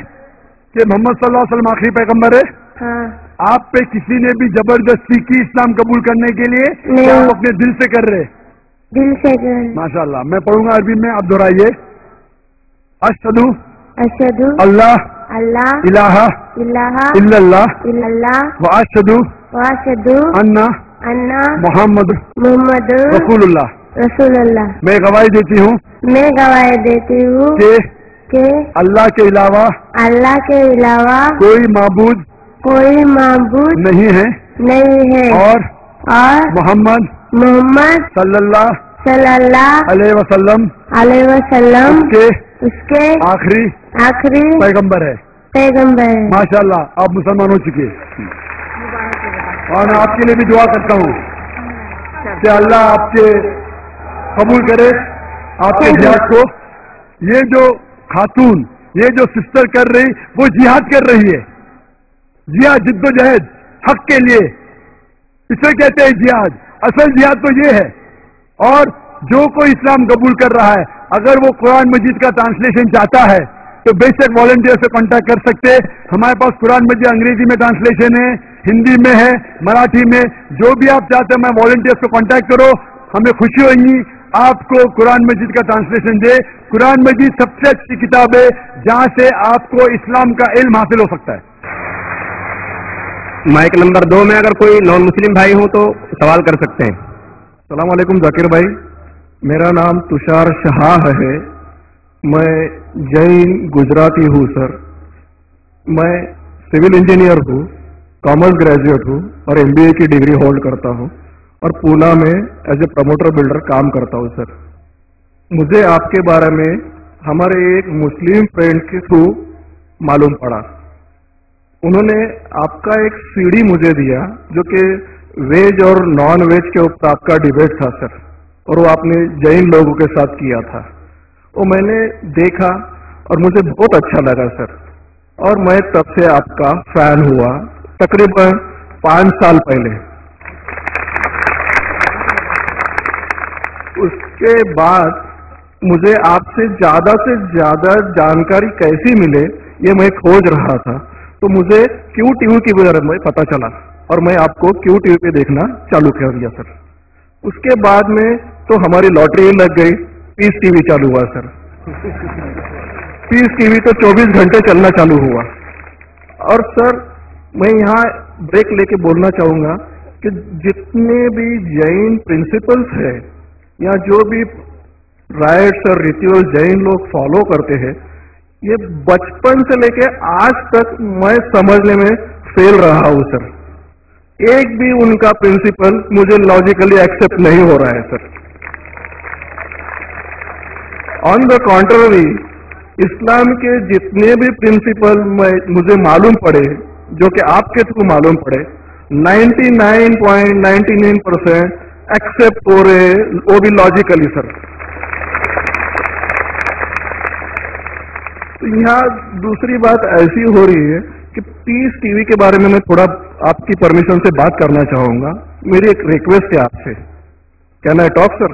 S1: कि मोहम्मद सल्लल्लाहु अलैहि वसल्लम आखिरी पैगंबर है?
S5: हाँ।
S1: आप पे किसी ने भी जबरदस्ती की इस्लाम कबूल करने के लिए?
S5: नहीं।
S1: आप अपने दिल से कर रहे?
S5: दिल से कर।
S1: माशाअल्लाह। मैं पढ़ूंगा अरबी में, आप दोहराइए। अशहदु
S5: अशहदु
S1: अल्लाह इलाहा इल्लल्लाह व अशहदु अन्ना मोहम्मद रसूलुल्लाह। मैं गवाही देती हूँ कि अल्लाह के अलावा कोई माबूद नहीं है और मोहम्मद सल्लल्लाहु अलैहि वसल्लम उसके आखिरी पैगंबर है। माशाअल्लाह आप मुसलमान हो चुके हैं। और मैं आपके लिए भी दुआ करता हूँ कि अल्लाह आपके कबूल करे आपके जिहाद को। ये जो खातून, ये जो सिस्टर कर रही, वो जिहाद कर रही है। जिहाद जिद्दोजहद हक के लिए, इसे कहते हैं जिहाद। असल जिहाद तो ये है। और जो कोई इस्लाम कबूल कर रहा है, अगर वो कुरान मजीद का ट्रांसलेशन चाहता है तो बेशक वॉलंटियर से कांटेक्ट कर सकते हैं। हमारे पास कुरान मजीद अंग्रेजी में ट्रांसलेशन है, हिंदी में है, मराठी में, जो भी आप चाहते हैं मैं वॉलंटियर्स को कांटेक्ट करो। हमें खुशी होगी आपको कुरान मजीद का ट्रांसलेशन दे। कुरान मजीद सबसे अच्छी किताब है जहां से आपको इस्लाम का इल्म हासिल हो सकता है।
S2: माइक नंबर 2 में अगर कोई नॉन मुस्लिम भाई हो तो सवाल कर सकते हैं।
S1: सलाम वालेकुम जाकिर भाई, मेरा नाम तुषार शाह है, मैं जैन गुजराती हूँ सर। मैं सिविल इंजीनियर हूँ, कॉमर्स ग्रेजुएट हूँ और एमबीए की डिग्री होल्ड करता हूँ और पूना में एज ए प्रमोटर बिल्डर काम करता हूँ सर। मुझे आपके बारे में हमारे एक मुस्लिम फ्रेंड के थ्रू मालूम पड़ा। उन्होंने आपका एक सीडी मुझे दिया जो कि वेज और नॉन वेज के ऊपर आपका डिबेट था सर, और वो आपने जैन लोगों के साथ किया था। वो मैंने देखा और मुझे बहुत अच्छा लगा सर, और मैं तब से आपका फैन हुआ तकरीबन 5 साल पहले। उसके बाद मुझे आपसे ज्यादा जानकारी कैसी मिले ये मैं खोज रहा था, तो मुझे क्यू टीवी के बारे में पता चला और मैं आपको क्यू टीवी पे देखना चालू कर दिया सर। उसके बाद में तो हमारी लॉटरी लग गई, पीस टीवी चालू हुआ सर। पीस टीवी तो 24 घंटे चलना चालू हुआ। और सर मैं यहाँ ब्रेक लेके बोलना चाहूंगा कि जितने भी जैन प्रिंसिपल्स है या जो भी राइट्स और रिचुअल जैन लोग फॉलो करते हैं, ये बचपन से लेके आज तक मैं समझने में फेल रहा हूं सर। एक भी उनका प्रिंसिपल मुझे लॉजिकली एक्सेप्ट नहीं हो रहा है सर। ऑन द कॉन्ट्ररी, इस्लाम के जितने भी प्रिंसिपल मुझे मालूम पड़े, जो कि आपके थ्रू मालूम पड़े, 99.99% एक्सेप्ट हो रहे, वो भी लॉजिकली सर। तो यहाँ दूसरी बात ऐसी हो रही है कि पीस टीवी के बारे में मैं थोड़ा आपकी परमिशन से बात करना चाहूंगा। मेरी एक रिक्वेस्ट है आपसे, कैन आई टॉक सर?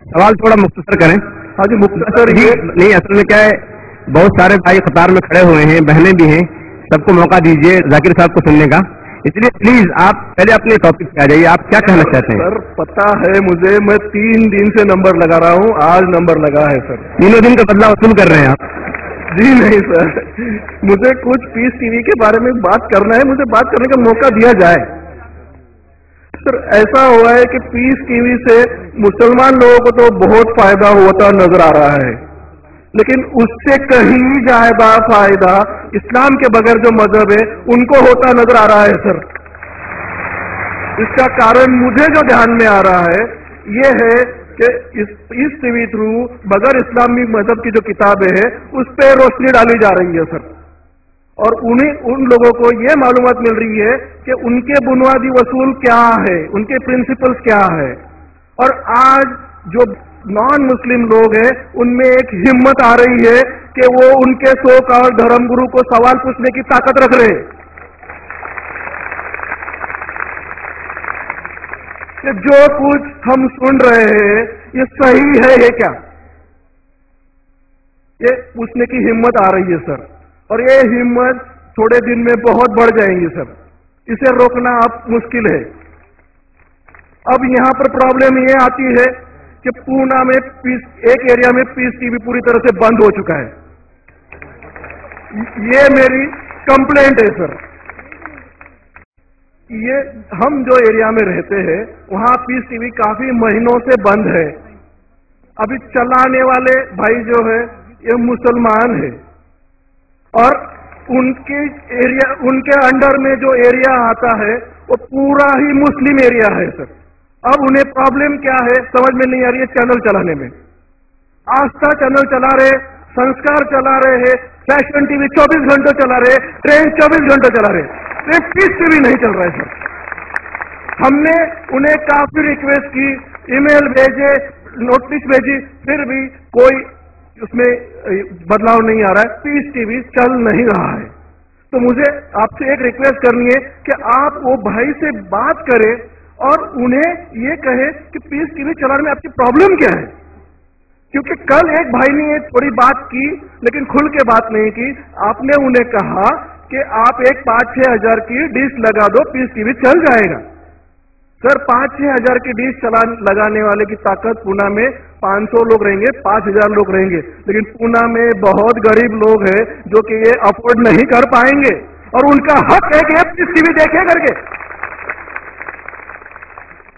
S2: सवाल थोड़ा मुख्तसर करें।
S1: हाँ जी मुख्तसर
S2: ही नहीं, असल में क्या है, बहुत सारे भाई कतार में खड़े हुए हैं, बहनें भी हैं, सबको मौका दीजिए जाकिर साहब को सुनने का, इसलिए प्लीज आप पहले अपने टॉपिक पे आ जाइए। आप क्या कहना चाहते हैं?
S1: सर पता है मुझे, मैं 3 दिन से नंबर लगा रहा हूँ, आज नंबर लगा है सर।
S2: 3 दिन का बदला वसूल कर रहे हैं आप?
S1: जी नहीं सर, मुझे कुछ पीस टीवी के बारे में बात करना है, मुझे बात करने का मौका दिया जाए। सर ऐसा हुआ है कि पीस टीवी से मुसलमान लोगों को तो बहुत फायदा होता नजर आ रहा है, लेकिन उससे कहीं ज्यादा फायदा इस्लाम के बगैर जो मजहब है उनको होता नजर आ रहा है सर। इसका कारण मुझे जो ध्यान में आ रहा है ये है कि इस टीवी थ्रू बगैर इस्लामी मजहब की जो किताबें हैं उस पर रोशनी डाली जा रही है सर, और उन लोगों को ये मालूमात मिल रही है कि उनके बुनियादी वसूल क्या है, उनके प्रिंसिपल्स क्या है। और आज जो नॉन मुस्लिम लोग हैं उनमें एक हिम्मत आ रही है कि वो उनके सो कॉल्ड धर्मगुरु को सवाल पूछने की ताकत रख रहे हैं कि जो कुछ हम सुन रहे हैं ये सही है क्या, ये पूछने की हिम्मत आ रही है सर। और ये हिम्मत थोड़े दिन में बहुत बढ़ जाएंगी सर, इसे रोकना अब मुश्किल है। अब यहां पर प्रॉब्लम ये आती है कि पूना में एक एरिया में पीस टीवी पूरी तरह से बंद हो चुका है। ये मेरी कंप्लेंट है सर। ये हम जो एरिया में रहते हैं वहां पीस टीवी काफी महीनों से बंद है। अभी चलाने वाले भाई जो है ये मुसलमान है और उनके अंडर में जो एरिया आता है वो पूरा ही मुस्लिम एरिया है सर। अब उन्हें प्रॉब्लम क्या है समझ में नहीं आ रही है। चैनल चलाने में आस्था चैनल चला रहे, संस्कार चला रहे हैं, फैशन टीवी 24 घंटे चला रहे, ट्रेन 24 घंटे चला रहे, सिर्फ पीस टीवी नहीं चल रहा है सर। हमने उन्हें काफी रिक्वेस्ट की, ईमेल भेजे, नोटिस भेजी, फिर भी कोई उसमें बदलाव नहीं आ रहा है, पीस टीवी चल नहीं रहा है। तो मुझे आपसे एक रिक्वेस्ट करनी है कि आप वो भाई से बात करें और उन्हें ये कहे कि पीस टीवी चलाने में आपकी प्रॉब्लम क्या है। क्योंकि कल एक भाई ने थोड़ी बात की लेकिन खुल के बात नहीं की। आपने उन्हें कहा कि आप एक 5-6 हजार की डिश लगा दो, पीस टीवी चल जाएगा। सर 5-6 हजार की डिश लगाने वाले की ताकत पूना में 500 लोग रहेंगे, 5000 लोग रहेंगे, लेकिन पूना में बहुत गरीब लोग हैं जो कि ये अफोर्ड नहीं कर पाएंगे और उनका हक है कि पीस टीवी देखे करके।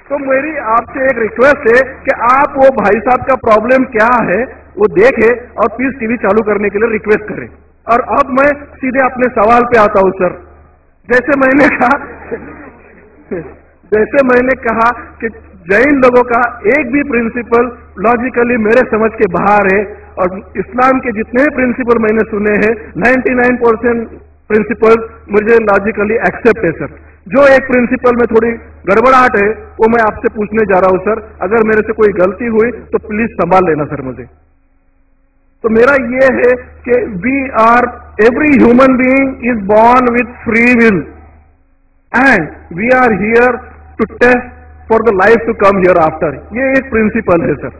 S1: तो मेरी आपसे एक रिक्वेस्ट है कि आप वो भाई साहब का प्रॉब्लम क्या है वो देखें और प्लीज टीवी चालू करने के लिए रिक्वेस्ट करें। और अब मैं सीधे अपने सवाल पे आता हूं सर। जैसे मैंने कहा कि जैन लोगों का एक भी प्रिंसिपल लॉजिकली मेरे समझ के बाहर है, और इस्लाम के जितने प्रिंसिपल मैंने सुने हैं 99% प्रिंसिपल मुझे लॉजिकली एक्सेप्ट है सर। जो एक प्रिंसिपल में थोड़ी गड़बड़ाहट है वो मैं आपसे पूछने जा रहा हूं सर। अगर मेरे से कोई गलती हुई तो प्लीज संभाल लेना सर मुझे। तो मेरा ये है कि every human being is born with free will and we are here to test for the life to come hereafter. ये एक प्रिंसिपल है सर,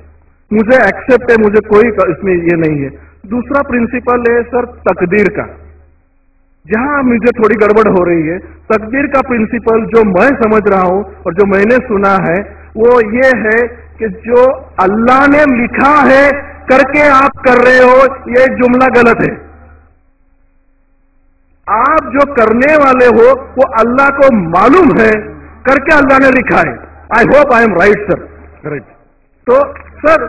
S1: मुझे एक्सेप्ट है, मुझे कोई इसमें ये नहीं है। दूसरा प्रिंसिपल है सर तकदीर का, जहां मुझे थोड़ी गड़बड़ हो रही है। तकदीर का प्रिंसिपल जो मैं समझ रहा हूं और जो मैंने सुना है वो ये है कि जो अल्लाह ने लिखा है करके आप कर रहे हो, ये जुमला गलत है। आप जो करने वाले हो वो अल्लाह को मालूम है, करके अल्लाह ने लिखा है। I hope I am right sir. Right. तो सर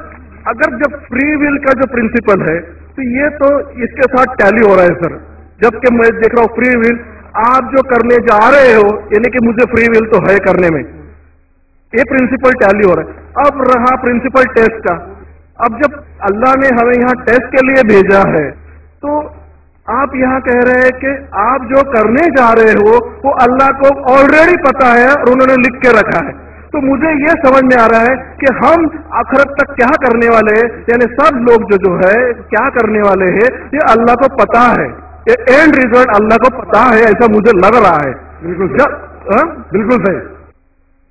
S1: अगर जब फ्री विल का जो प्रिंसिपल है तो ये तो इसके साथ टैली हो रहा है सर। जबकि मैं देख रहा हूं फ्री विल आप जो करने जा रहे हो, यानी कि मुझे फ्री विल तो है करने में, ये प्रिंसिपल टैली हो रहा है। अब रहा प्रिंसिपल टेस्ट का। अब जब अल्लाह ने हमें यहाँ टेस्ट के लिए भेजा है तो आप यहाँ कह रहे हैं कि आप जो करने जा रहे हो वो अल्लाह को ऑलरेडी पता है और उन्होंने लिख के रखा है। तो मुझे ये समझ में आ रहा है कि हम आखिरत तक क्या करने वाले हैं, यानी सब लोग जो है क्या करने वाले हैं ये अल्लाह को पता है। ये एंड रिजल्ट अल्लाह को पता है, ऐसा मुझे लग रहा है। बिल्कुल सही।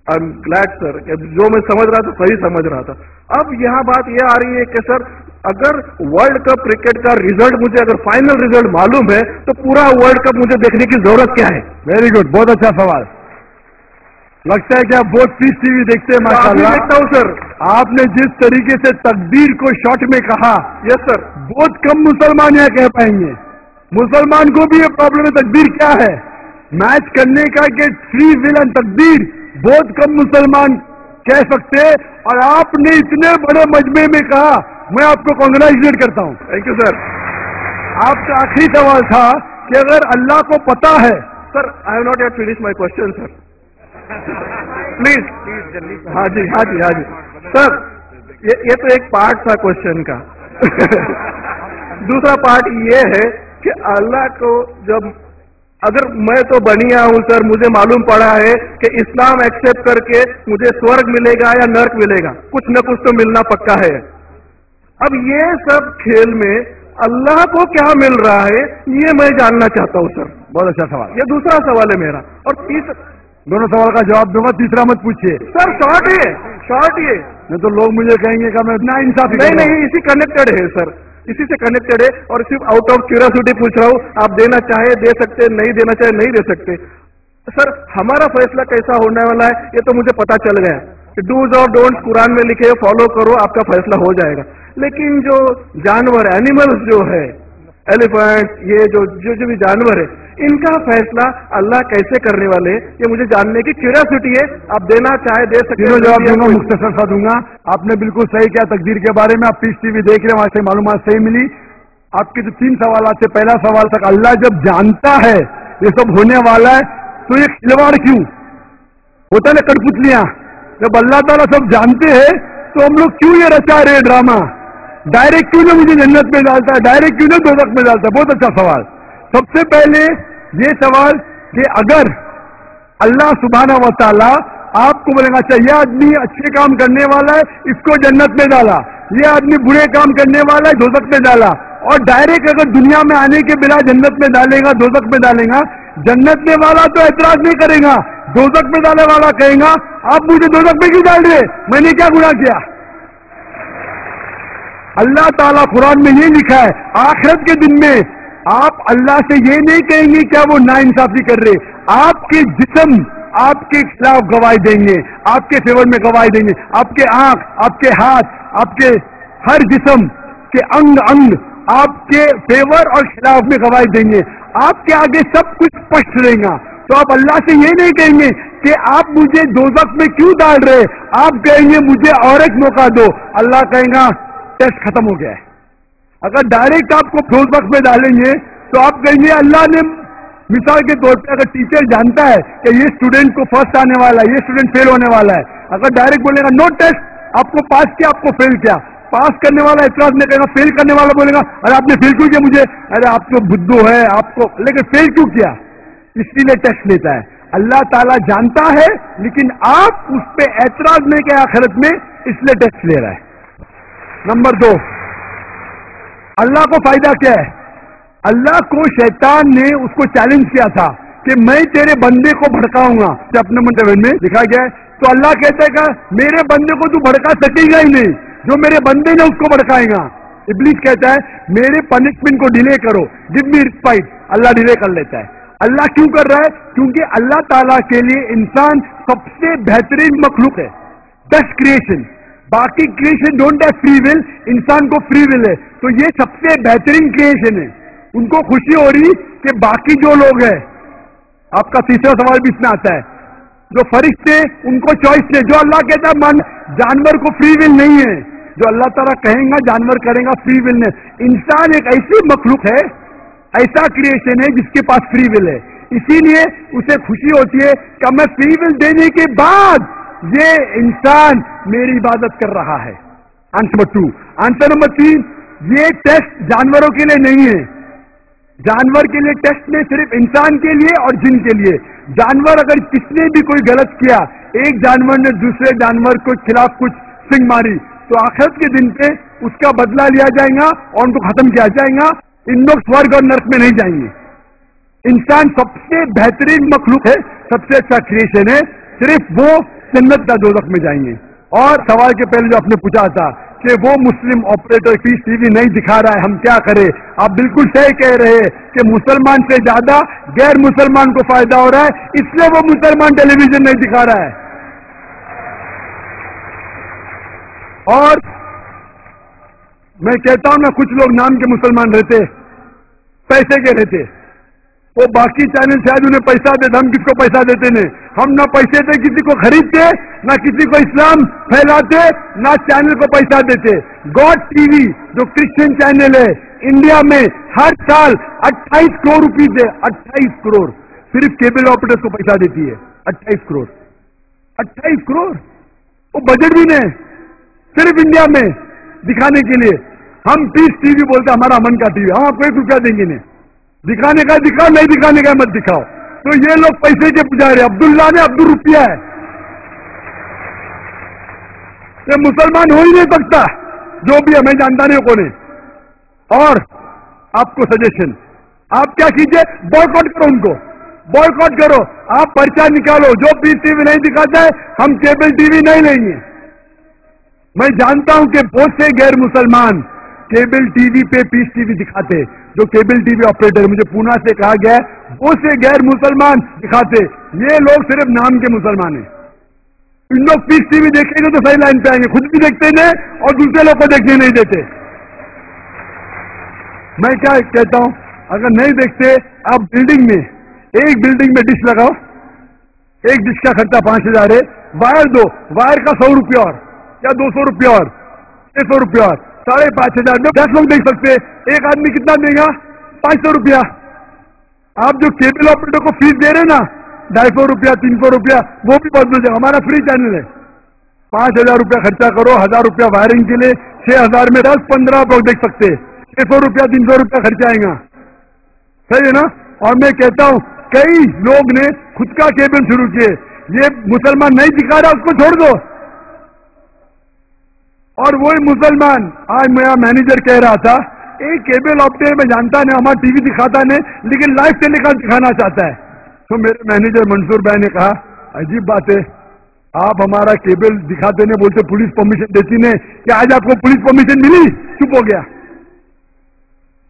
S1: आई एम ग्लैड सर, जो मैं समझ रहा था सही समझ रहा था। अब यहाँ बात यह आ रही है कि सर अगर वर्ल्ड कप क्रिकेट का रिजल्ट मुझे अगर फाइनल रिजल्ट मालूम है तो पूरा वर्ल्ड कप मुझे देखने की जरूरत क्या है?
S6: वेरी गुड, बहुत अच्छा सवाल। लगता है कि आप बहुत पीस टीवी देखते हैं। माशाल्लाह
S1: देखता हूँ सर।
S6: आपने जिस तरीके से तकदीर को शॉर्ट में कहा,
S1: यस सर,
S6: बहुत कम मुसलमान यहाँ कह पाएंगे। मुसलमान को भी ये प्रॉब्लम है तकदीर क्या है, मैच करने का कि फ्री विल एंड तकदीर बहुत कम मुसलमान कह सकते हैं। और आपने इतने बड़े मजमे में कहा, मैं आपको कांग्रेचुलेट करता हूँ।
S1: Thank you sir.
S6: आपका आखिरी सवाल था कि अगर अल्लाह को पता है।
S1: Sir I have not yet finish my question sir, please. हाँ जी हाँ जी हाँ जी सर, ये तो एक पार्ट था क्वेश्चन का। दूसरा पार्ट ये है कि अल्लाह को जब अगर मैं तो बनिया हूं सर, मुझे मालूम पड़ा है कि इस्लाम एक्सेप्ट करके मुझे स्वर्ग मिलेगा या नर्क मिलेगा, कुछ न कुछ तो मिलना पक्का है। अब ये सब खेल में अल्लाह को क्या मिल रहा है ये मैं जानना चाहता हूं सर।
S6: बहुत अच्छा सवाल।
S1: ये दूसरा सवाल है मेरा। और
S6: दोनों सवाल का जवाब दूंगा, तीसरा मत पूछिए
S1: सर। शॉर्ट ये
S6: नहीं तो लोग मुझे कहेंगे कि मैं ना इंसाफी।
S1: नहीं, इसी कनेक्टेड है सर, इसी से कनेक्टेड है। और सिर्फ आउट ऑफ क्यूरियोसिटी पूछ रहा हूँ, आप देना चाहे दे सकते, नहीं देना चाहे नहीं दे सकते। सर हमारा फैसला कैसा होने वाला है ये तो मुझे पता चल गया। डूज और डोंट्स कुरान में लिखे, फॉलो करो, आपका फैसला हो जाएगा। लेकिन जो जानवर एनिमल्स जो है, एलिफेंट, ये जो भी जानवर है, इनका फैसला अल्लाह कैसे करने वाले ये मुझे जानने की क्यूरियोसिटी है। आप देना चाहे दे सकते हैं।
S6: जवाब दूंगा, मुख्तसर सा दूंगा। आपने बिल्कुल सही किया तकदीर के बारे में। आप पीस टीवी देख रहे हैं, वहां से मालूमात सही मिली। आपके जो 3 सवाल थे, पहला सवाल तक अल्लाह जब जानता है ये सब होने वाला है तो ये खिलवाड़ क्यों होता है? कठपुतलियां जब अल्लाह ताला सब जानते हैं तो हम लोग क्यों ये रचा रहे ड्रामा? डायरेक्ट क्यों ना मुझे जन्नत में डालता है, डायरेक्ट क्यों ना दोज़ख में डालता है? बहुत अच्छा सवाल। सबसे पहले ये सवाल कि अगर अल्लाह सुब्हानहू व तआला आपको बोलेगा अच्छा ये आदमी अच्छे काम करने वाला है, इसको जन्नत में डाला, ये आदमी बुरे काम करने वाला है, दोज़ख में डाला, और डायरेक्ट अगर दुनिया में आने के बिना जन्नत में डालेगा, दोज़ख में डालेगा, जन्नत में वाला तो एतराज नहीं करेगा, दोज़ख में डालने वाला कहेगा आप मुझे दोज़ख में क्यों डाल रहे, मैंने क्या गुनाह किया? अल्लाह ताला कुरान में ये लिखा है, आखिरत के दिन में आप अल्लाह से ये नहीं कहेंगे क्या वो नाइंसाफी कर रहे, आपके जिस्म आपके खिलाफ गवाही देंगे, आपके फेवर में गवाही देंगे, आपके आंख, आपके हाथ, आपके हर जिस्म के अंग अंग आपके फेवर और खिलाफ में गवाही देंगे। आपके आगे सब कुछ स्पष्ट रहेगा।
S1: تو آپ اللہ سے یہ نہیں کہیں گے کہ آپ مجھے دوزخ میں کیوں ڈال رہے, آپ کہیں گے مجھے اور ایک موقع دو. اللہ کہے گا ٹیسٹ ختم ہو گیا ہے. اگر ڈائریکٹ آپ کو دوزخ میں ڈالیں گے تو آپ کہیں گے اللہ نے, مثال کے طور پہ اگر ٹیچر جانتا ہے کہ یہ اسٹوڈنٹ کو فرسٹ آنے والا ہے, یہ اسٹوڈنٹ فیل ہونے والا ہے, اگر ڈائریکٹ بولے گا نو ٹیسٹ, آپ کو پاس کیا, آپ کو فیل کیا, پاس کرنے والا اعتراض نہیں کرے گا, فیل کرنے والا بولے گا ارے آپ نے فیل کیوں کیا مجھے, ارے آپ تو بدھو ہے آپ کو, لیکن فیل کیوں کیا, اس لیے ٹیسٹ لیتا ہے. اللہ تعالیٰ جانتا ہے لیکن آپ اس پہ اعتراض نہیں کیا آخرت میں, اس لیے ٹیسٹ لے رہا ہے. نمبر 2, اللہ کو فائدہ کیا ہے؟ اللہ کو شیطان نے اس کو چیلنج کیا تھا کہ میں تیرے بندے کو بھڑکاؤں گا, اپنے منتبہ میں لکھا گیا ہے. تو اللہ کہتا ہے کہ میرے بندے کو تو بھڑکا سکے گا ہی نہیں, جو میرے بندے نے اس کو بھڑکائے گا. ابلیس کہتا ہے میرے پنشمنٹ کو ڈیلے کرو, گیو می رسپائٹ, اللہ ڈیلے کر لیتا ہے. اللہ کیوں کر رہا ہے؟ کیونکہ اللہ تعالیٰ کے لیے انسان سب سے بہترین مخلوق ہے, بیسٹ کریشن. باقی creation don't have free will, انسان کو فری ول ہے, تو یہ سب سے بہترین کریشن ہے. ان کو خوشی ہو رہی کہ باقی جو لوگ ہیں, آپ کا تیسرا سوال بھی اس میں آتا ہے, جو فرشتے ان کو چوائس ہے, جو اللہ کہتا ہے مان جانور کو فری ول نہیں ہے, جو اللہ تعالیٰ کہیں گا جانور کریں گا, فری ول نہیں. انسان ایک ایسی مخلوق ہے, ایسا کریشن ہے جس کے پاس فری ول ہے, اسی لیے اسے خوشی ہوتی ہے کہ میں فری ول دینے کے بعد یہ انسان میری عبادت کر رہا ہے. Answer number 2. آنسر نمبر 3, یہ ٹیسٹ جانوروں کے لیے نہیں ہے. جانور کے لیے ٹیسٹ نہیں, صرف انسان کے لیے اور جن کے لیے. جانور اگر کس نے بھی کوئی غلط کیا, ایک جانور نے دوسرے جانور کے خلاف کچھ سنگ ماری, تو آخرت کے دن پہ اس کا بدلہ لیا جائے گا اور ان کو ختم کیا جائے گا. ان لوگ سورگ اور نرک میں نہیں جائیں گے. انسان سب سے بہترین مخلوق ہے, سب سے اچھا کریشن ہے, صرف وہ جنت کا دوزخ میں جائیں گے. اور سوال کے پہلے جو آپ نے پوچھا تھا کہ وہ مسلم آپریٹر پیس ٹی وی نہیں دکھا رہا ہے, ہم کیا کریں؟ آپ بالکل صحیح کہہ رہے ہیں کہ مسلمان سے زیادہ غیر مسلمان کو فائدہ ہو رہا ہے, اس لیے وہ مسلمان ٹیلی ویژن نہیں دکھا رہا ہے. اور میں کہتا ہوں نا, کچھ لوگ نام کے مسلمان رہتے, پیسے کے رہتے, وہ باقی چینل شاید انہیں پیسہ دیتے, ہم کس کو پیسہ دیتے نہیں. ہم نہ پیسے دے کسی کو خریدتے, نہ کسی کو اسلام پھیلاتے, نہ چینل کو پیسہ دیتے. گاڈ ٹی وی جو کرسچن چینل ہے انڈیا میں ہر سال 28 کروڑ روپیز ہے, 28 کروڑ صرف کیبل آپریٹر کو پیسہ دیتی ہے. 28 کروڑ 28 کروڑ وہ بجٹ بھی نہیں صرف انڈیا میں دکھانے کے لیے. ہم پیس ٹی وی بولتے ہمارا من کا ٹی وی, ہم آپ کو 1 روپیہ دیں گے نہیں, دکھانے کا دکھاؤ, نہیں دکھانے کا مت دکھاؤ. تو یہ لوگ پیسے کے پجارے, عبداللہ نے عبد الروپیہ ہے, یہ مسلمان ہو ہی نہیں سکتا جو بھی ہمیں جانتا نہیں کون ہے. اور آپ کو سجیشن, آپ کیا کیجئے, بوائکاٹ کرو, ان کو بوائکاٹ کرو, آپ پرچہ نکالو, جو پیس ٹی وی نہیں دکھاتا ہے ہم کیبل ٹی وی نہیں لیں گے. میں جانتا ہوں کہ بہت سے غیر مسلمان کیبل ٹی وی پہ پیس ٹی وی دکھاتے, جو کیبل ٹی وی آپریٹر, مجھے پونا سے کہا گیا ہے بہت سے غیر مسلمان دکھاتے, یہ لوگ صرف نام کے مسلمان ہیں. ان لوگ پیس ٹی وی دیکھیں گے تو صحیح لائن پہ آئیں گے, خود بھی دیکھتے نہیں اور دوسرے لوگ کو دیکھنے نہیں دیتے. میں کیا کہتا ہوں, اگر نہیں دیکھتے آپ بلڈنگ میں, ایک بلڈنگ میں ڈش لگاؤ, ایک ڈش کا خرچہ 5000 ہے, وائر دو, وائر کا 100 روپیہ اور یا 200 روپیہ اور 600 روپیہ اور 5,500 میں 10 لوگ دیکھ سکتے. ایک آدمی کتنا دے گا؟ 500 روپیہ. آپ جو کیبل آپریٹر کو فیس دے رہے نا 250 روپیہ 300 روپیہ, وہ بھی بہت مل جائے گا. ہمارا فری چینل ہے, 5,000 روپیہ خرچہ کرو, 1,000 روپیہ وائرنگ کے لیے, 6,000 میں 10-15 لوگ دیکھ سکتے, 600 روپیہ 300 روپیہ خرچہ آئے گا. صحیح ہے نا؟ اور میں کہتا ہوں کئی لوگ نے خود کا کیبل شروع کیے, یہ مسلمان نہیں دکھا رہا اس کو چھوڑ دو. اور وہی مسلمان, آج میرا مینیجر کہہ رہا تھا ایک کیبل آپریٹر میں جانتا نہیں, ہمارا ٹی وی دکھاتا نہیں لیکن لائیو ٹیلی کاسٹ دکھانا چاہتا ہے. تو میرے مینیجر منصور بھائی نے کہا عجیب بات ہے, آپ ہمارا کیبل دکھاتے نہیں, بولتے پولیس پرمیشن دیتی نہیں, کہ آج آپ کو پولیس پرمیشن ملی؟ چپ ہو گیا.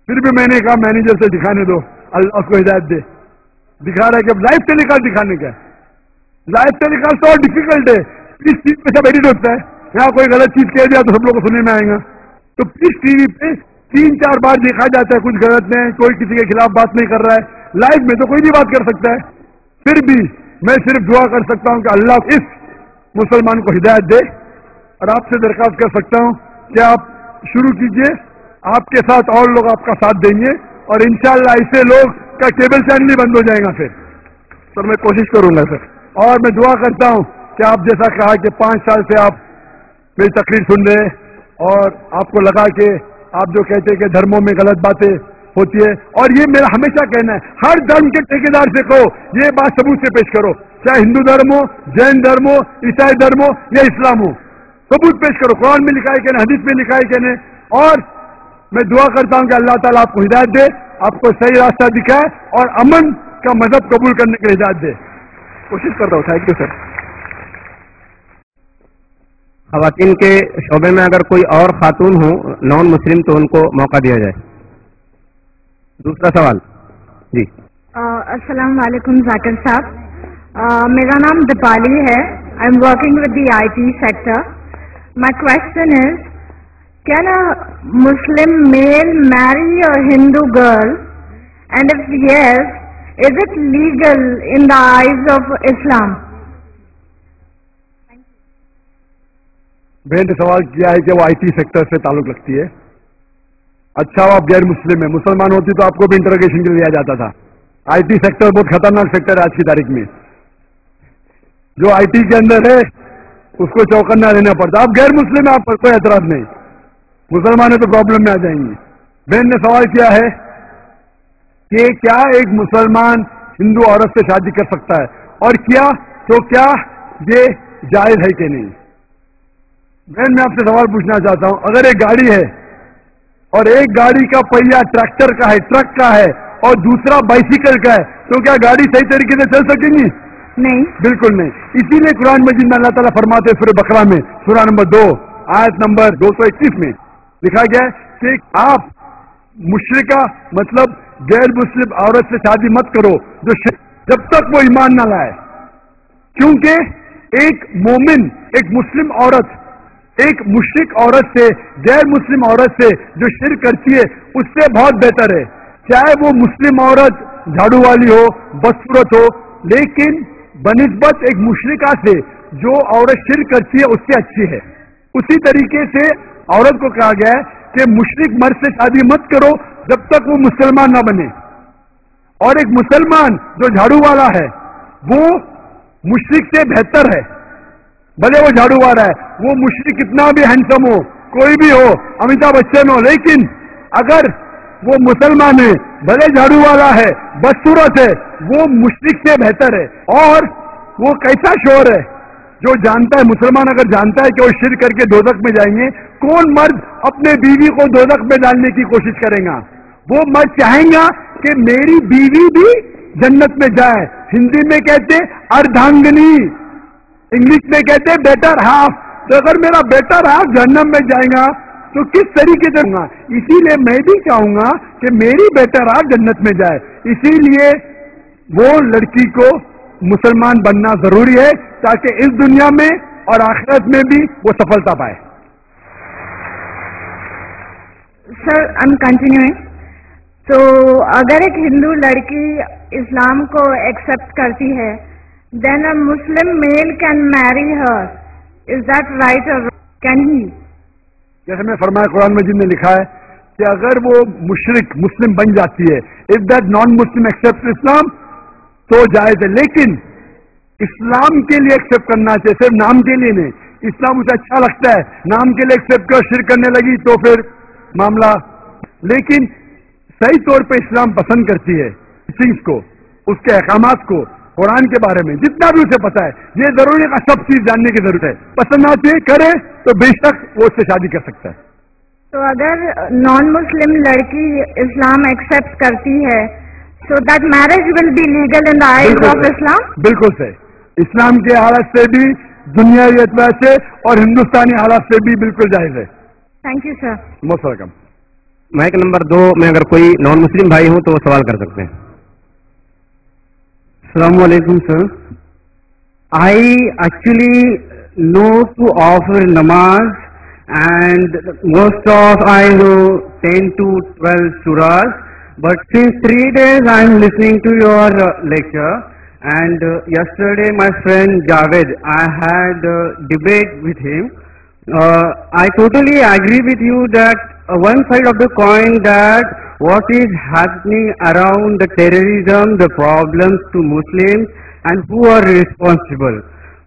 S1: پھر بھی میں نے کہا مینیجر سے دکھانے دو, اللہ اس کو ہدایت دے. دکھا رہا ہے کہ لائیو ٹیلی کاسٹ دکھانے کا. لائیو ٹیلی کاسٹ تو اور ڈیفیکلٹ ہے, اس چیز پہ سب ایڈٹ ہوتا ہے, یہاں کوئی غلط چیز کہہ دیا تو سب لوگوں کو سننے میں آئے گا. تو پیس ٹی وی پہ 3-4 بار دیکھا جاتا ہے, کچھ غلط نہیں, کوئی کسی کے خلاف بات نہیں کر رہا ہے. لائیو میں تو کوئی بھی بات کر سکتا ہے, फिर भी मैं सिर्फ दुआ कर सकता हूं कि अल्लाह इस मुसलमान को हिदायत दे, और आपसे दरख्वास्त कर सकता हूं कि आप शुरू कीजिए, आपके साथ और लोग आपका साथ देंगे, और इंशाअल्लाह ऐसे लोग का केबल चैनल ही बंद हो जाएगा फिर। सर मैं कोशिश करूंगा सर, और मैं दुआ करता हूं कि आप जैसा कहा कि 5 साल से आप मेरी तकरीर सुन रहे, और आपको लगा कि आप जो कहते हैं कि धर्मों में गलत बातें होती है, और ये मेरा हमेशा कहना है, हर धर्म के ठेकेदार से कहो ये बात सबूत से पेश करो, चाहे हिंदू धर्म हो, जैन धर्म हो, ईसाई धर्म हो या इस्लाम हो, सबूत पेश करो, कुरान में लिखा है कि नहीं, हदीस में लिखा है कि नहीं। और मैं दुआ करता हूं कि अल्लाह ताला आपको हिदायत दे, आपको सही रास्ता दिखाए और अमन का मजहब कबूल करने की हिदायत दे। कोशिश करता हूँ। Thank you sir.
S2: खवातीन के शोबे में अगर कोई और खातून हो नॉन मुस्लिम तो उनको मौका दिया जाए। दूसरा सवाल जी।
S3: अस्सलाम वालेकुम जाकिर साहब, मेरा नाम दीपाली है। I am working with the IT sector. My question is, can a Muslim male marry a Hindu girl, and if yes, is it legal in the eyes of Islam?
S1: बहन ने सवाल किया है कि वो IT सेक्टर से ताल्लुक रखती है। अच्छा, आप गैर मुस्लिम है, मुसलमान होती तो आपको भी इंटरोगेशन के लिए लिया जाता था। IT सेक्टर बहुत खतरनाक सेक्टर है आज की तारीख में। जो IT के अंदर है उसको चौकन्ना रहना पड़ता। आप गैर मुस्लिम है, आप पर कोई एतराज नहीं, मुसलमान है तो प्रॉब्लम में आ जाएंगे। बहन ने सवाल किया है कि क्या एक मुसलमान हिंदू औरत से शादी कर सकता है, और किया तो क्या ये जायज है कि नहीं। बहन मैं आपसे सवाल पूछना चाहता हूं, अगर एक गाड़ी है और एक गाड़ी का पहिया ट्रैक्टर का है, ट्रक का है, और दूसरा बाइसिकल का है, तो क्या गाड़ी सही तरीके से चल सकेंगी?
S3: नहीं,
S1: बिल्कुल नहीं। इसीलिए कुरान मजीद में अल्लाह ताला फरमाते हैं, सूरह बकरा में सूरा नंबर 2 आयत नंबर 221 में लिखा गया है कि आप मुशरिका मतलब गैर मुस्लिम औरत से शादी मत करो जब तक वो ईमान न लाए, क्योंकि एक मोमिन, एक मुस्लिम औरत एक मुशरिक औरत से, गैर मुस्लिम औरत से जो शिर्क करती है उससे बहुत बेहतर है। चाहे वो मुस्लिम औरत झाड़ू वाली हो, बदसूरत हो, लेकिन बनिस्बत एक मुशरिका से जो औरत शिर्क करती है उससे अच्छी है। उसी तरीके से औरत को कहा गया है कि मुशरिक मर्द से शादी मत करो जब तक वो मुसलमान ना बने, और एक मुसलमान जो झाड़ू वाला है वो मुशरिक से बेहतर है। भले वो झाड़ू वाला है, वो मुशरिक कितना भी हैंडसम हो, कोई भी हो, अमिताभ बच्चन हो, लेकिन अगर वो मुसलमान है, भले झाड़ू वाला है, बदसूरत है, वो मुशरिक से बेहतर है। और वो कैसा शोर है जो जानता है, मुसलमान अगर जानता है कि वो शिर्क करके दोजख में जाएंगे, कौन मर्द अपने बीवी को दोजख में डालने की कोशिश करेगा? वो मर्द चाहेगा कि मेरी बीवी भी जन्नत में जाए। हिंदी में कहते अर्धांगिनी, इंग्लिश में कहते बेटर हाफ। तो अगर मेरा बेटर हाफ जहन्नम में जाएगा तो किस तरीके से होगा? इसीलिए मैं भी चाहूंगा कि मेरी बेटर हाफ जन्नत में जाए। इसीलिए वो लड़की को मुसलमान बनना जरूरी है ताकि इस दुनिया में और आखिरत में भी वो सफलता पाए।
S3: Sir, I am continuing. तो अगर एक हिंदू लड़की इस्लाम को एक्सेप्ट करती है, then a Muslim male can marry her. Is that right or can he?
S1: जैसे मैं फरमाया, कुरान मजीद में लिखा है कि अगर वो मुशरिक मुस्लिम बन जाती है, if that non Muslim accept Islam तो जायज है, लेकिन इस्लाम के लिए एक्सेप्ट करना चाहिए, सिर्फ नाम के लिए नहीं। इस्लाम उसे अच्छा लगता है, नाम के लिए एक्सेप्ट कर शिर्क करने लगी तो फिर मामला, लेकिन सही तौर पे इस्लाम पसंद करती है चीज को, उसके अहकामात को, कुरान के बारे में जितना भी उसे पता है। ये जरूरी है, सब चीज जानने की जरूरत है। पसंद आती है करे तो बेशक वो उससे शादी कर सकता है।
S3: तो अगर नॉन मुस्लिम लड़की इस्लाम एक्सेप्ट करती है, so that marriage will be legal in the eyes of Islam?
S1: बिल्कुल सही। इस्लाम के हालात से भी, दुनियावी एतबार से और हिंदुस्तानी हालात से भी बिल्कुल जायज है।
S3: Thank you sir.
S2: Most welcome. Mike number 2 में अगर कोई नॉन मुस्लिम भाई हो तो वो सवाल कर सकते हैं।
S4: Assalamu alaikum, sir. I actually know to offer namaz, and most of I know 10 to 12 surahs, but since 3 days I am listening to your lecture,
S2: And yesterday, my friend Javed, I had a debate with him. I totally agree with you that one side of the coin, that what is happening around the terrorism, the problems to Muslims, and who are responsible.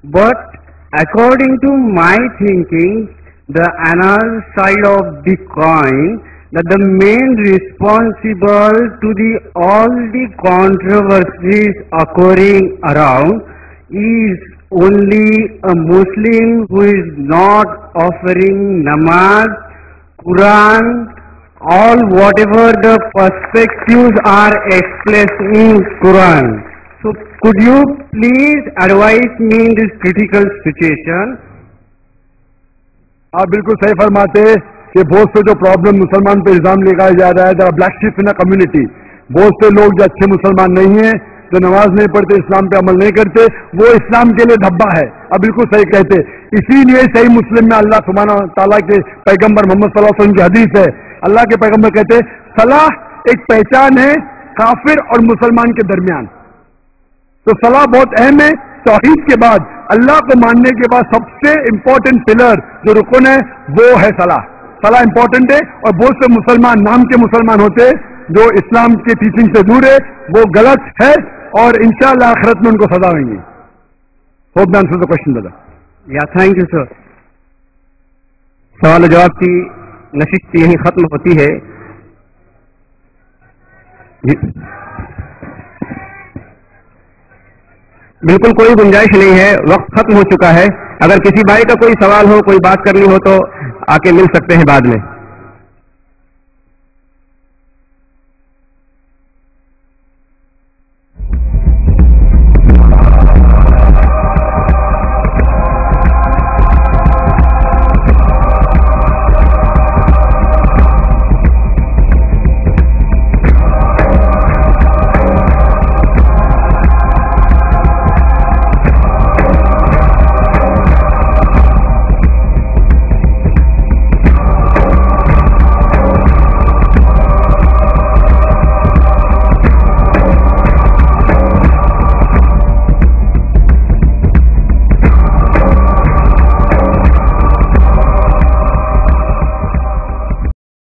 S2: But according to my thinking, the another side of the coin, that the main responsible to all the controversies occurring around is only a Muslim who is not offering namaz, Quran, all whatever the perspectives are expressed in Quran. So could you please advise me in this critical situation?
S1: आप बिल्कुल सही फरमाते कि बहुत से जो problem मुसलमान पे इल्जाम लगाया जा रहा है, जरा ब्लैक शिप इन कम्युनिटी, बहुत से लोग जो अच्छे मुसलमान नहीं हैं, जो नमाज नहीं पढ़ते, इस्लाम पे अमल नहीं करते, वो इस्लाम के लिए धब्बा है। अब बिल्कुल सही कहते, इसीलिए सही मुस्लिम में अल्लाह सुब्हानहू तआला के पैगंबर मोहम्मद सल्लल्लाहु अलैहि वसल्लम की हदीस है, अल्लाह के पैगंबर कहते सलाह एक पहचान है काफिर और मुसलमान के दरमियान। तो सलाह बहुत अहम है। तौहीद के बाद, अल्लाह को मानने के बाद सबसे इंपॉर्टेंट पिलर जो रुकन है वो है सलाह। सलाह इंपॉर्टेंट है, और बहुत से मुसलमान नाम के मुसलमान होते जो इस्लाम के टीचिंग से दूर है, वो गलत है और इंशाअल्लाह आखिरत में उनको सजा होंगी। Hope that answers the question brother.
S2: या थैंक यू सर। सवाल जवाब की नशिस्त यही खत्म होती है। बिल्कुल कोई गुंजाइश नहीं है, वक्त खत्म हो चुका है। अगर किसी भाई का कोई सवाल हो, कोई बात करनी हो तो आके मिल सकते हैं बाद में।